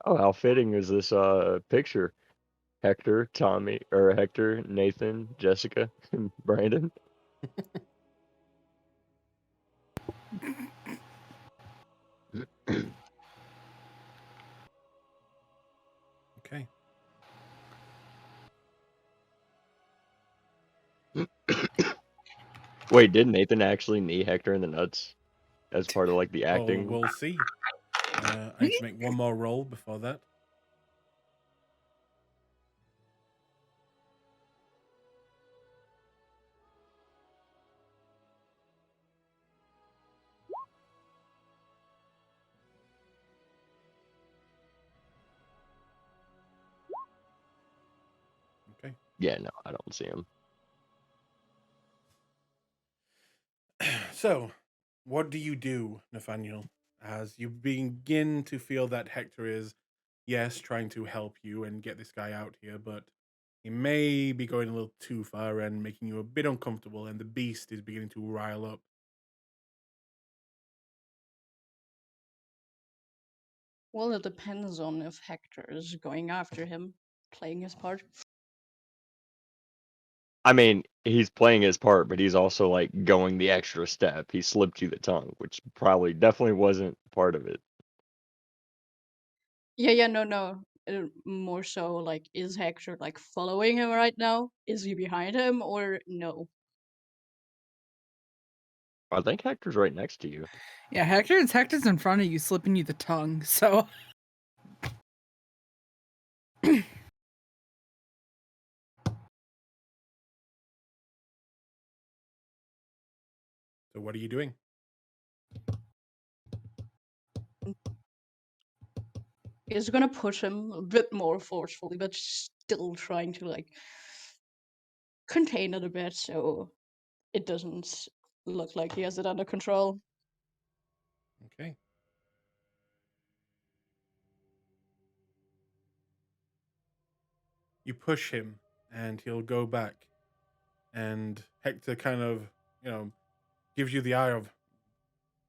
Oh, how fitting is this picture? Hector, Tommy, or Hector, Nathan, Jessica, and Brandon. Okay. Wait, did Nathan actually knee Hector in the nuts as part of like the Well, acting? we'll see. I need to make one more roll before that. Okay. Yeah, no, I don't see him. So, what do you do, Nathaniel, as you begin to feel that Hector is, yes, trying to help you and get this guy out here, but he may be going a little too far and making you a bit uncomfortable, and the beast is beginning to rile up. Well, it depends on if Hector is going after him, playing his part. I mean, he's playing his part, but he's also like going the extra step. He slipped you the tongue, which probably definitely wasn't part of it. Yeah, no. More so, like, is Hector like following him right now? Is he behind him or no? I think Hector's right next to you. Yeah, Hector's in front of you, slipping you the tongue. So So, what are you doing? He's gonna push him a bit more forcefully, but still trying to like contain it a bit so it doesn't look like he has it under control. Okay. You push him, and he'll go back, and Hector kind of, gives you the eye of,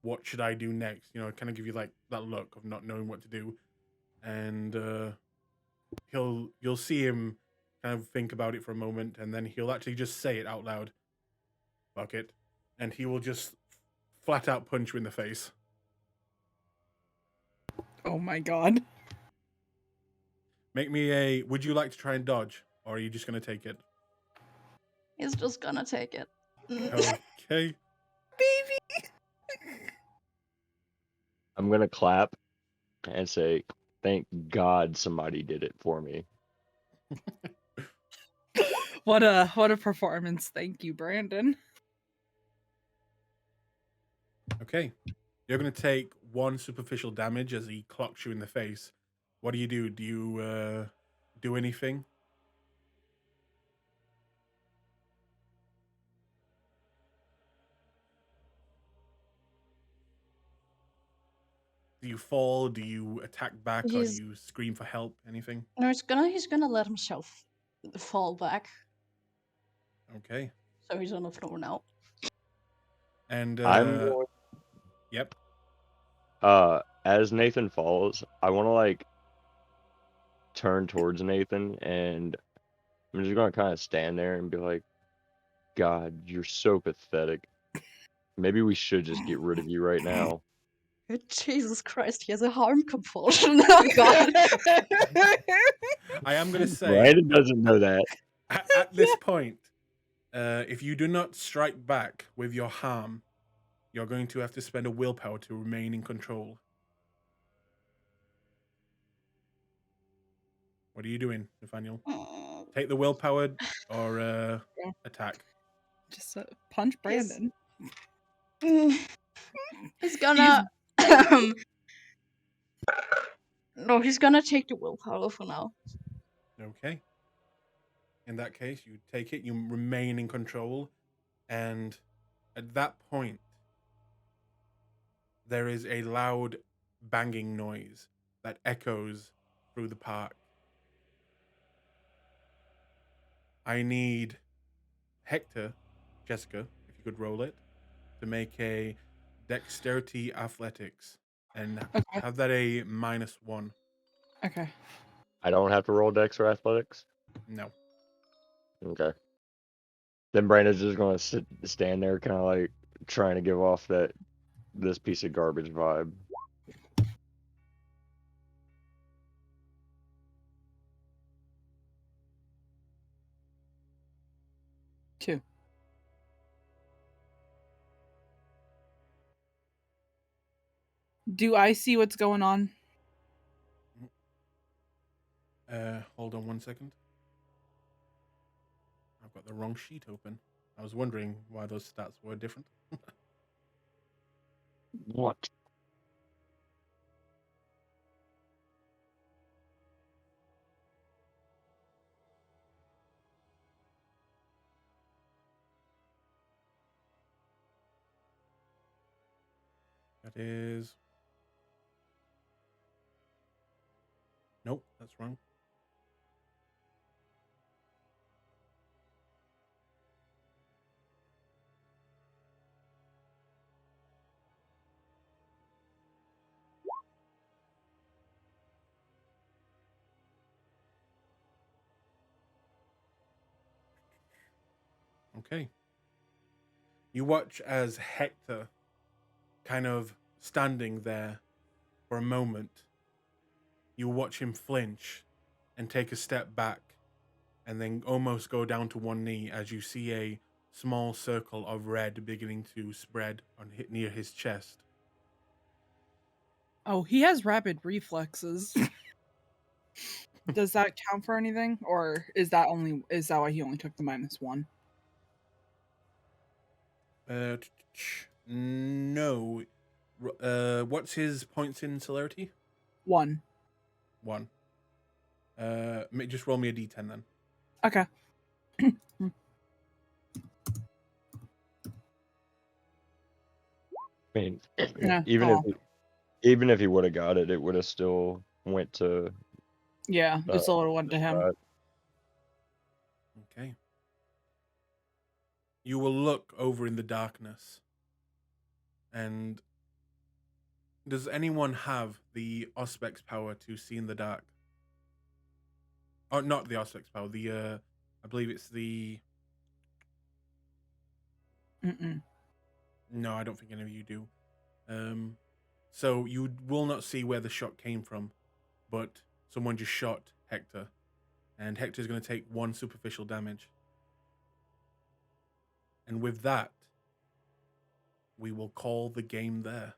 what should I do next? Kind of give you like that look of not knowing what to do, and you'll see him kind of think about it for a moment, and then he'll actually just say it out loud. Fuck it, and he will just flat out punch you in the face. oh my god. Make me a. Would you like to try and dodge, or are you just gonna take it? He's just gonna take it. Okay. Baby. I'm gonna clap and say, "Thank God somebody did it for me." What a performance. Thank you, Brandon. Okay. You're gonna take one superficial damage as he clocks you in the face. What do you do? Do you do anything? Do you fall? Do you attack back? Or do He's you scream for help? Anything? no, he's gonna let himself fall back, Okay. so he's on the floor now. And I'm going. yep. As Nathan falls, I want to like turn towards Nathan, and I'm just gonna kind of stand there and be like, "God, you're so pathetic. Maybe we should just get rid of you right now." Jesus Christ, he has a harm compulsion. Oh God. I am gonna say Brandon doesn't know that. at this point, if you do not strike back with your harm, you're going to have to spend a willpower to remain in control. What are you doing, Nathaniel? Take the willpower or Yeah. attack? Just punch Brandon. He's gonna. No, he's gonna take the willpower for now. Okay. In that case, you take it, you remain in control, and at that point, there is a loud banging noise that echoes through the park. I need Hector, Jessica, if you could roll it, to make a dexterity athletics and Okay. have that a -1. Okay. I don't have to roll Dex or Athletics. No. Okay. Then Brandon's just gonna stand there, kind of like trying to give off that this piece of garbage vibe. Two. Do I see what's going on? Hold on 1 second. I've got the wrong sheet open. I was wondering why those stats were different. What? That is... Nope, that's wrong. Okay. You watch as Hector, kind of standing there for a moment, you watch him flinch and take a step back and then almost go down to one knee as you see a small circle of red beginning to spread near his chest. Oh, he has rapid reflexes. Does that count for anything, or is that why he only took the -1? No. What's his points in celerity? 1. 1. Just roll me a d10 then. Okay. I mean, Yeah. even if he would have got it, it would have still went to. Yeah, it still would have went to him. Okay. You will look over in the darkness. And does anyone have the Auspex power to see in the dark? Oh, not the Auspex power. I believe it's the... Mm-mm. No, I don't think any of you do. So you will not see where the shot came from, but someone just shot Hector, and Hector's going to take 1 superficial damage. And with that, we will call the game there.